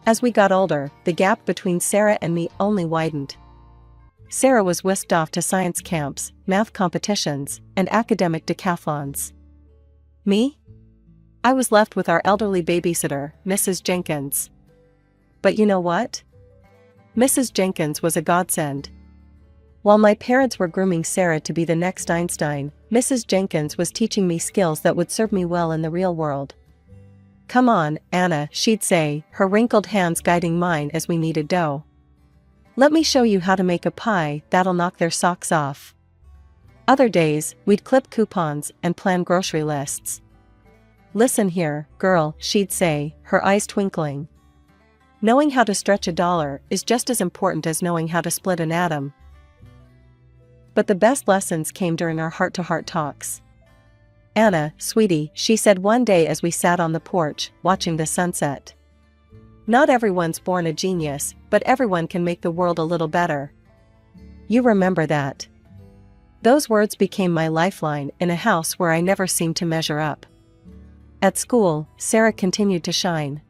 As we got older, the gap between Sarah and me only widened. Sarah was whisked off to science camps, math competitions, and academic decathlons. Me? I was left with our elderly babysitter, Mrs. Jenkins. But you know what? Mrs. Jenkins was a godsend. While my parents were grooming Sarah to be the next Einstein, Mrs. Jenkins was teaching me skills that would serve me well in the real world. "Come on, Anna," she'd say, her wrinkled hands guiding mine as we kneaded dough. "Let me show you how to make a pie that'll knock their socks off." Other days, we'd clip coupons and plan grocery lists. "Listen here, girl," she'd say, her eyes twinkling. "Knowing how to stretch a dollar is just as important as knowing how to split an atom." But the best lessons came during our heart-to-heart talks. "Anna, sweetie," she said one day as we sat on the porch, watching the sunset. "Not everyone's born a genius, but everyone can make the world a little better. You remember that." Those words became my lifeline in a house where I never seemed to measure up. At school, Sarah continued to shine.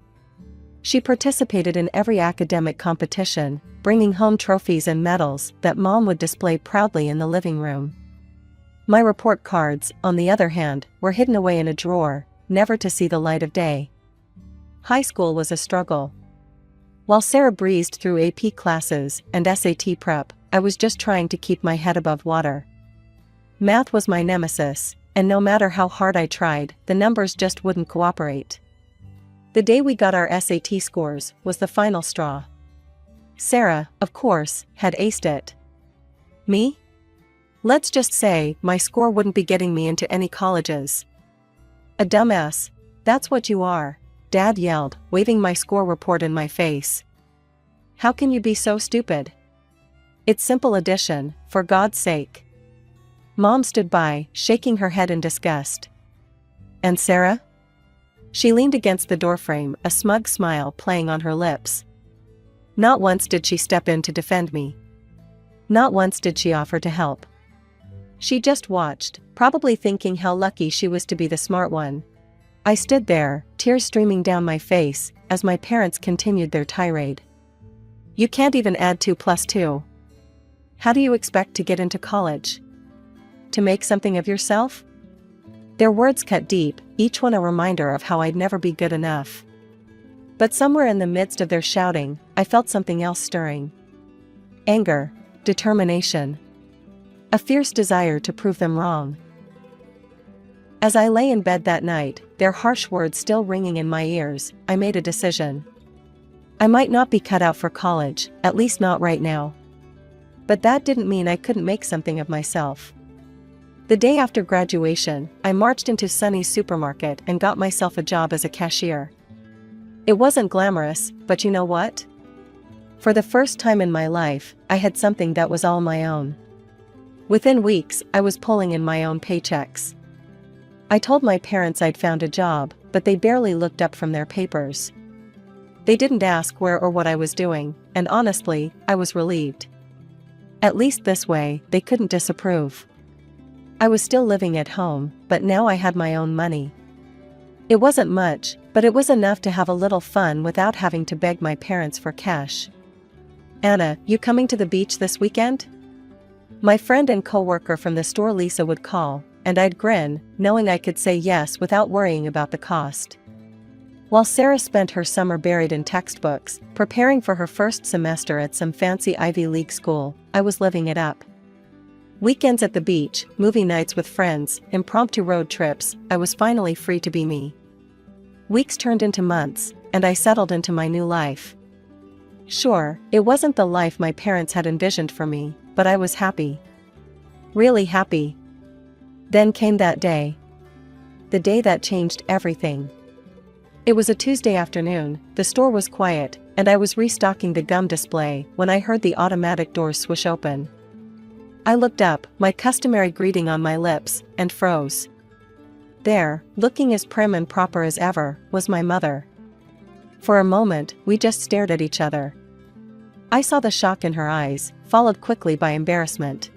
She participated in every academic competition, bringing home trophies and medals that Mom would display proudly in the living room. My report cards, on the other hand, were hidden away in a drawer, never to see the light of day. High school was a struggle. While Sarah breezed through AP classes and SAT prep, I was just trying to keep my head above water. Math was my nemesis, and no matter how hard I tried, the numbers just wouldn't cooperate. The day we got our SAT scores was the final straw. Sarah, of course, had aced it. Me? Let's just say, my score wouldn't be getting me into any colleges. "A dumbass, that's what you are," Dad yelled, waving my score report in my face. "How can you be so stupid? It's simple addition, for God's sake." Mom stood by, shaking her head in disgust. "And Sarah?" She leaned against the doorframe, a smug smile playing on her lips. Not once did she step in to defend me. Not once did she offer to help. She just watched, probably thinking how lucky she was to be the smart one. I stood there, tears streaming down my face, as my parents continued their tirade. "You can't even add 2 plus 2. How do you expect to get into college? To make something of yourself?" Their words cut deep, each one a reminder of how I'd never be good enough. But somewhere in the midst of their shouting, I felt something else stirring. Anger, determination. A fierce desire to prove them wrong. As I lay in bed that night, their harsh words still ringing in my ears, I made a decision. I might not be cut out for college, at least not right now. But that didn't mean I couldn't make something of myself. The day after graduation, I marched into Sunny's supermarket and got myself a job as a cashier. It wasn't glamorous, but you know what? For the first time in my life, I had something that was all my own. Within weeks, I was pulling in my own paychecks. I told my parents I'd found a job, but they barely looked up from their papers. They didn't ask where or what I was doing, and honestly, I was relieved. At least this way, they couldn't disapprove. I was still living at home, but now I had my own money. It wasn't much, but it was enough to have a little fun without having to beg my parents for cash. "Anna, you coming to the beach this weekend?" My friend and co-worker from the store Lisa would call, and I'd grin, knowing I could say yes without worrying about the cost. While Sarah spent her summer buried in textbooks, preparing for her first semester at some fancy Ivy League school, I was living it up. Weekends at the beach, movie nights with friends, impromptu road trips, I was finally free to be me. Weeks turned into months, and I settled into my new life. Sure, it wasn't the life my parents had envisioned for me, but I was happy. Really happy. Then came that day. The day that changed everything. It was a Tuesday afternoon, the store was quiet, and I was restocking the gum display when I heard the automatic doors swish open. I looked up, my customary greeting on my lips, and froze. There, looking as prim and proper as ever, was my mother. For a moment, we just stared at each other. I saw the shock in her eyes, followed quickly by embarrassment.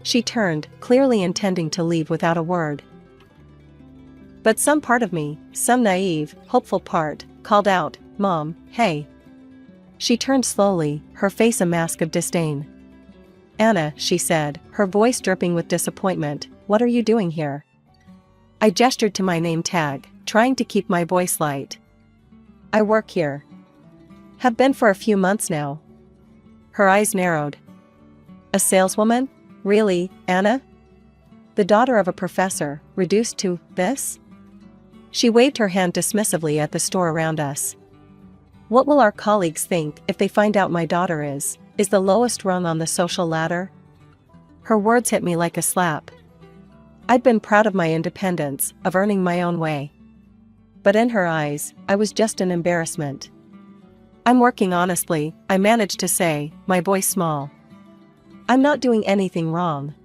She turned, clearly intending to leave without a word. But some part of me, some naive, hopeful part, called out, "Mom, hey." She turned slowly, her face a mask of disdain. "Anna," she said, her voice dripping with disappointment, "what are you doing here?" I gestured to my name tag, trying to keep my voice light. "I work here. Have been for a few months now." Her eyes narrowed. "A saleswoman? Really, Anna? The daughter of a professor, reduced to this?" She waved her hand dismissively at the store around us. "What will our colleagues think if they find out my daughter is the lowest rung on the social ladder?" Her words hit me like a slap. I'd been proud of my independence, of earning my own way. But in her eyes, I was just an embarrassment. "I'm working honestly," I managed to say, my voice small. "I'm not doing anything wrong."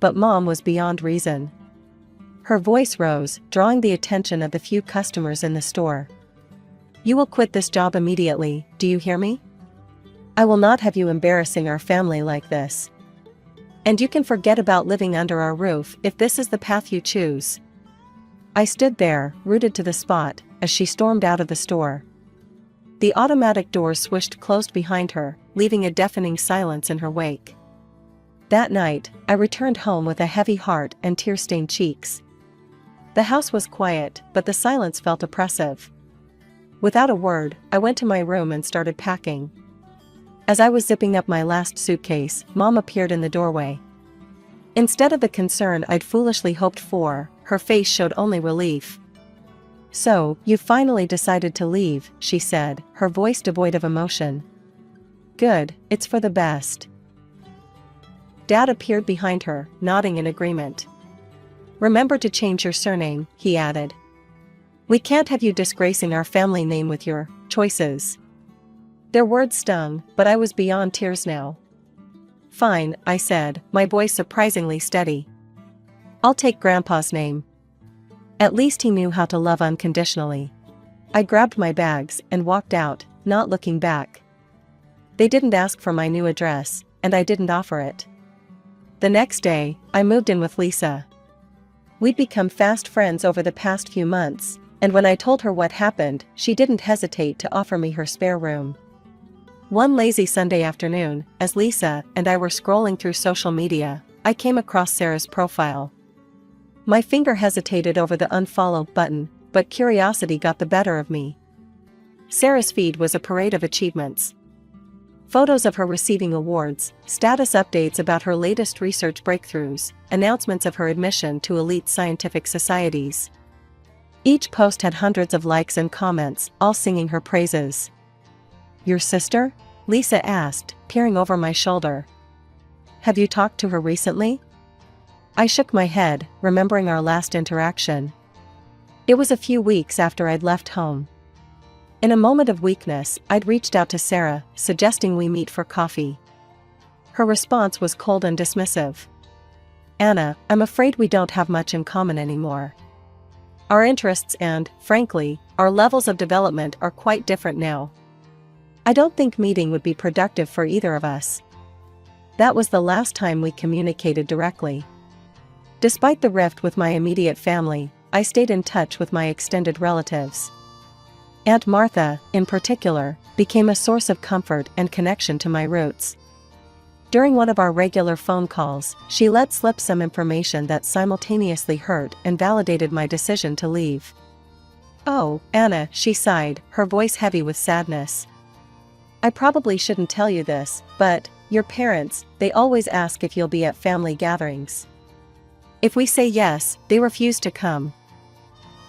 But Mom was beyond reason. Her voice rose, drawing the attention of the few customers in the store. "You will quit this job immediately, do you hear me? I will not have you embarrassing our family like this. And you can forget about living under our roof if this is the path you choose." I stood there, rooted to the spot, as she stormed out of the store. The automatic doors swished closed behind her, leaving a deafening silence in her wake. That night, I returned home with a heavy heart and tear-stained cheeks. The house was quiet, but the silence felt oppressive. Without a word, I went to my room and started packing. As I was zipping up my last suitcase, Mom appeared in the doorway. Instead of the concern I'd foolishly hoped for, her face showed only relief. "So, you finally decided to leave," she said, her voice devoid of emotion. "Good, it's for the best." Dad appeared behind her, nodding in agreement. "Remember to change your surname," he added. "We can't have you disgracing our family name with your choices." Their words stung, but I was beyond tears now. "Fine," I said, my voice surprisingly steady. "I'll take Grandpa's name. At least he knew how to love unconditionally." I grabbed my bags and walked out, not looking back. They didn't ask for my new address, and I didn't offer it. The next day, I moved in with Lisa. We'd become fast friends over the past few months, and when I told her what happened, she didn't hesitate to offer me her spare room. One lazy Sunday afternoon, as Lisa and I were scrolling through social media, I came across Sarah's profile. My finger hesitated over the unfollow button, but curiosity got the better of me. Sarah's feed was a parade of achievements. Photos of her receiving awards, status updates about her latest research breakthroughs, announcements of her admission to elite scientific societies. Each post had hundreds of likes and comments, all singing her praises. "Your sister?" Lisa asked, peering over my shoulder. "Have you talked to her recently?" I shook my head, remembering our last interaction. It was a few weeks after I'd left home. In a moment of weakness, I'd reached out to Sarah, suggesting we meet for coffee. Her response was cold and dismissive. "Anna, I'm afraid we don't have much in common anymore. Our interests and, frankly, our levels of development are quite different now. I don't think meeting would be productive for either of us." That was the last time we communicated directly. Despite the rift with my immediate family, I stayed in touch with my extended relatives. Aunt Martha, in particular, became a source of comfort and connection to my roots. During one of our regular phone calls, she let slip some information that simultaneously hurt and validated my decision to leave. "Oh, Anna," she sighed, her voice heavy with sadness. "I probably shouldn't tell you this, but your parents, they always ask if you'll be at family gatherings. If we say yes, they refuse to come.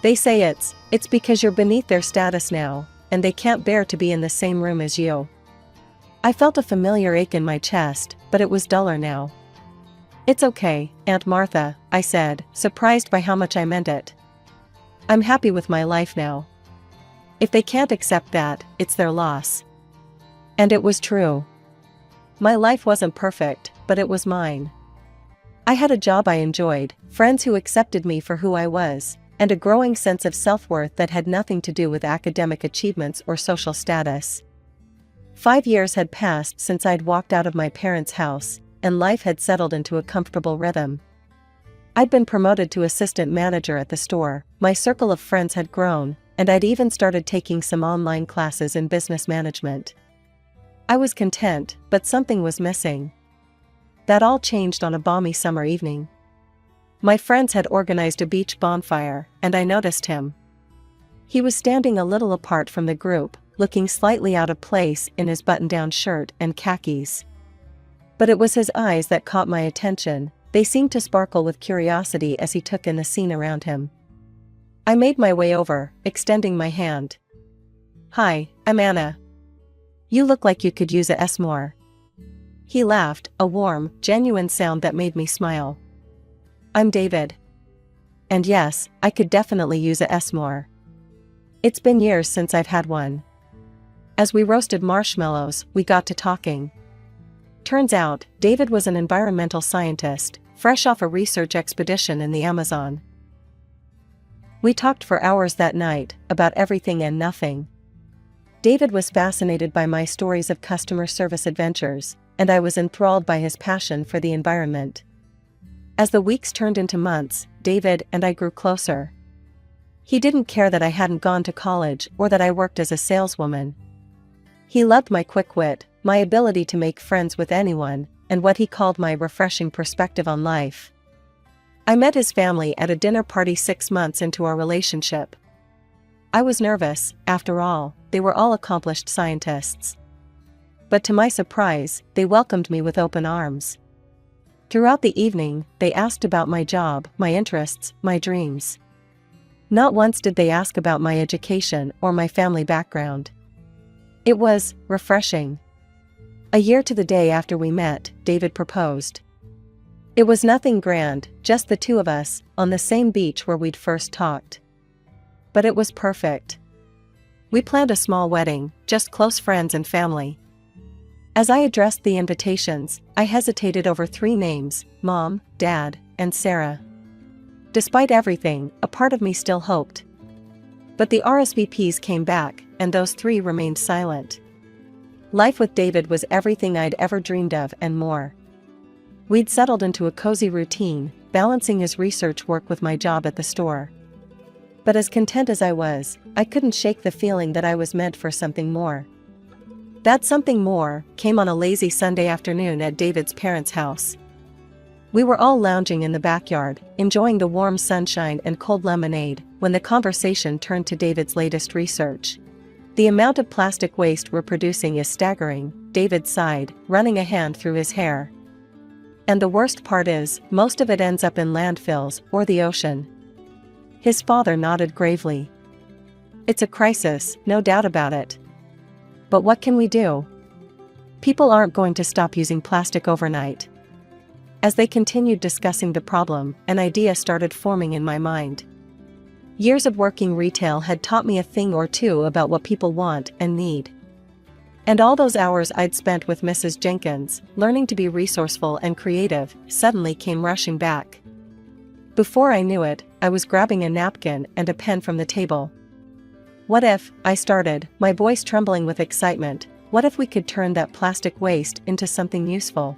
They say it's because you're beneath their status now, and they can't bear to be in the same room as you." I felt a familiar ache in my chest, but it was duller now. "It's okay, Aunt Martha," I said, surprised by how much I meant it. "I'm happy with my life now. If they can't accept that, it's their loss." And it was true. My life wasn't perfect, but it was mine. I had a job I enjoyed, friends who accepted me for who I was, and a growing sense of self-worth that had nothing to do with academic achievements or social status. 5 years had passed since I'd walked out of my parents' house, and life had settled into a comfortable rhythm. I'd been promoted to assistant manager at the store, my circle of friends had grown, and I'd even started taking some online classes in business management. I was content, but something was missing. That all changed on a balmy summer evening. My friends had organized a beach bonfire, and I noticed him. He was standing a little apart from the group, looking slightly out of place in his button-down shirt and khakis. But it was his eyes that caught my attention, they seemed to sparkle with curiosity as he took in the scene around him. I made my way over, extending my hand. "Hi, I'm Anna. You look like you could use a S more." He laughed, a warm, genuine sound that made me smile. "I'm David. And yes, I could definitely use a S more. It's been years since I've had one." As we roasted marshmallows, we got to talking. Turns out, David was an environmental scientist, fresh off a research expedition in the Amazon. We talked for hours that night, about everything and nothing. David was fascinated by my stories of customer service adventures, and I was enthralled by his passion for the environment. As the weeks turned into months, David and I grew closer. He didn't care that I hadn't gone to college or that I worked as a saleswoman. He loved my quick wit, my ability to make friends with anyone, and what he called my refreshing perspective on life. I met his family at a dinner party 6 months into our relationship. I was nervous, after all, they were all accomplished scientists. But to my surprise, they welcomed me with open arms. Throughout the evening, they asked about my job, my interests, my dreams. Not once did they ask about my education or my family background. It was refreshing. A year to the day after we met, David proposed. It was nothing grand, just the two of us, on the same beach where we'd first talked. But it was perfect. We planned a small wedding, just close friends and family. As I addressed the invitations, I hesitated over 3 names, Mom, Dad, and Sarah. Despite everything, a part of me still hoped. But the RSVPs came back, and those 3 remained silent. Life with David was everything I'd ever dreamed of and more. We'd settled into a cozy routine, balancing his research work with my job at the store. But as content as I was, I couldn't shake the feeling that I was meant for something more. That something more came on a lazy Sunday afternoon at David's parents' house. We were all lounging in the backyard, enjoying the warm sunshine and cold lemonade, when the conversation turned to David's latest research. "The amount of plastic waste we're producing is staggering," David sighed, running a hand through his hair. And the worst part is, most of it ends up in landfills or the ocean. His father nodded gravely. It's a crisis, no doubt about it. But what can we do? People aren't going to stop using plastic overnight. As they continued discussing the problem, an idea started forming in my mind. Years of working retail had taught me a thing or two about what people want and need. And all those hours I'd spent with Mrs. Jenkins, learning to be resourceful and creative, suddenly came rushing back. Before I knew it, I was grabbing a napkin and a pen from the table. What if, I started, my voice trembling with excitement, what if we could turn that plastic waste into something useful?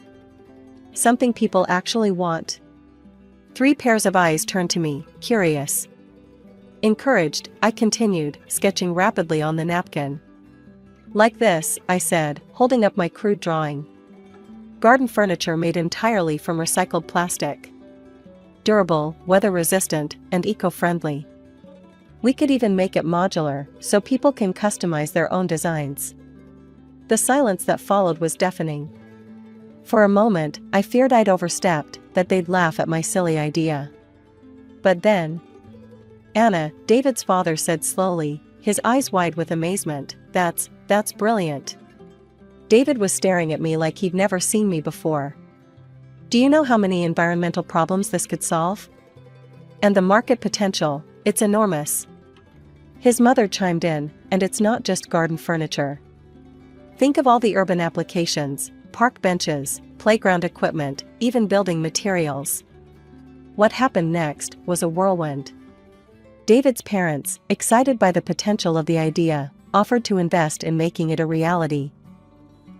Something people actually want? 3 pairs of eyes turned to me, curious. Encouraged, I continued, sketching rapidly on the napkin. Like this, I said, holding up my crude drawing. Garden furniture made entirely from recycled plastic. Durable, weather-resistant, and eco-friendly. We could even make it modular, so people can customize their own designs. The silence that followed was deafening. For a moment, I feared I'd overstepped, that they'd laugh at my silly idea. But then, Anna, David's father said slowly, his eyes wide with amazement, That's brilliant. David was staring at me like he'd never seen me before. Do you know how many environmental problems this could solve? And the market potential, it's enormous. His mother chimed in, and it's not just garden furniture. Think of all the urban applications, park benches, playground equipment, even building materials. What happened next was a whirlwind. David's parents, excited by the potential of the idea, offered to invest in making it a reality.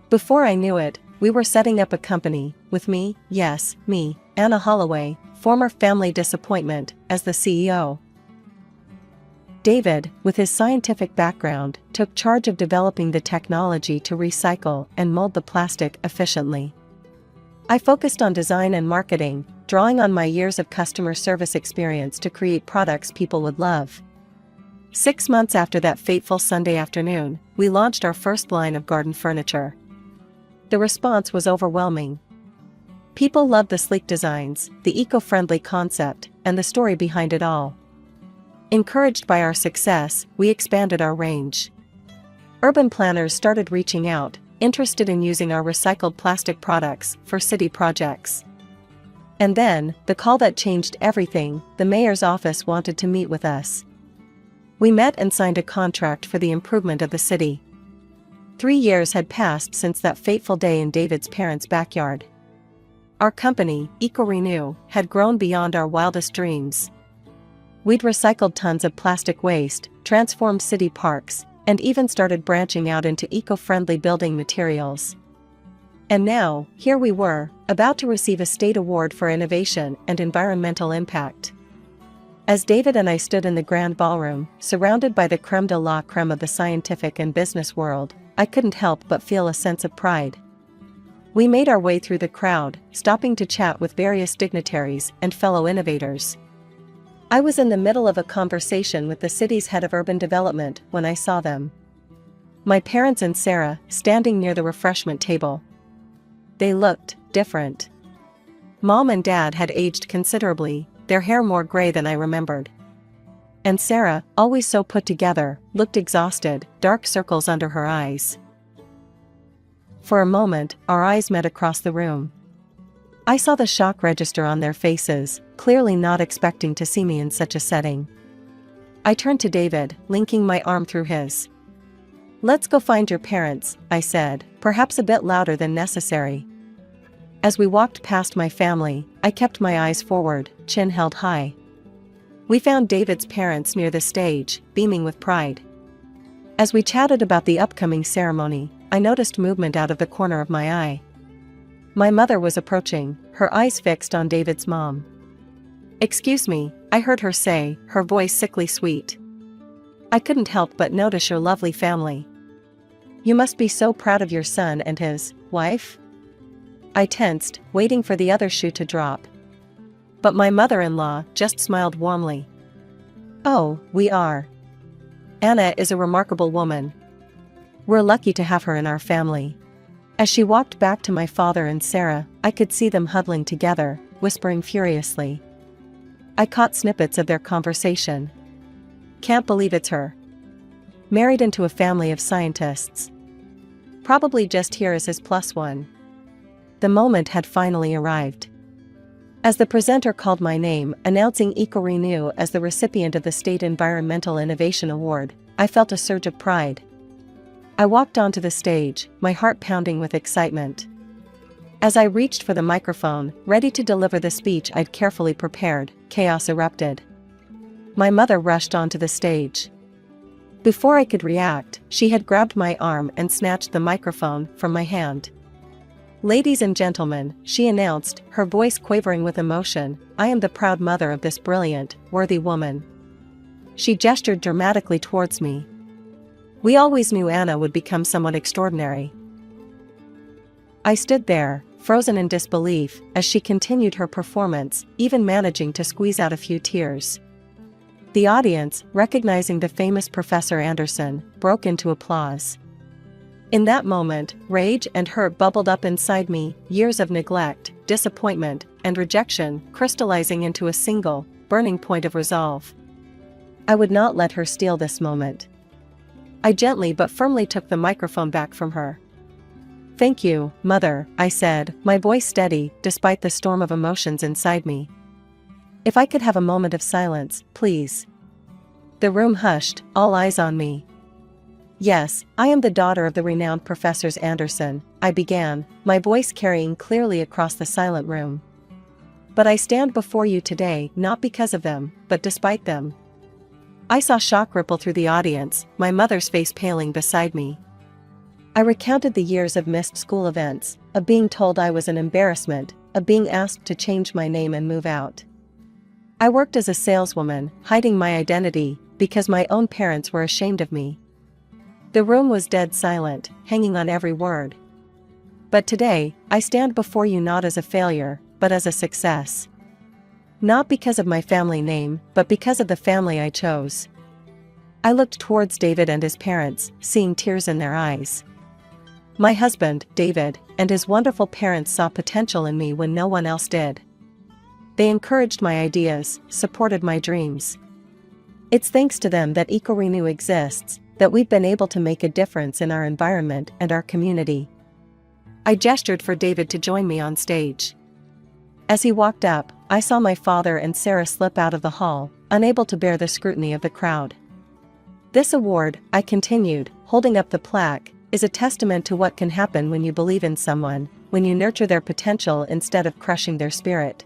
Before I knew it, we were setting up a company, with me, yes, me, Anna Holloway, former family disappointment, as the CEO. David, with his scientific background, took charge of developing the technology to recycle and mold the plastic efficiently. I focused on design and marketing, drawing on my years of customer service experience to create products people would love. 6 months after that fateful Sunday afternoon, we launched our first line of garden furniture. The response was overwhelming. People loved the sleek designs, the eco-friendly concept, and the story behind it all. Encouraged by our success, we expanded our range. Urban planners started reaching out, interested in using our recycled plastic products for city projects. And then, the call that changed everything, the mayor's office wanted to meet with us. We met and signed a contract for the improvement of the city. 3 years had passed since that fateful day in David's parents' backyard. Our company, EcoRenew, had grown beyond our wildest dreams. We'd recycled tons of plastic waste, transformed city parks, and even started branching out into eco-friendly building materials. And now, here we were, about to receive a state award for innovation and environmental impact. As David and I stood in the grand ballroom, surrounded by the creme de la creme of the scientific and business world, I couldn't help but feel a sense of pride. We made our way through the crowd, stopping to chat with various dignitaries and fellow innovators. I was in the middle of a conversation with the city's head of urban development when I saw them. My parents and Sarah, standing near the refreshment table. They looked different. Mom and Dad had aged considerably, their hair more gray than I remembered. And Sarah, always so put together, looked exhausted, dark circles under her eyes. For a moment, our eyes met across the room. I saw the shock register on their faces, clearly not expecting to see me in such a setting. I turned to David, linking my arm through his. "Let's go find your parents," I said, perhaps a bit louder than necessary. As we walked past my family, I kept my eyes forward, chin held high. We found David's parents near the stage, beaming with pride. As we chatted about the upcoming ceremony, I noticed movement out of the corner of my eye. My mother was approaching, her eyes fixed on David's mom. "Excuse me," I heard her say, her voice sickly sweet. "I couldn't help but notice your lovely family. You must be so proud of your son and his wife?" I tensed, waiting for the other shoe to drop. But my mother-in-law just smiled warmly. "Oh, we are. Anna is a remarkable woman. We're lucky to have her in our family." As she walked back to my father and Sarah, I could see them huddling together, whispering furiously. I caught snippets of their conversation. Can't believe it's her. Married into a family of scientists. Probably just here as his plus one. The moment had finally arrived. As the presenter called my name, announcing EcoRenew as the recipient of the State Environmental Innovation Award, I felt a surge of pride. I walked onto the stage, my heart pounding with excitement. As I reached for the microphone, ready to deliver the speech I'd carefully prepared, chaos erupted. My mother rushed onto the stage. Before I could react, she had grabbed my arm and snatched the microphone from my hand. "Ladies and gentlemen," she announced, her voice quavering with emotion, "I am the proud mother of this brilliant, worthy woman." She gestured dramatically towards me. We always knew Anna would become someone extraordinary. I stood there, frozen in disbelief, as she continued her performance, even managing to squeeze out a few tears. The audience, recognizing the famous Professor Anderson, broke into applause. In that moment, rage and hurt bubbled up inside me, years of neglect, disappointment, and rejection crystallizing into a single, burning point of resolve. I would not let her steal this moment. I gently but firmly took the microphone back from her. "Thank you, Mother," I said, my voice steady, despite the storm of emotions inside me. "If I could have a moment of silence, please." The room hushed, all eyes on me. "Yes, I am the daughter of the renowned Professors Anderson," I began, my voice carrying clearly across the silent room. "But I stand before you today not because of them, but despite them." I saw shock ripple through the audience, my mother's face paling beside me. I recounted the years of missed school events, of being told I was an embarrassment, of being asked to change my name and move out. I worked as a saleswoman, hiding my identity, because my own parents were ashamed of me. The room was dead silent, hanging on every word. But today, I stand before you not as a failure, but as a success. Not because of my family name, but because of the family I chose. I looked towards David and his parents, seeing tears in their eyes. My husband, David, and his wonderful parents saw potential in me when no one else did. They encouraged my ideas, supported my dreams. It's thanks to them that EcoRenew exists, that we've been able to make a difference in our environment and our community. I gestured for David to join me on stage. As he walked up, I saw my father and Sarah slip out of the hall, unable to bear the scrutiny of the crowd. "This award," I continued, holding up the plaque, "is a testament to what can happen when you believe in someone, when you nurture their potential instead of crushing their spirit.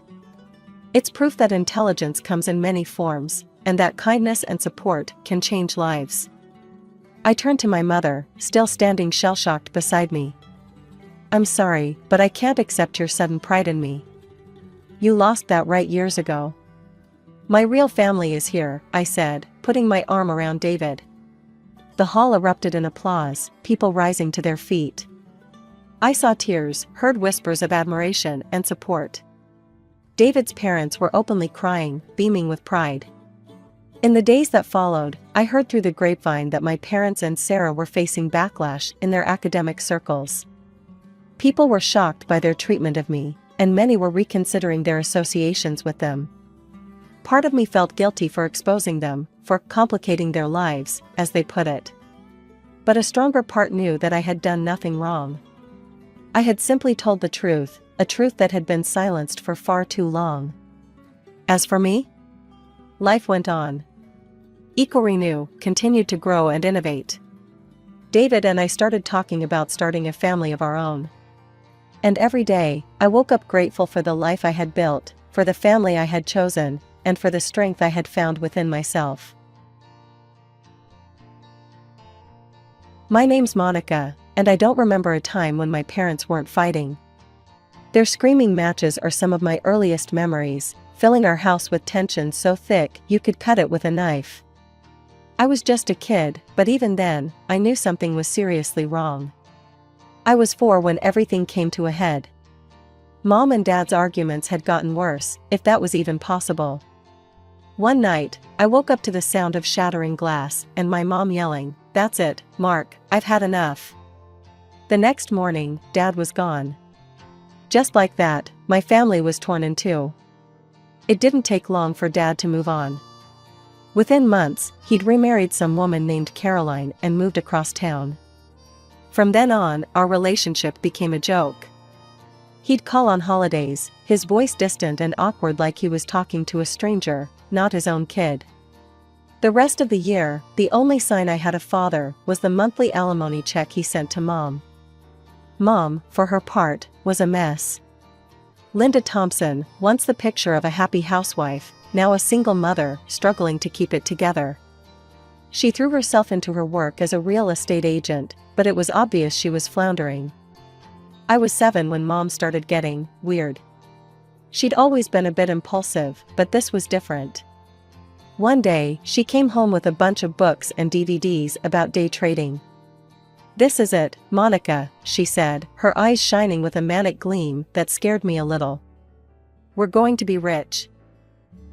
It's proof that intelligence comes in many forms, and that kindness and support can change lives." I turned to my mother, still standing shell-shocked beside me. "I'm sorry, but I can't accept your sudden pride in me. You lost that right years ago." "My real family is here," I said, putting my arm around David. The hall erupted in applause, people rising to their feet. I saw tears, heard whispers of admiration and support. David's parents were openly crying, beaming with pride. In the days that followed, I heard through the grapevine that my parents and Sarah were facing backlash in their academic circles. People were shocked by their treatment of me, and many were reconsidering their associations with them. Part of me felt guilty for exposing them, for complicating their lives, as they put it. But a stronger part knew that I had done nothing wrong. I had simply told the truth, a truth that had been silenced for far too long. As for me, life went on. EcoRenew continued to grow and innovate. David and I started talking about starting a family of our own. And every day, I woke up grateful for the life I had built, for the family I had chosen, and for the strength I had found within myself. My name's Monica, and I don't remember a time when my parents weren't fighting. Their screaming matches are some of my earliest memories, filling our house with tension so thick you could cut it with a knife. I was just a kid, but even then, I knew something was seriously wrong. I was 4 when everything came to a head. Mom and Dad's arguments had gotten worse, if that was even possible. One night, I woke up to the sound of shattering glass and my mom yelling, "That's it, Mark, I've had enough." The next morning, Dad was gone. Just like that, my family was torn in two. It didn't take long for Dad to move on. Within months, he'd remarried some woman named Caroline and moved across town. From then on, our relationship became a joke. He'd call on holidays, his voice distant and awkward like he was talking to a stranger, not his own kid. The rest of the year, the only sign I had of father was the monthly alimony check he sent to Mom. Mom, for her part, was a mess. Linda Thompson, once the picture of a happy housewife, now a single mother, struggling to keep it together. She threw herself into her work as a real estate agent, but it was obvious she was floundering. I was 7 when Mom started getting weird. She'd always been a bit impulsive, but this was different. One day, she came home with a bunch of books and DVDs about day trading. "This is it, Monica," she said, her eyes shining with a manic gleam that scared me a little. "We're going to be rich."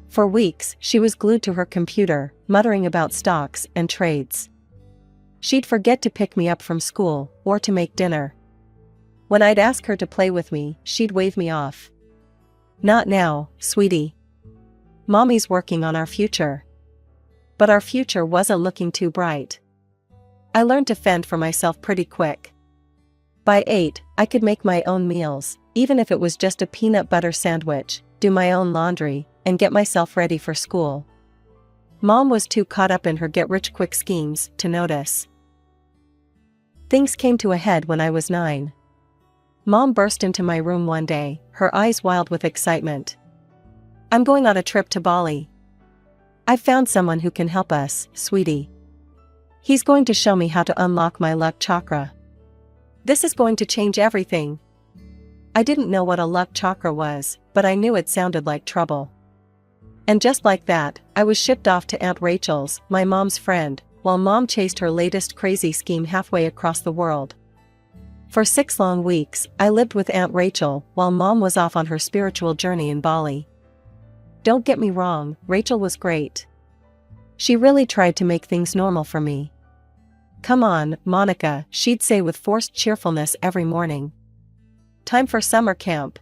For weeks, she was glued to her computer, muttering about stocks and trades. She'd forget to pick me up from school, or to make dinner. When I'd ask her to play with me, she'd wave me off. "Not now, sweetie. Mommy's working on our future." But our future wasn't looking too bright. I learned to fend for myself pretty quick. By 8, I could make my own meals, even if it was just a peanut butter sandwich, do my own laundry, and get myself ready for school. Mom was too caught up in her get-rich-quick schemes to notice. Things came to a head when I was 9. Mom burst into my room one day, her eyes wild with excitement. "I'm going on a trip to Bali. I've found someone who can help us, sweetie. He's going to show me how to unlock my luck chakra. This is going to change everything." I didn't know what a luck chakra was, but I knew it sounded like trouble. And just like that, I was shipped off to Aunt Rachel's, my mom's friend, while Mom chased her latest crazy scheme halfway across the world. For 6 long weeks, I lived with Aunt Rachel while Mom was off on her spiritual journey in Bali. Don't get me wrong, Rachel was great. She really tried to make things normal for me. "Come on, Monica," she'd say with forced cheerfulness every morning. "Time for summer camp."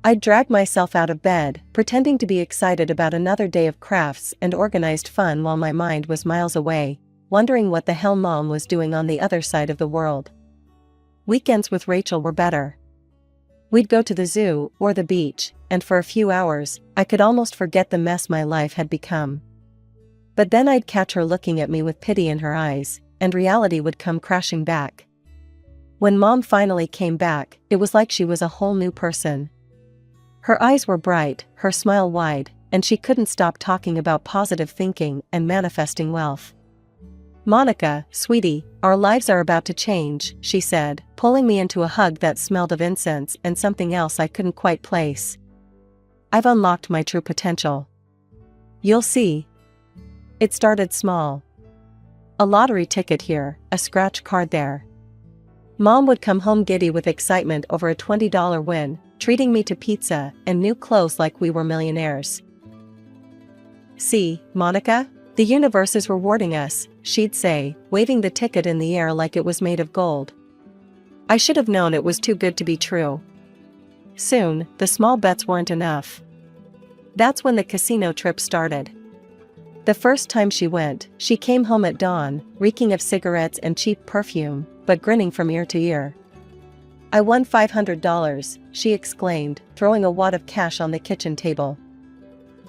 I'd drag myself out of bed, pretending to be excited about another day of crafts and organized fun while my mind was miles away, wondering what the hell Mom was doing on the other side of the world. Weekends with Rachel were better. We'd go to the zoo or the beach, and for a few hours, I could almost forget the mess my life had become. But then I'd catch her looking at me with pity in her eyes, and reality would come crashing back. When Mom finally came back, it was like she was a whole new person. Her eyes were bright, her smile wide, and she couldn't stop talking about positive thinking and manifesting wealth. "Monica, sweetie, our lives are about to change," she said, pulling me into a hug that smelled of incense and something else I couldn't quite place. "I've unlocked my true potential. You'll see." It started small. A lottery ticket here, a scratch card there. Mom would come home giddy with excitement over a $20 win, treating me to pizza and new clothes like we were millionaires. "See, Monica? The universe is rewarding us," she'd say, waving the ticket in the air like it was made of gold. I should have known it was too good to be true. Soon, the small bets weren't enough. That's when the casino trip started. The first time she went, she came home at dawn, reeking of cigarettes and cheap perfume, but grinning from ear to ear. "I won $500, she exclaimed, throwing a wad of cash on the kitchen table.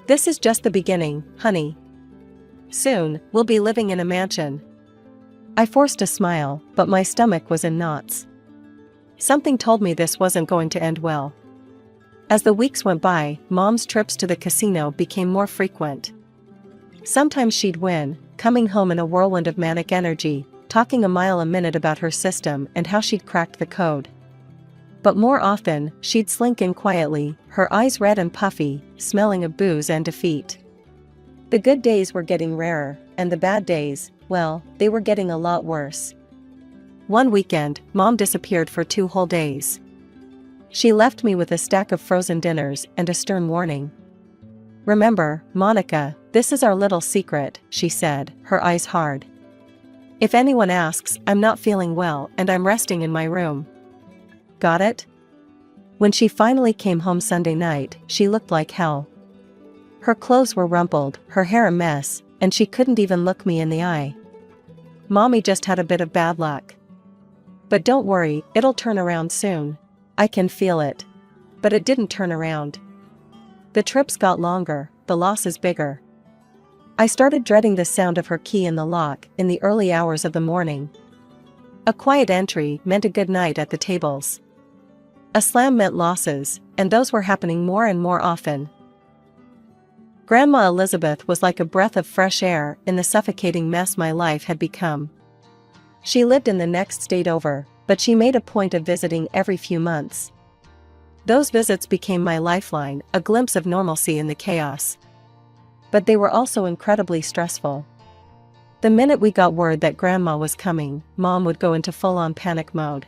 "This is just the beginning, honey. Soon, we'll be living in a mansion." I forced a smile, but my stomach was in knots. Something told me this wasn't going to end well. As the weeks went by, Mom's trips to the casino became more frequent. Sometimes she'd win, coming home in a whirlwind of manic energy, talking a mile a minute about her system and how she'd cracked the code. But more often, she'd slink in quietly, her eyes red and puffy, smelling of booze and defeat. The good days were getting rarer, and the bad days, well, they were getting a lot worse. One weekend, Mom disappeared for 2 whole days. She left me with a stack of frozen dinners and a stern warning. "Remember, Monica, this is our little secret," she said, her eyes hard. If anyone asks, I'm not feeling well and I'm resting in my room. Got it? When she finally came home Sunday night, she looked like hell. Her clothes were rumpled, her hair a mess, and she couldn't even look me in the eye. Mommy just had a bit of bad luck. But don't worry, it'll turn around soon. I can feel it. But it didn't turn around. The trips got longer, the losses bigger. I started dreading the sound of her key in the lock in the early hours of the morning. A quiet entry meant a good night at the tables. A slam meant losses, and those were happening more and more often. Grandma Elizabeth was like a breath of fresh air in the suffocating mess my life had become. She lived in the next state over, but she made a point of visiting every few months. Those visits became my lifeline, a glimpse of normalcy in the chaos. But they were also incredibly stressful. The minute we got word that Grandma was coming, Mom would go into full-on panic mode.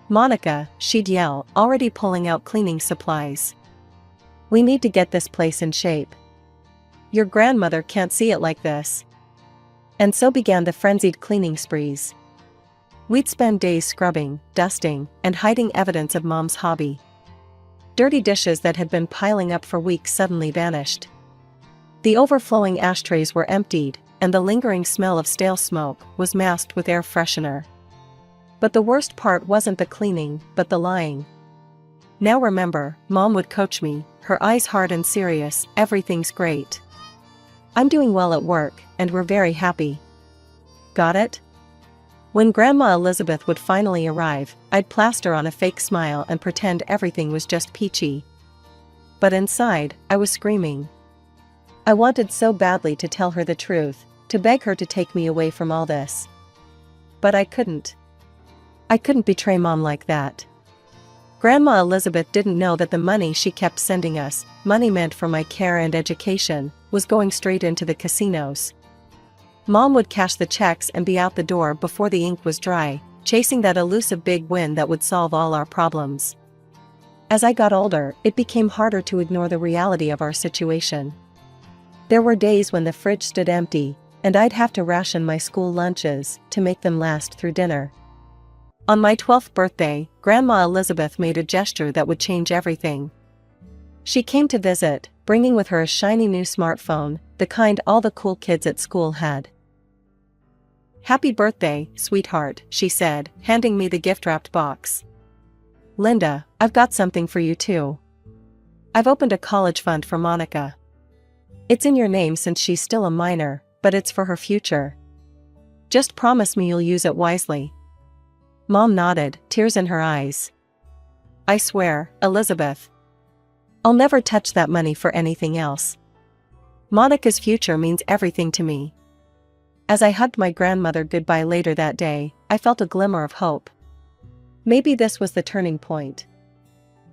"Monica," she'd yell, already pulling out cleaning supplies. "We need to get this place in shape. Your grandmother can't see it like this." And so began the frenzied cleaning sprees. We'd spend days scrubbing, dusting, and hiding evidence of Mom's hobby. Dirty dishes that had been piling up for weeks suddenly vanished. The overflowing ashtrays were emptied, and the lingering smell of stale smoke was masked with air freshener. But the worst part wasn't the cleaning, but the lying. "Now remember," Mom would coach me, her eyes hard and serious, "everything's great. I'm doing well at work, and we're very happy. Got it?" When Grandma Elizabeth would finally arrive, I'd plaster on a fake smile and pretend everything was just peachy. But inside, I was screaming. I wanted so badly to tell her the truth, to beg her to take me away from all this. But I couldn't. I couldn't betray Mom like that. Grandma Elizabeth didn't know that the money she kept sending us, money meant for my care and education, was going straight into the casinos. Mom would cash the checks and be out the door before the ink was dry, chasing that elusive big win that would solve all our problems. As I got older, it became harder to ignore the reality of our situation. There were days when the fridge stood empty, and I'd have to ration my school lunches to make them last through dinner. On my 12th birthday, Grandma Elizabeth made a gesture that would change everything. She came to visit, bringing with her a shiny new smartphone, the kind all the cool kids at school had. "Happy birthday, sweetheart," she said, handing me the gift-wrapped box. "Linda, I've got something for you too. I've opened a college fund for Monica. It's in your name since she's still a minor, but it's for her future. Just promise me you'll use it wisely." Mom nodded, tears in her eyes. "I swear, Elizabeth. I'll never touch that money for anything else. Monica's future means everything to me." As I hugged my grandmother goodbye later that day, I felt a glimmer of hope. Maybe this was the turning point.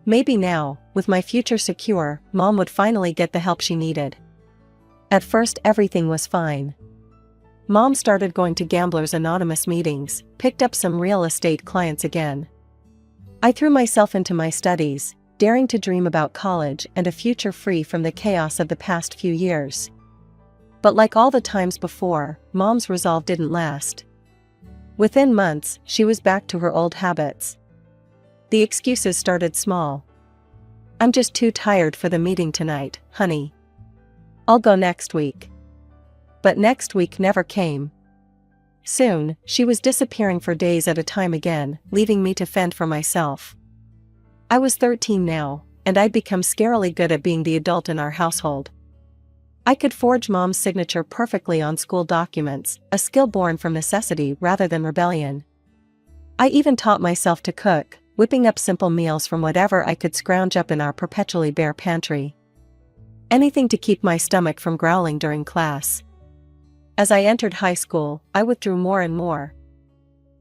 Maybe now, with my future secure, Mom would finally get the help she needed. At first everything was fine. Mom started going to Gamblers Anonymous meetings, picked up some real estate clients again. I threw myself into my studies, daring to dream about college and a future free from the chaos of the past few years. But like all the times before, Mom's resolve didn't last. Within months, she was back to her old habits. The excuses started small. "I'm just too tired for the meeting tonight, honey. I'll go next week." But next week never came. Soon, she was disappearing for days at a time again, leaving me to fend for myself. I was 13 now, and I'd become scarily good at being the adult in our household. I could forge Mom's signature perfectly on school documents, a skill born from necessity rather than rebellion. I even taught myself to cook, whipping up simple meals from whatever I could scrounge up in our perpetually bare pantry. Anything to keep my stomach from growling during class. As I entered high school, I withdrew more and more.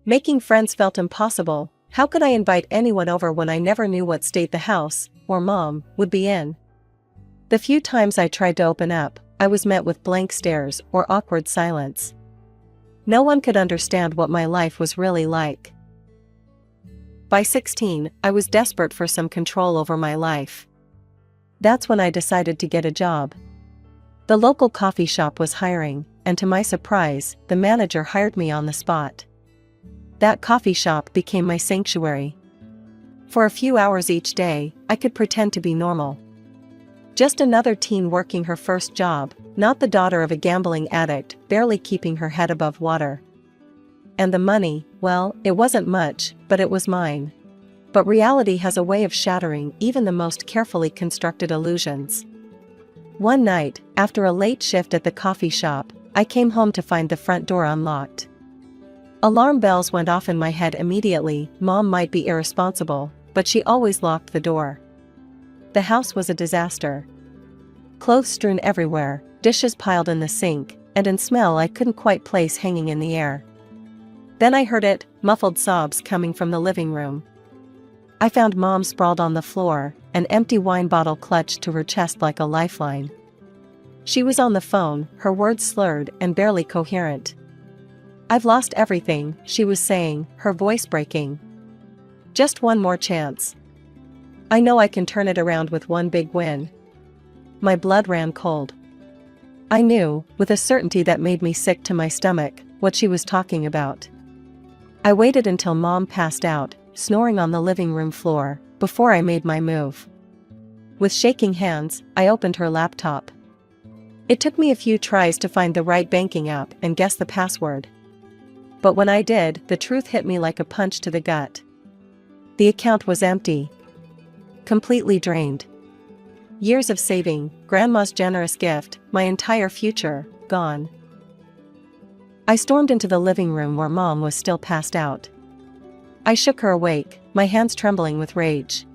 Making friends felt impossible. How could I invite anyone over when I never knew what state the house, or Mom, would be in? The few times I tried to open up, I was met with blank stares or awkward silence. No one could understand what my life was really like. By 16, I was desperate for some control over my life. That's when I decided to get a job. The local coffee shop was hiring, and to my surprise, the manager hired me on the spot. That coffee shop became my sanctuary. For a few hours each day, I could pretend to be normal. Just another teen working her first job, not the daughter of a gambling addict, barely keeping her head above water. And the money, well, it wasn't much, but it was mine. But reality has a way of shattering even the most carefully constructed illusions. One night, after a late shift at the coffee shop, I came home to find the front door unlocked. Alarm bells went off in my head immediately. Mom might be irresponsible, but she always locked the door. The house was a disaster. Clothes strewn everywhere, dishes piled in the sink, and a smell I couldn't quite place hanging in the air. Then I heard it, muffled sobs coming from the living room. I found Mom sprawled on the floor, an empty wine bottle clutched to her chest like a lifeline. She was on the phone, her words slurred and barely coherent. "I've lost everything," she was saying, her voice breaking. "Just one more chance. I know I can turn it around with one big win." My blood ran cold. I knew, with a certainty that made me sick to my stomach, what she was talking about. I waited until Mom passed out, snoring on the living room floor, before I made my move. With shaking hands, I opened her laptop. It took me a few tries to find the right banking app and guess the password. But when I did, the truth hit me like a punch to the gut. The account was empty. Completely drained. Years of saving, Grandma's generous gift, my entire future, gone. I stormed into the living room where Mom was still passed out. I shook her awake, my hands trembling with rage.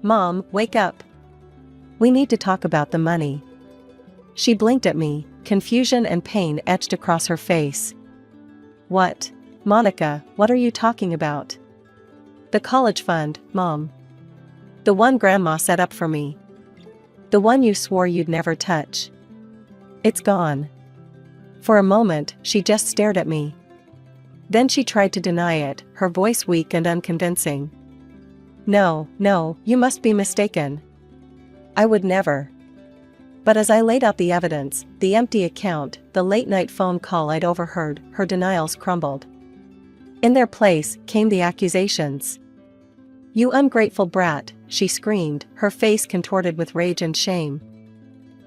"Mom, wake up. We need to talk about the money." She blinked at me, confusion and pain etched across her face. "What? Monica, what are you talking about?" "The college fund, Mom. The one Grandma set up for me. The one you swore you'd never touch. It's gone." For a moment, she just stared at me. Then she tried to deny it, her voice weak and unconvincing. No, you must be mistaken. I would never." But as I laid out the evidence, the empty account, the late-night phone call I'd overheard, her denials crumbled. In their place came the accusations. "You ungrateful brat," she screamed, her face contorted with rage and shame.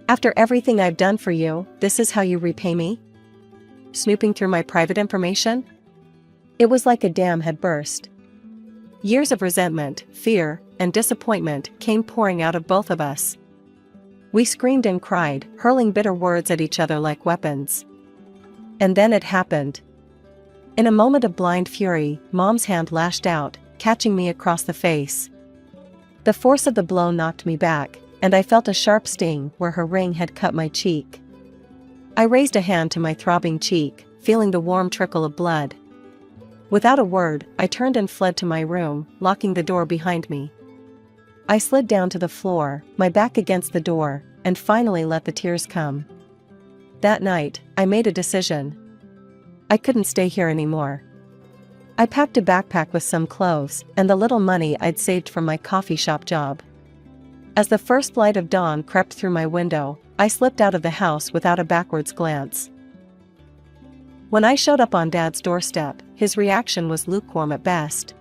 "After everything I've done for you, this is how you repay me? Snooping through my private information?" It was like a dam had burst. Years of resentment, fear, and disappointment came pouring out of both of us. We screamed and cried, hurling bitter words at each other like weapons. And then it happened. In a moment of blind fury, Mom's hand lashed out, catching me across the face. The force of the blow knocked me back, and I felt a sharp sting where her ring had cut my cheek. I raised a hand to my throbbing cheek, feeling the warm trickle of blood. Without a word, I turned and fled to my room, locking the door behind me. I slid down to the floor, my back against the door, and finally let the tears come. That night, I made a decision. I couldn't stay here anymore. I packed a backpack with some clothes and the little money I'd saved from my coffee shop job. As the first light of dawn crept through my window, I slipped out of the house without a backwards glance. When I showed up on Dad's doorstep, his reaction was lukewarm at best.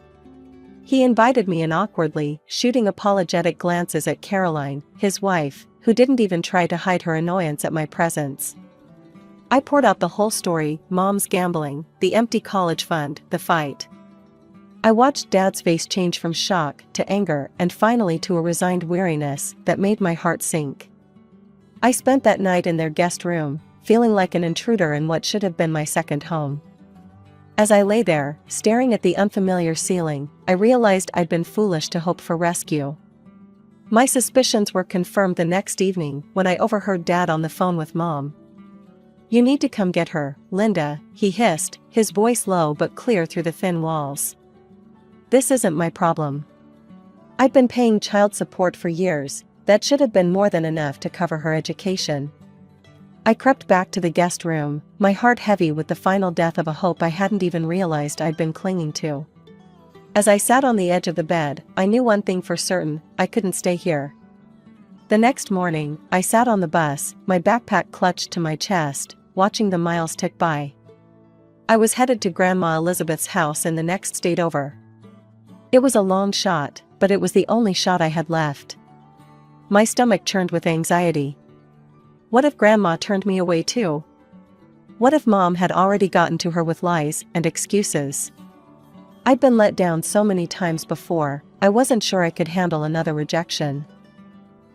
He invited me in awkwardly, shooting apologetic glances at Caroline, his wife, who didn't even try to hide her annoyance at my presence. I poured out the whole story: Mom's gambling, the empty college fund, the fight. I watched Dad's face change from shock to anger and finally to a resigned weariness that made my heart sink. I spent that night in their guest room, feeling like an intruder in what should have been my second home. As I lay there, staring at the unfamiliar ceiling, I realized I'd been foolish to hope for rescue. My suspicions were confirmed the next evening when I overheard Dad on the phone with Mom. "You need to come get her, Linda," he hissed, his voice low but clear through the thin walls. "This isn't my problem. I've been paying child support for years. That should have been more than enough to cover her education." I crept back to the guest room, my heart heavy with the final death of a hope I hadn't even realized I'd been clinging to. As I sat on the edge of the bed, I knew one thing for certain: I couldn't stay here. The next morning, I sat on the bus, my backpack clutched to my chest, watching the miles tick by. I was headed to Grandma Elizabeth's house in the next state over. It was a long shot, but it was the only shot I had left. My stomach churned with anxiety. What if Grandma turned me away too? What if Mom had already gotten to her with lies and excuses? I'd been let down so many times before, I wasn't sure I could handle another rejection.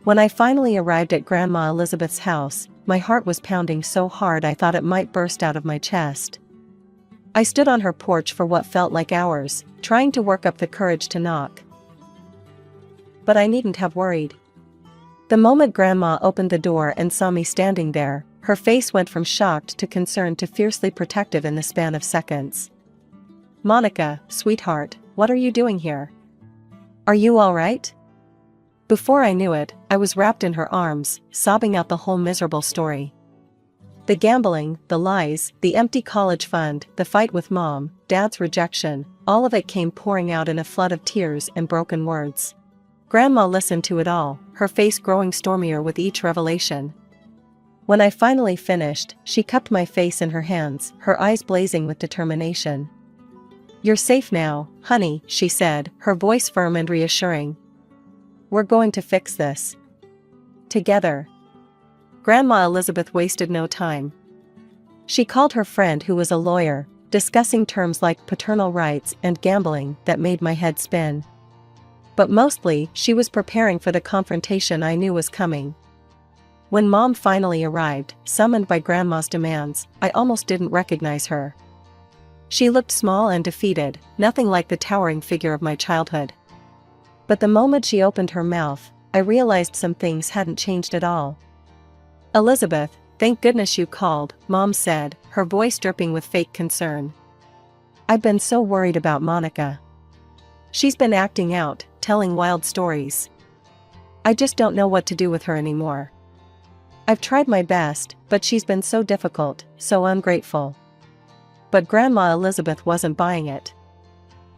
When I finally arrived at Grandma Elizabeth's house, my heart was pounding so hard I thought it might burst out of my chest. I stood on her porch for what felt like hours, trying to work up the courage to knock. But I needn't have worried. The moment Grandma opened the door and saw me standing there, her face went from shocked to concerned to fiercely protective in the span of seconds. "Monica, sweetheart, what are you doing here? Are you all right?" Before I knew it, I was wrapped in her arms, sobbing out the whole miserable story. The gambling, the lies, the empty college fund, the fight with Mom, Dad's rejection, all of it came pouring out in a flood of tears and broken words. Grandma listened to it all, her face growing stormier with each revelation. When I finally finished, she cupped my face in her hands, her eyes blazing with determination. "You're safe now, honey," she said, her voice firm and reassuring. "We're going to fix this. Together." Grandma Elizabeth wasted no time. She called her friend who was a lawyer, discussing terms like paternal rights and gambling that made my head spin. But mostly, she was preparing for the confrontation I knew was coming. When Mom finally arrived, summoned by Grandma's demands, I almost didn't recognize her. She looked small and defeated, nothing like the towering figure of my childhood. But the moment she opened her mouth, I realized some things hadn't changed at all. "Elizabeth, thank goodness you called," Mom said, her voice dripping with fake concern. "I've been so worried about Monica. She's been acting out, telling wild stories. I just don't know what to do with her anymore. I've tried my best, but she's been so difficult, so ungrateful." But Grandma Elizabeth wasn't buying it.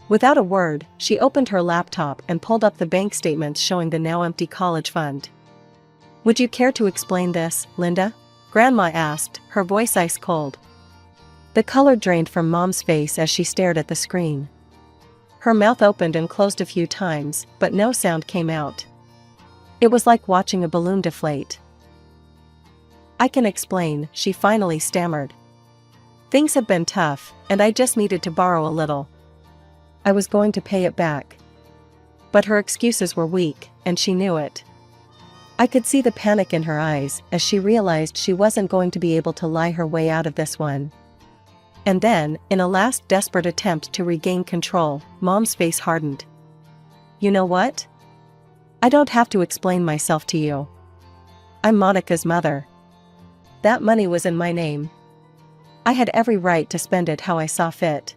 Without a word, she opened her laptop and pulled up the bank statements showing the now empty college fund. "Would you care to explain this, Linda?" Grandma asked, her voice ice cold. The color drained from Mom's face as she stared at the screen. Her mouth opened and closed a few times, but no sound came out. It was like watching a balloon deflate. "I can explain," she finally stammered. "Things have been tough, and I just needed to borrow a little. I was going to pay it back." But her excuses were weak, and she knew it. I could see the panic in her eyes as she realized she wasn't going to be able to lie her way out of this one. And then, in a last desperate attempt to regain control, Mom's face hardened. "You know what? I don't have to explain myself to you. I'm Monica's mother. That money was in my name. I had every right to spend it how I saw fit."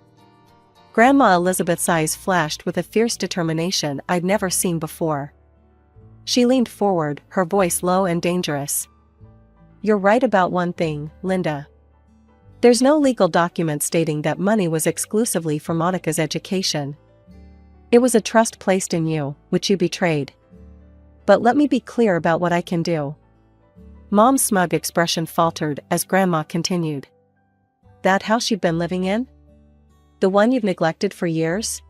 Grandma Elizabeth's eyes flashed with a fierce determination I'd never seen before. She leaned forward, her voice low and dangerous. "You're right about one thing, Linda. There's no legal document stating that money was exclusively for Monica's education. It was a trust placed in you, which you betrayed. But let me be clear about what I can do." Mom's smug expression faltered as Grandma continued. "That house you've been living in? The one you've neglected for years?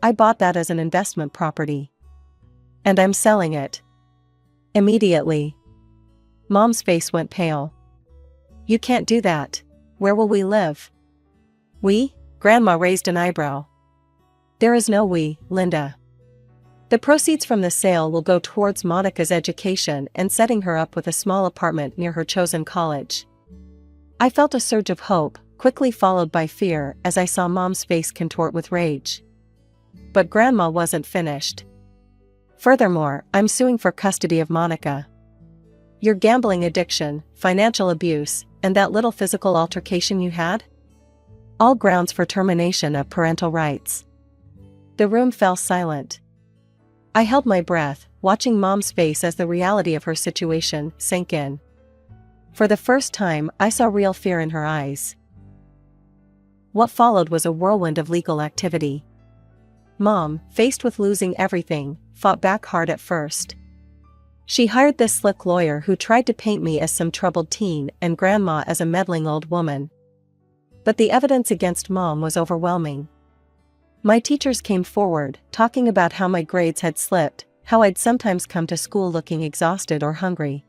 I bought that as an investment property. And I'm selling it. Immediately." Mom's face went pale. "You can't do that. Where will we live?" "We?" Grandma raised an eyebrow. "There is no we, Linda. The proceeds from the sale will go towards Monica's education and setting her up with a small apartment near her chosen college." I felt a surge of hope, quickly followed by fear as I saw Mom's face contort with rage. But Grandma wasn't finished. "Furthermore, I'm suing for custody of Monica. Your gambling addiction, financial abuse, and that little physical altercation you had? All grounds for termination of parental rights." The room fell silent. I held my breath, watching Mom's face as the reality of her situation sank in. For the first time, I saw real fear in her eyes. What followed was a whirlwind of legal activity. Mom, faced with losing everything, fought back hard at first. She hired this slick lawyer who tried to paint me as some troubled teen and grandma as a meddling old woman. But the evidence against Mom was overwhelming. My teachers came forward, talking about how my grades had slipped, how I'd sometimes come to school looking exhausted or hungry.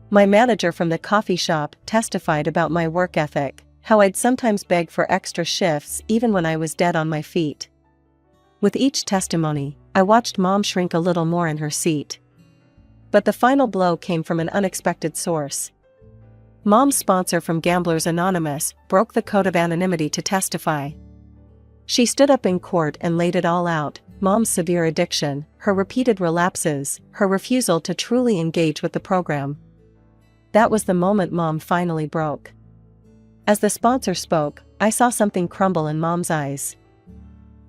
My manager from the coffee shop testified about my work ethic, how I'd sometimes beg for extra shifts even when I was dead on my feet. With each testimony, I watched Mom shrink a little more in her seat. But the final blow came from an unexpected source. Mom's sponsor from Gamblers Anonymous broke the code of anonymity to testify. She stood up in court and laid it all out: Mom's severe addiction, her repeated relapses, her refusal to truly engage with the program. That was the moment Mom finally broke. As the sponsor spoke, I saw something crumble in Mom's eyes.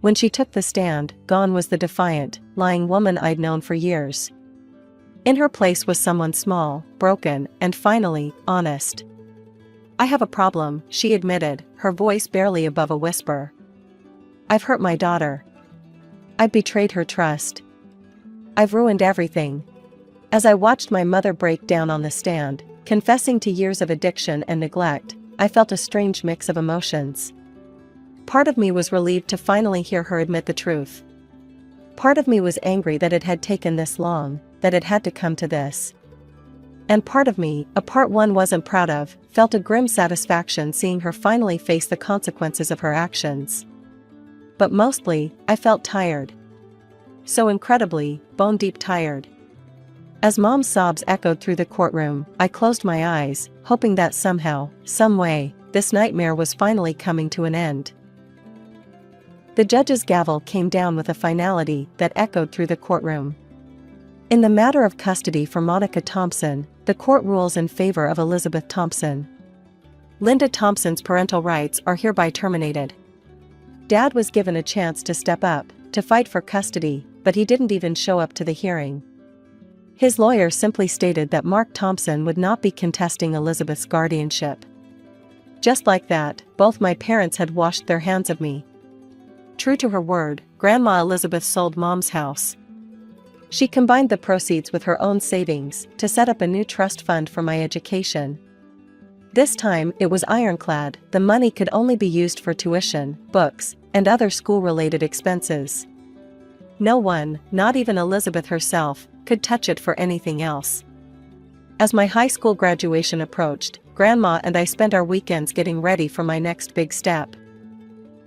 When she took the stand, gone was the defiant, lying woman I'd known for years. In her place was someone small, broken, and finally, honest. "I have a problem," she admitted, her voice barely above a whisper. "I've hurt my daughter. I've betrayed her trust. I've ruined everything." As I watched my mother break down on the stand, confessing to years of addiction and neglect, I felt a strange mix of emotions. Part of me was relieved to finally hear her admit the truth. Part of me was angry that it had taken this long, that it had to come to this. And part of me, a part one wasn't proud of, felt a grim satisfaction seeing her finally face the consequences of her actions. But mostly, I felt tired. So incredibly, bone-deep tired. As Mom's sobs echoed through the courtroom, I closed my eyes, hoping that somehow, some way, this nightmare was finally coming to an end. The judge's gavel came down with a finality that echoed through the courtroom. In the matter of custody for Monica Thompson, the court rules in favor of Elizabeth Thompson. Linda Thompson's parental rights are hereby terminated. Dad was given a chance to step up, to fight for custody, but he didn't even show up to the hearing. His lawyer simply stated that Mark Thompson would not be contesting Elizabeth's guardianship. Just like that, both my parents had washed their hands of me. True to her word, Grandma Elizabeth sold Mom's house. She combined the proceeds with her own savings to set up a new trust fund for my education. This time it was ironclad: the money could only be used for tuition, books, and other school-related expenses. No one, not even Elizabeth herself, could touch it for anything else. As my high school graduation approached, Grandma and I spent our weekends getting ready for my next big step.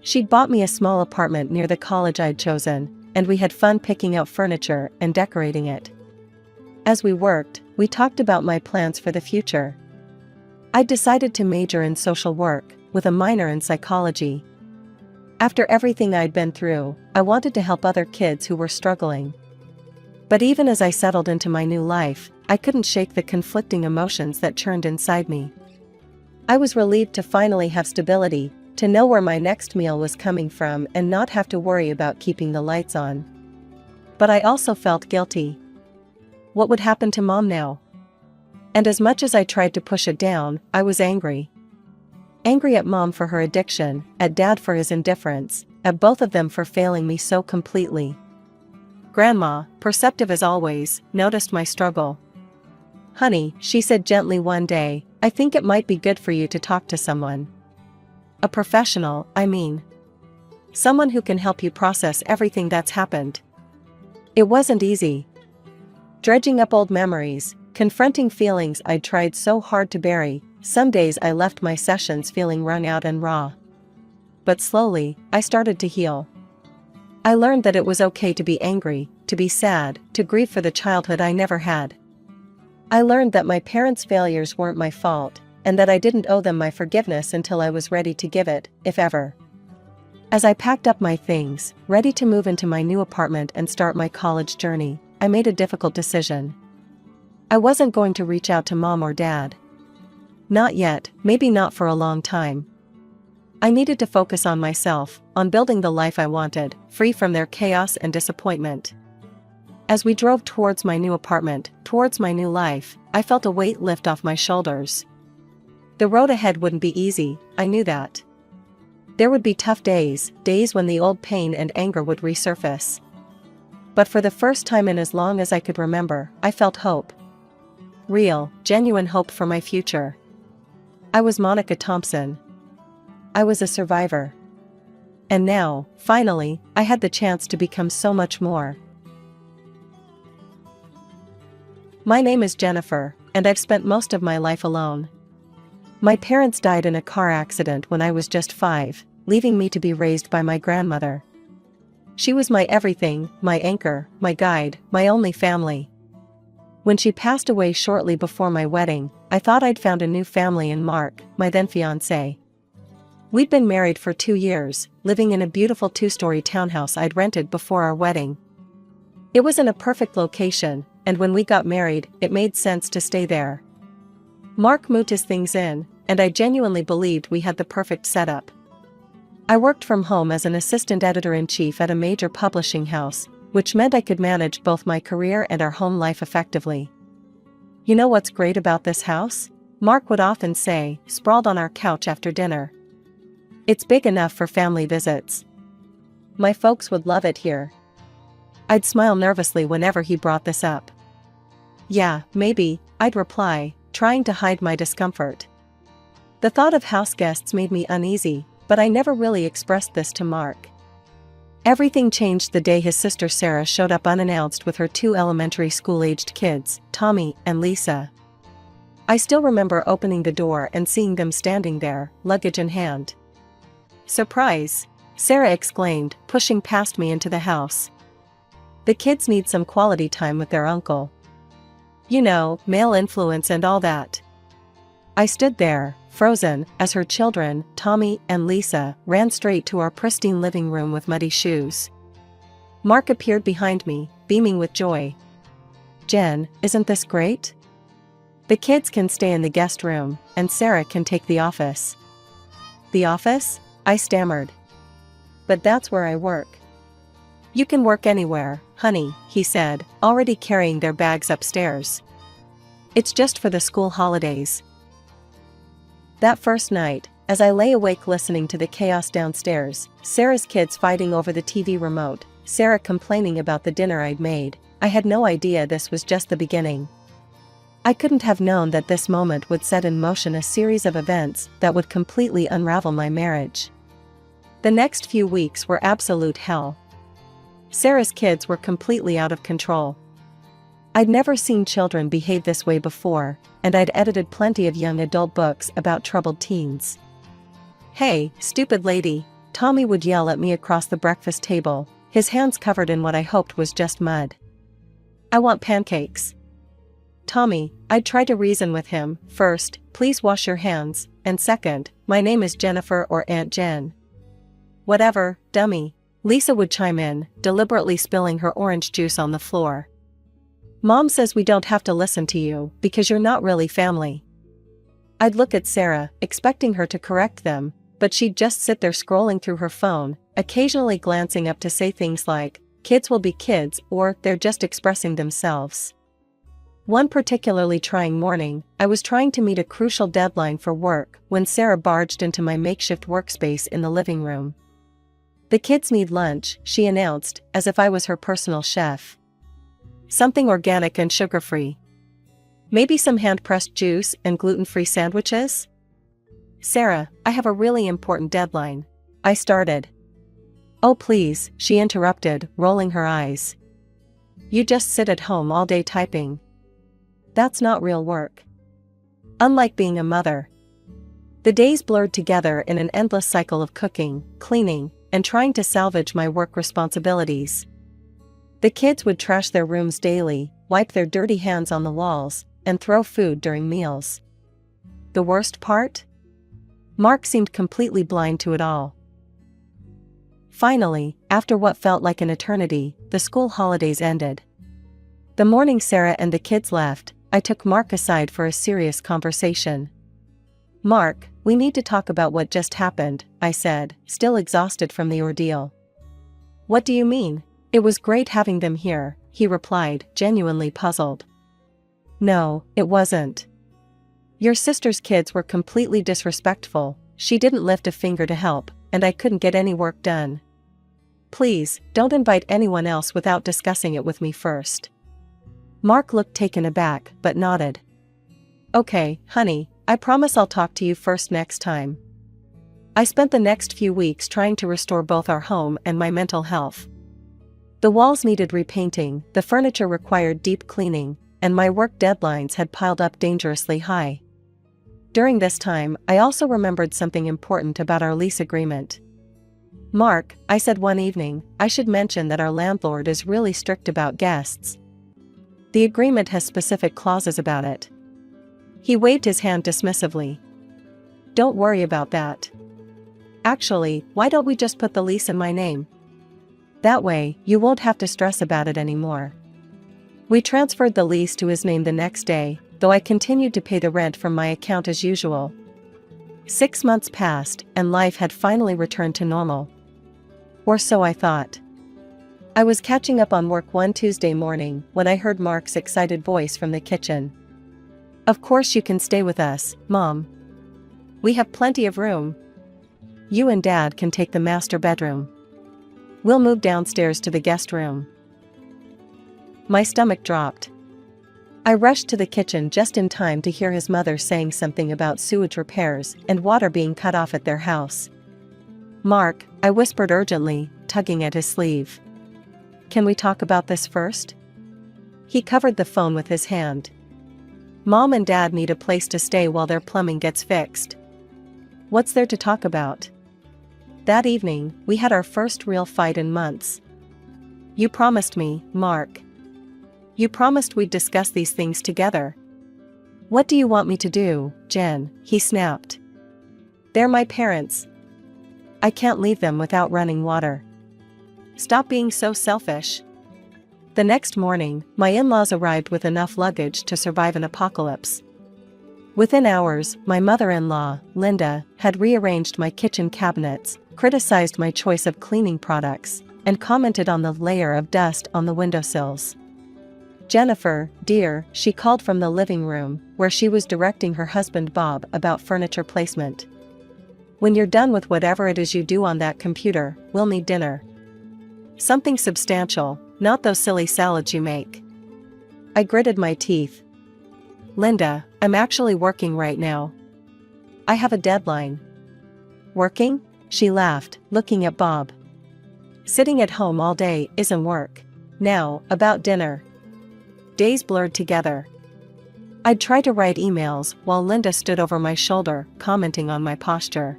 She'd bought me a small apartment near the college I'd chosen, and we had fun picking out furniture and decorating it. As we worked, we talked about my plans for the future. I'd decided to major in social work, with a minor in psychology. After everything I'd been through, I wanted to help other kids who were struggling. But even as I settled into my new life, I couldn't shake the conflicting emotions that churned inside me. I was relieved to finally have stability, to know where my next meal was coming from and not have to worry about keeping the lights on. But I also felt guilty. What would happen to Mom now? And as much as I tried to push it down, I was angry. Angry at Mom for her addiction, at Dad for his indifference, at both of them for failing me so completely. Grandma, perceptive as always, noticed my struggle. "Honey," she said gently one day, "I think it might be good for you to talk to someone. A professional, I mean. Someone who can help you process everything that's happened." It wasn't easy. Dredging up old memories, confronting feelings I'd tried so hard to bury, some days I left my sessions feeling wrung out and raw. But slowly, I started to heal. I learned that it was okay to be angry, to be sad, to grieve for the childhood I never had. I learned that my parents' failures weren't my fault, and that I didn't owe them my forgiveness until I was ready to give it, if ever. As I packed up my things, ready to move into my new apartment and start my college journey, I made a difficult decision. I wasn't going to reach out to Mom or Dad. Not yet, maybe not for a long time. I needed to focus on myself, on building the life I wanted, free from their chaos and disappointment. As we drove towards my new apartment, towards my new life, I felt a weight lift off my shoulders. The road ahead wouldn't be easy, I knew that. There would be tough days, days when the old pain and anger would resurface. But for the first time in as long as I could remember, I felt hope. Real, genuine hope for my future. I was Monica Thompson. I was a survivor. And now, finally, I had the chance to become so much more. My name is Jennifer, and I've spent most of my life alone. My parents died in a car accident when I was just 5, leaving me to be raised by my grandmother. She was my everything, my anchor, my guide, my only family. When she passed away shortly before my wedding, I thought I'd found a new family in Mark, my then fiancé. We'd been married for 2 years, living in a beautiful 2-story townhouse I'd rented before our wedding. It was in a perfect location, and when we got married, it made sense to stay there. Mark moved his things in, and I genuinely believed we had the perfect setup. I worked from home as an assistant editor-in-chief at a major publishing house, which meant I could manage both my career and our home life effectively. You know what's great about this house? Mark would often say, sprawled on our couch after dinner. It's big enough for family visits. My folks would love it here. I'd smile nervously whenever he brought this up. Yeah, maybe, I'd reply, trying to hide my discomfort. The thought of house guests made me uneasy, but I never really expressed this to Mark. Everything changed the day his sister Sarah showed up unannounced with her 2 elementary school-aged kids, Tommy and Lisa. I still remember opening the door and seeing them standing there, luggage in hand. "Surprise!" Sarah exclaimed, pushing past me into the house. "The kids need some quality time with their uncle. You know, male influence and all that." I stood there, frozen, as her children, Tommy and Lisa, ran straight to our pristine living room with muddy shoes. Mark appeared behind me, beaming with joy. "Jen, isn't this great? The kids can stay in the guest room, and Sarah can take the office." "The office?" I stammered. "But that's where I work." "You can work anywhere, honey," he said, already carrying their bags upstairs. "It's just for the school holidays." That first night, as I lay awake listening to the chaos downstairs, Sarah's kids fighting over the TV remote, Sarah complaining about the dinner I'd made, I had no idea this was just the beginning. I couldn't have known that this moment would set in motion a series of events that would completely unravel my marriage. The next few weeks were absolute hell. Sarah's kids were completely out of control. I'd never seen children behave this way before, and I'd edited plenty of young adult books about troubled teens. "Hey, stupid lady," Tommy would yell at me across the breakfast table, his hands covered in what I hoped was just mud. "I want pancakes." "Tommy," I'd try to reason with him, "first, please wash your hands, and second, my name is Jennifer or Aunt Jen." "Whatever, dummy," Lisa would chime in, deliberately spilling her orange juice on the floor. "Mom says we don't have to listen to you, because you're not really family." I'd look at Sarah, expecting her to correct them, but she'd just sit there scrolling through her phone, occasionally glancing up to say things like, "Kids will be kids," or "They're just expressing themselves." One particularly trying morning, I was trying to meet a crucial deadline for work when Sarah barged into my makeshift workspace in the living room. "The kids need lunch," she announced, as if I was her personal chef. "Something organic and sugar-free. Maybe some hand-pressed juice and gluten-free sandwiches?" "Sarah, I have a really important deadline," I started. "Oh please," she interrupted, rolling her eyes. "You just sit at home all day typing. That's not real work. Unlike being a mother." The days blurred together in an endless cycle of cooking, cleaning, and trying to salvage my work responsibilities. The kids would trash their rooms daily, wipe their dirty hands on the walls, and throw food during meals. The worst part? Mark seemed completely blind to it all. Finally, after what felt like an eternity, the school holidays ended. The morning Sarah and the kids left, I took Mark aside for a serious conversation. "Mark, we need to talk about what just happened," I said, still exhausted from the ordeal. "What do you mean? It was great having them here," he replied, genuinely puzzled. "No, it wasn't. Your sister's kids were completely disrespectful, she didn't lift a finger to help, and I couldn't get any work done. Please, don't invite anyone else without discussing it with me first. Mark looked taken aback, but nodded. Okay, honey, I promise I'll talk to you first next time. I spent the next few weeks trying to restore both our home and my mental health. The walls needed repainting, the furniture required deep cleaning, and my work deadlines had piled up dangerously high. During this time, I also remembered something important about our lease agreement. Mark, I said one evening, I should mention that our landlord is really strict about guests. The agreement has specific clauses about it. He waved his hand dismissively. Don't worry about that. Actually, why don't we just put the lease in my name? That way, you won't have to stress about it anymore. We transferred the lease to his name the next day, though I continued to pay the rent from my account as usual. 6 months passed, and life had finally returned to normal. Or so I thought. I was catching up on work one Tuesday morning when I heard Mark's excited voice from the kitchen. Of course you can stay with us, Mom. We have plenty of room. You and Dad can take the master bedroom. We'll move downstairs to the guest room. My stomach dropped. I rushed to the kitchen just in time to hear his mother saying something about sewage repairs and water being cut off at their house. Mark, I whispered urgently, tugging at his sleeve. Can we talk about this first? He covered the phone with his hand. Mom and Dad need a place to stay while their plumbing gets fixed. What's there to talk about? That evening, we had our first real fight in months. You promised me, Mark. You promised we'd discuss these things together. What do you want me to do, Jen? He snapped. They're my parents. I can't leave them without running water. Stop being so selfish. The next morning, my in-laws arrived with enough luggage to survive an apocalypse. Within hours, my mother-in-law, Linda, had rearranged my kitchen cabinets, criticized my choice of cleaning products, and commented on the layer of dust on the windowsills. Jennifer, dear, she called from the living room, where she was directing her husband Bob about furniture placement. When you're done with whatever it is you do on that computer, we'll need dinner. Something substantial, not those silly salads you make. I gritted my teeth. Linda, I'm actually working right now. I have a deadline. Working? She laughed, looking at Bob. Sitting at home all day isn't work. Now, about dinner. Days blurred together. I'd try to write emails while Linda stood over my shoulder, commenting on my posture.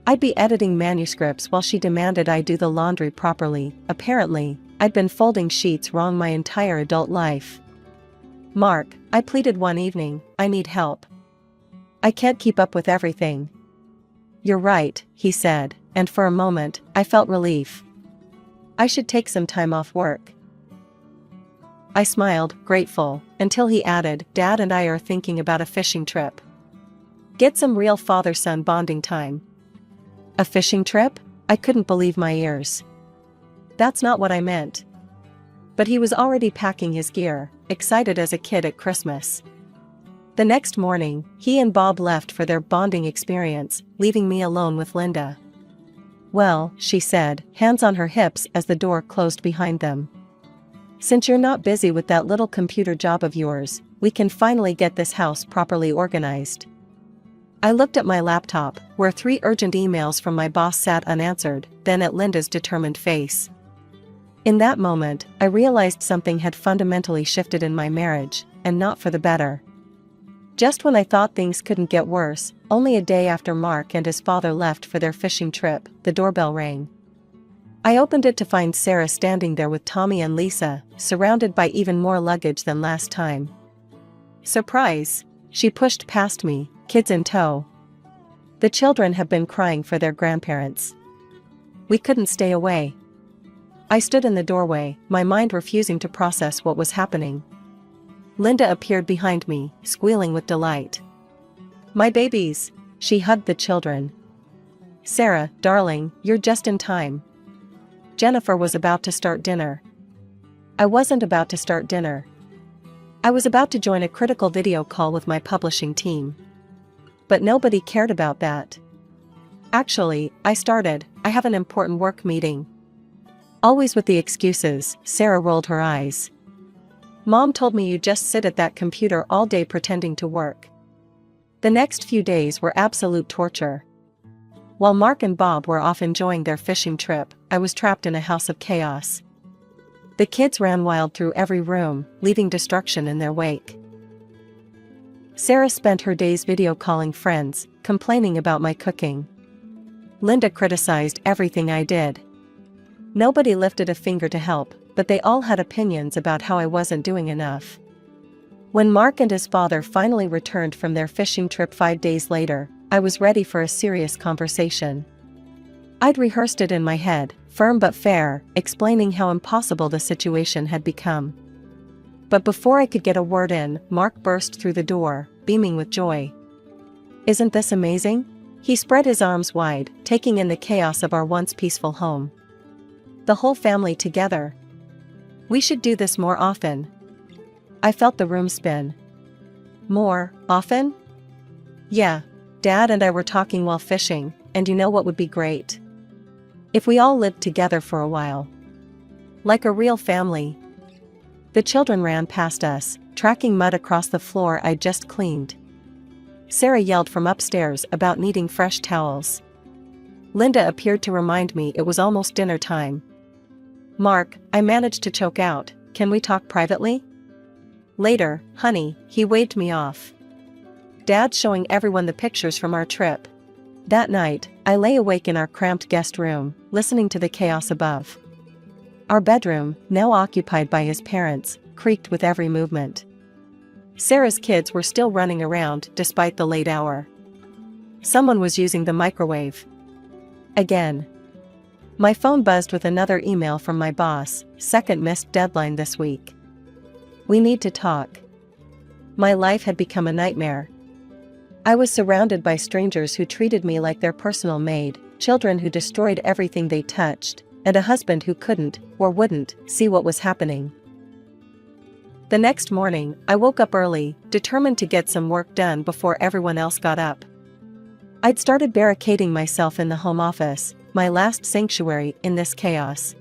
I'd be editing manuscripts while she demanded I do the laundry properly. Apparently, I'd been folding sheets wrong my entire adult life. Mark, I pleaded one evening, I need help. I can't keep up with everything. You're right, he said, and for a moment, I felt relief. I should take some time off work. I smiled, grateful, until he added, Dad and I are thinking about a fishing trip. Get some real father-son bonding time. A fishing trip? I couldn't believe my ears. That's not what I meant. But he was already packing his gear, excited as a kid at Christmas. The next morning, he and Bob left for their bonding experience, leaving me alone with Linda. Well, she said, hands on her hips as the door closed behind them. Since you're not busy with that little computer job of yours, we can finally get this house properly organized. I looked at my laptop, where 3 urgent emails from my boss sat unanswered, then at Linda's determined face. In that moment, I realized something had fundamentally shifted in my marriage, and not for the better. Just when I thought things couldn't get worse, only a day after Mark and his father left for their fishing trip, the doorbell rang. I opened it to find Sarah standing there with Tommy and Lisa, surrounded by even more luggage than last time. Surprise! She pushed past me, kids in tow. The children have been crying for their grandparents. We couldn't stay away. I stood in the doorway, my mind refusing to process what was happening. Linda appeared behind me, squealing with delight. My babies! She hugged the children. Sarah, darling, you're just in time. Jennifer was about to start dinner. I wasn't about to start dinner. I was about to join a critical video call with my publishing team. But nobody cared about that. Actually, I have an important work meeting. Always with the excuses, Sarah rolled her eyes. Mom told me you just sit at that computer all day pretending to work. The next few days were absolute torture. While Mark and Bob were off enjoying their fishing trip, I was trapped in a house of chaos. The kids ran wild through every room, leaving destruction in their wake. Sarah spent her days video calling friends, complaining about my cooking. Linda criticized everything I did. Nobody lifted a finger to help, but they all had opinions about how I wasn't doing enough. When Mark and his father finally returned from their fishing trip 5 days later, I was ready for a serious conversation. I'd rehearsed it in my head, firm but fair, explaining how impossible the situation had become. But before I could get a word in, Mark burst through the door, beaming with joy. "Isn't this amazing?" He spread his arms wide, taking in the chaos of our once peaceful home. "The whole family together. We should do this more often." I felt the room spin. "More often?" "Yeah, Dad and I were talking while fishing, and you know what would be great? If we all lived together for a while. Like a real family." The children ran past us, tracking mud across the floor I'd just cleaned. Sarah yelled from upstairs about needing fresh towels. Linda appeared to remind me it was almost dinner time. "Mark," I managed to choke out, "can we talk privately?" "Later, honey," he waved me off. Dad's showing everyone the pictures from our trip. That night, I lay awake in our cramped guest room, listening to the chaos above. Our bedroom, now occupied by his parents, creaked with every movement. Sarah's kids were still running around despite the late hour. Someone was using the microwave. Again. My phone buzzed with another email from my boss, second missed deadline this week. "We need to talk." My life had become a nightmare. I was surrounded by strangers who treated me like their personal maid, children who destroyed everything they touched, and a husband who couldn't, or wouldn't, see what was happening. The next morning, I woke up early, determined to get some work done before everyone else got up. I'd started barricading myself in the home office, my last sanctuary in this chaos.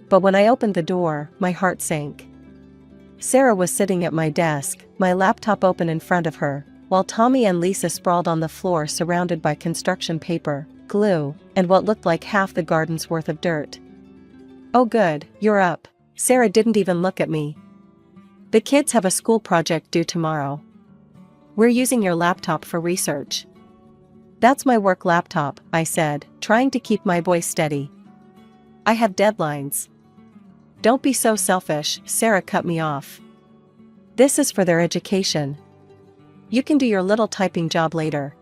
But when I opened the door, my heart sank. Sarah was sitting at my desk, my laptop open in front of her, while Tommy and Lisa sprawled on the floor surrounded by construction paper, glue, and what looked like half the garden's worth of dirt. "Oh good, you're up." Sarah didn't even look at me. "The kids have a school project due tomorrow. We're using your laptop for research." "That's my work laptop," I said, trying to keep my voice steady. "I have deadlines." "Don't be so selfish," Sarah cut me off. "This is for their education. You can do your little typing job later."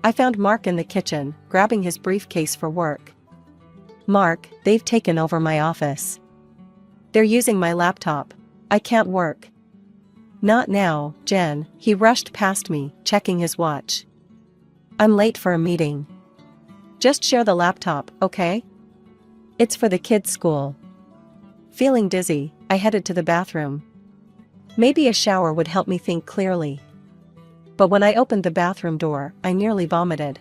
I found Mark in the kitchen, grabbing his briefcase for work. "Mark, they've taken over my office. They're using my laptop. I can't work." "Not now, Jen," he rushed past me, checking his watch. "I'm late for a meeting. Just share the laptop, okay? It's for the kids' school." Feeling dizzy, I headed to the bathroom. Maybe a shower would help me think clearly. But when I opened the bathroom door, I nearly vomited.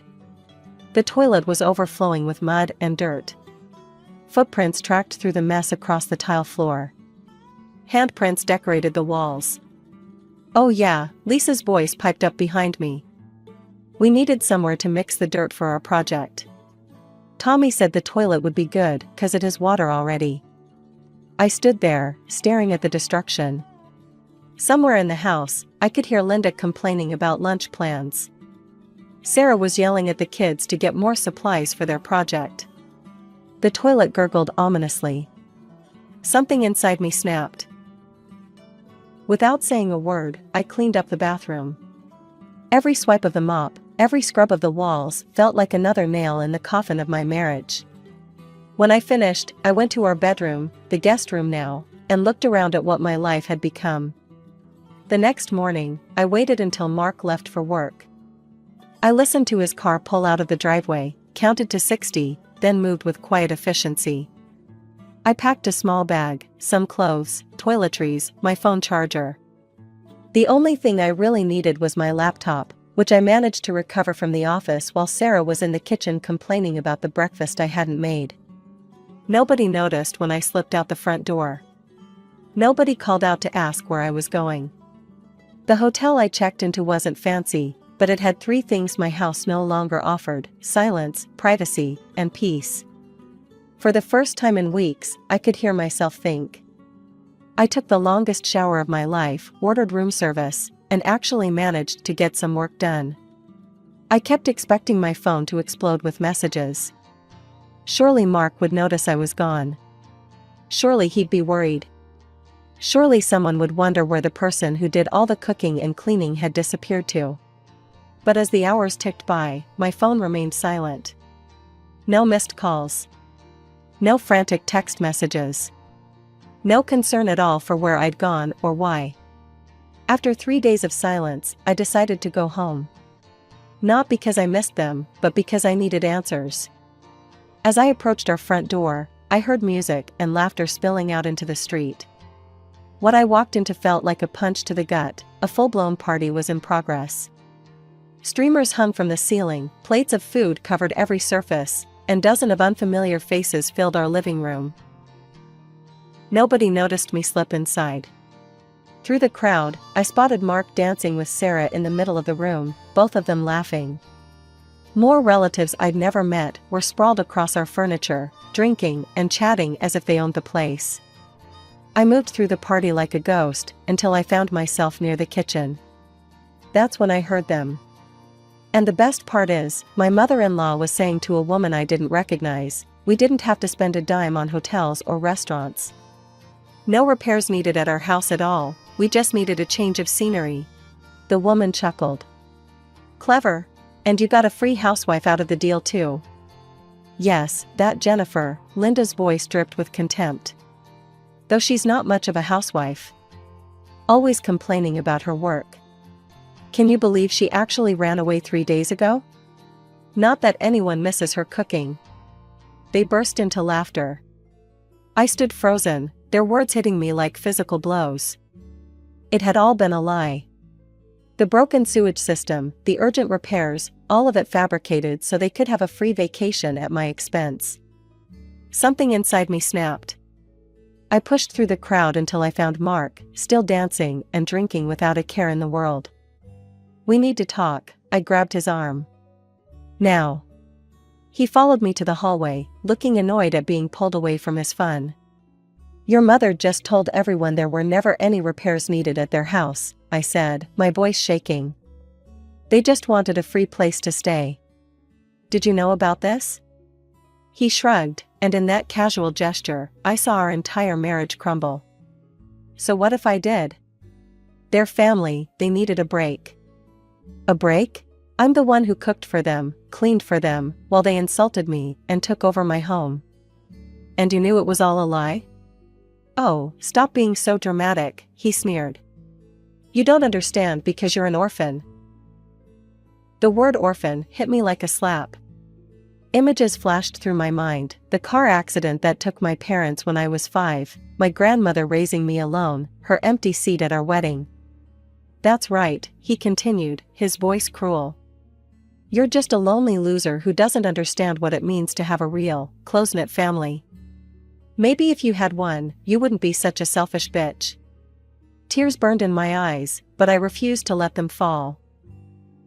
The toilet was overflowing with mud and dirt. Footprints tracked through the mess across the tile floor. Handprints decorated the walls. "Oh yeah," Lisa's voice piped up behind me. "We needed somewhere to mix the dirt for our project. Tommy said the toilet would be good, 'cause it has water already." I stood there, staring at the destruction. Somewhere in the house, I could hear Linda complaining about lunch plans. Sarah was yelling at the kids to get more supplies for their project. The toilet gurgled ominously. Something inside me snapped. Without saying a word, I cleaned up the bathroom. Every swipe of the mop, every scrub of the walls felt like another nail in the coffin of my marriage. When I finished, I went to our bedroom, the guest room now, and looked around at what my life had become. The next morning, I waited until Mark left for work. I listened to his car pull out of the driveway, counted to 60, then moved with quiet efficiency. I packed a small bag, some clothes, toiletries, my phone charger. The only thing I really needed was my laptop, which I managed to recover from the office while Sarah was in the kitchen complaining about the breakfast I hadn't made. Nobody noticed when I slipped out the front door. Nobody called out to ask where I was going. The hotel I checked into wasn't fancy, but it had 3 things my house no longer offered: silence, privacy, and peace. For the first time in weeks, I could hear myself think. I took the longest shower of my life, ordered room service, and actually managed to get some work done. I kept expecting my phone to explode with messages. Surely Mark would notice I was gone. Surely he'd be worried. Surely someone would wonder where the person who did all the cooking and cleaning had disappeared to. But as the hours ticked by, my phone remained silent. No missed calls. No frantic text messages. No concern at all for where I'd gone or why. After 3 days of silence, I decided to go home. Not because I missed them, but because I needed answers. As I approached our front door, I heard music and laughter spilling out into the street. What I walked into felt like a punch to the gut. A full-blown party was in progress. Streamers hung from the ceiling, plates of food covered every surface, and dozens of unfamiliar faces filled our living room. Nobody noticed me slip inside. Through the crowd, I spotted Mark dancing with Sarah in the middle of the room, both of them laughing. More relatives I'd never met were sprawled across our furniture, drinking and chatting as if they owned the place. I moved through the party like a ghost, until I found myself near the kitchen. That's when I heard them. And the best part is, my mother-in-law was saying to a woman I didn't recognize, "We didn't have to spend a dime on hotels or restaurants. No repairs needed at our house at all, we just needed a change of scenery." The woman chuckled. "Clever. And you got a free housewife out of the deal too." "Yes, that Jennifer," Linda's voice dripped with contempt. "Though she's not much of a housewife. Always complaining about her work. Can you believe she actually ran away 3 days ago? Not that anyone misses her cooking." They burst into laughter. I stood frozen, their words hitting me like physical blows. It had all been a lie. The broken sewage system, the urgent repairs, all of it fabricated so they could have a free vacation at my expense. Something inside me snapped. I pushed through the crowd until I found Mark, still dancing and drinking without a care in the world. "We need to talk," I grabbed his arm. "Now." He followed me to the hallway, looking annoyed at being pulled away from his fun. "Your mother just told everyone there were never any repairs needed at their house," I said, my voice shaking. "They just wanted a free place to stay. Did you know about this?" He shrugged, and in that casual gesture, I saw our entire marriage crumble. "So what if I did?" "Their family, they needed a break." "A break? I'm the one who cooked for them, cleaned for them, while they insulted me and took over my home. And you knew it was all a lie?" "Oh, stop being so dramatic," he sneered. "You don't understand because you're an orphan." The word orphan hit me like a slap. Images flashed through my mind: the car accident that took my parents when I was 5, my grandmother raising me alone, her empty seat at our wedding. "That's right," he continued, his voice cruel. "You're just a lonely loser who doesn't understand what it means to have a real, close-knit family. Maybe if you had one, you wouldn't be such a selfish bitch." Tears burned in my eyes, but I refused to let them fall.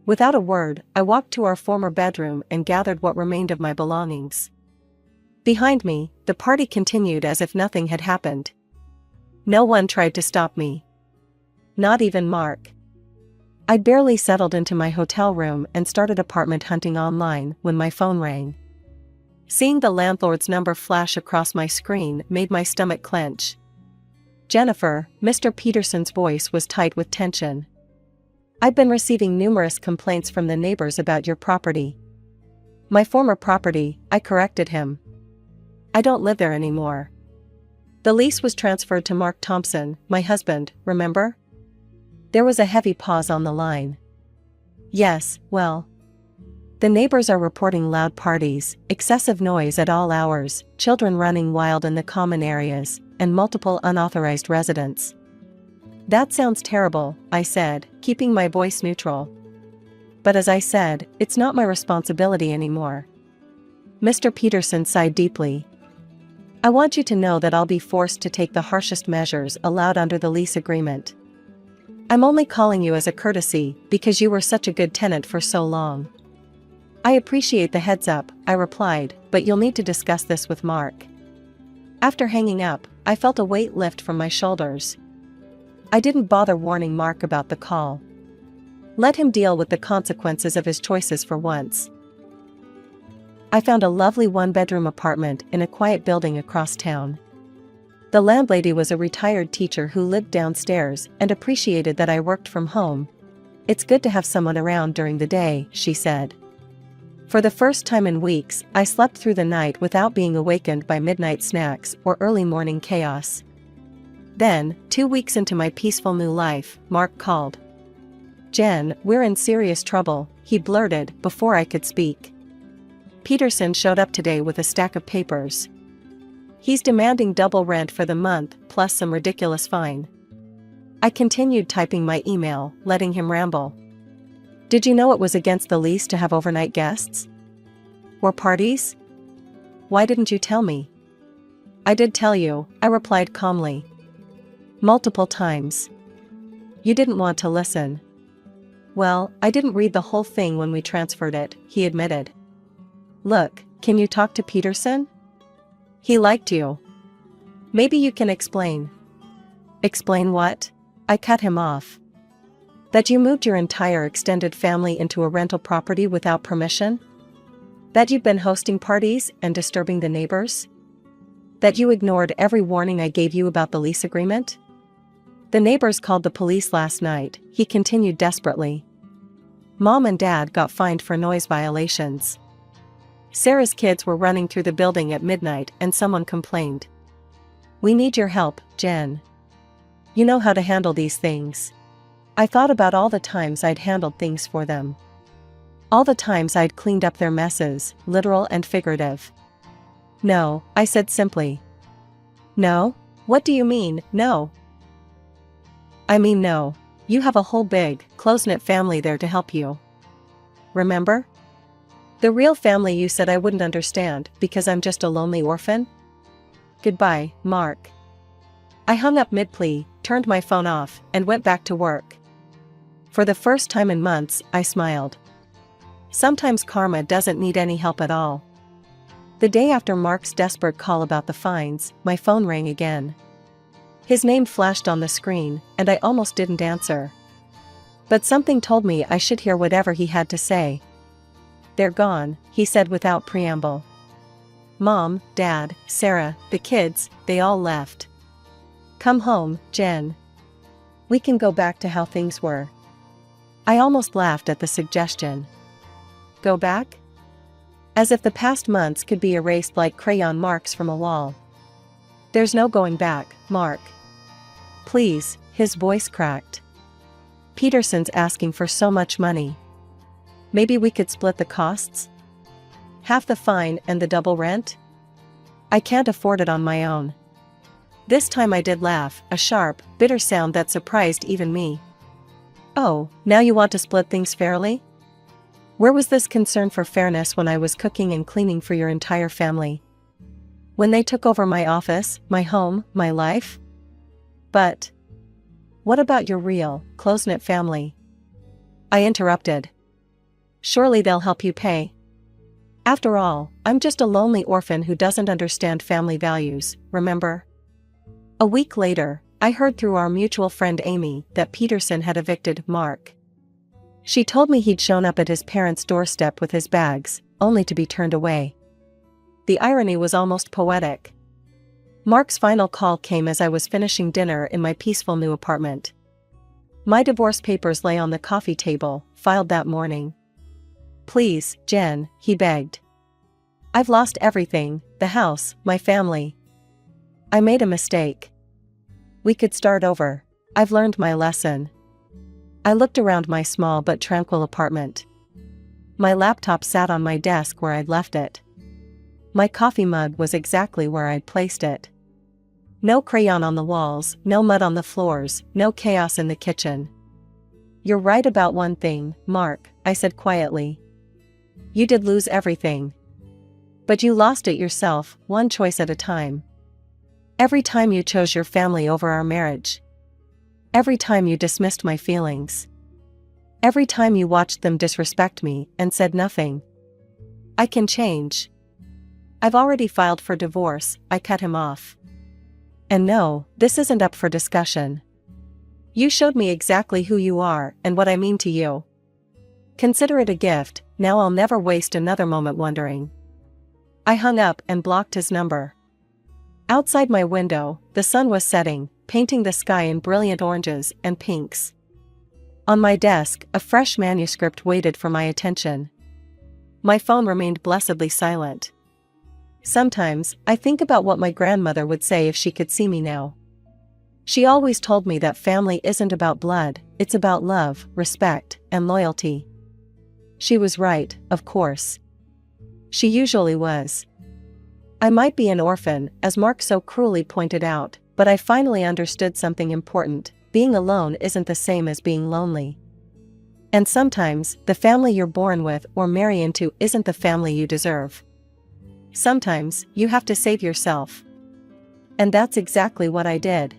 Without a word, I walked to our former bedroom and gathered what remained of my belongings. Behind me, the party continued as if nothing had happened. No one tried to stop me. Not even Mark. I'd barely settled into my hotel room and started apartment hunting online when my phone rang. Seeing the landlord's number flash across my screen made my stomach clench. "Jennifer," Mr. Peterson's voice was tight with tension. "I've been receiving numerous complaints from the neighbors about your property." "My former property," I corrected him. "I don't live there anymore. The lease was transferred to Mark Thompson, my husband, remember?" There was a heavy pause on the line. "Yes, well. The neighbors are reporting loud parties, excessive noise at all hours, children running wild in the common areas, and multiple unauthorized residents." "That sounds terrible," I said, keeping my voice neutral. "But as I said, it's not my responsibility anymore." Mr. Peterson sighed deeply. I want you to know that I'll be forced to take the harshest measures allowed under the lease agreement. I'm only calling you as a courtesy because you were such a good tenant for so long. I appreciate the heads up, I replied, but you'll need to discuss this with Mark. After hanging up, I felt a weight lift from my shoulders. I didn't bother warning Mark about the call. Let him deal with the consequences of his choices for once. I found a lovely one-bedroom apartment in a quiet building across town. The landlady was a retired teacher who lived downstairs and appreciated that I worked from home. It's good to have someone around during the day, she said. For the first time in weeks, I slept through the night without being awakened by midnight snacks or early morning chaos. Then, 2 weeks into my peaceful new life, Mark called. "Jen, we're in serious trouble," he blurted before I could speak. "Peterson showed up today with a stack of papers. He's demanding double rent for the month plus some ridiculous fine." I continued typing my email, letting him ramble. "Did you know it was against the lease to have overnight guests? Or parties? Why didn't you tell me?" "I did tell you," I replied calmly. "Multiple times. You didn't want to listen." "Well, I didn't read the whole thing when we transferred it," he admitted. "Look, can you talk to Peterson? He liked you. Maybe you can explain." "Explain what?" I cut him off. "That you moved your entire extended family into a rental property without permission? That you've been hosting parties and disturbing the neighbors? That you ignored every warning I gave you about the lease agreement? The neighbors called the police last night," he continued desperately. "Mom and Dad got fined for noise violations. Sarah's kids were running through the building at midnight and someone complained. We need your help, Jen. You know how to handle these things." I thought about all the times I'd handled things for them. All the times I'd cleaned up their messes, literal and figurative. "No," I said simply. "No? What do you mean, no?" "I mean no. You have a whole big, close-knit family there to help you. Remember? The real family you said I wouldn't understand because I'm just a lonely orphan? Goodbye, Mark." I hung up mid-plea, turned my phone off, and went back to work. For the first time in months, I smiled. Sometimes karma doesn't need any help at all. The day after Mark's desperate call about the fines, my phone rang again. His name flashed on the screen, and I almost didn't answer. But something told me I should hear whatever he had to say. "They're gone," he said without preamble. "Mom, Dad, Sarah, the kids, they all left. Come home, Jen. We can go back to how things were." I almost laughed at the suggestion. Go back? As if the past months could be erased like crayon marks from a wall. "There's no going back, Mark. Please," his voice cracked. "Peterson's asking for so much money. Maybe we could split the costs? Half the fine and the double rent? I can't afford it on my own." This time I did laugh, a sharp, bitter sound that surprised even me. "Oh, now you want to split things fairly? Where was this concern for fairness when I was cooking and cleaning for your entire family? When they took over my office, my home, my life? But what about your real, close-knit family?" I interrupted. "Surely they'll help you pay. After all, I'm just a lonely orphan who doesn't understand family values, remember?" A week later, I heard through our mutual friend Amy that Peterson had evicted Mark. She told me he'd shown up at his parents' doorstep with his bags, only to be turned away. The irony was almost poetic. Mark's final call came as I was finishing dinner in my peaceful new apartment. My divorce papers lay on the coffee table, filed that morning. "Please, Jen," he begged. "I've lost everything, the house, my family. I made a mistake. We could start over. I've learned my lesson." I looked around my small but tranquil apartment. My laptop sat on my desk where I'd left it. My coffee mug was exactly where I'd placed it. No crayon on the walls, no mud on the floors, no chaos in the kitchen. "You're right about one thing, Mark," I said quietly. "You did lose everything. But you lost it yourself, one choice at a time." Every time you chose your family over our marriage. Every time you dismissed my feelings. Every time you watched them disrespect me and said nothing. I can change. I've already filed for divorce, I cut him off. And no, this isn't up for discussion. You showed me exactly who you are and what I mean to you. Consider it a gift, now I'll never waste another moment wondering. I hung up and blocked his number. Outside my window, the sun was setting, painting the sky in brilliant oranges and pinks. On my desk, a fresh manuscript waited for my attention. My phone remained blessedly silent. Sometimes, I think about what my grandmother would say if she could see me now. She always told me that family isn't about blood, it's about love, respect, and loyalty. She was right, of course. She usually was. I might be an orphan, as Mark so cruelly pointed out, but I finally understood something important. Being alone isn't the same as being lonely. And sometimes, the family you're born with or marry into isn't the family you deserve. Sometimes, you have to save yourself. And that's exactly what I did.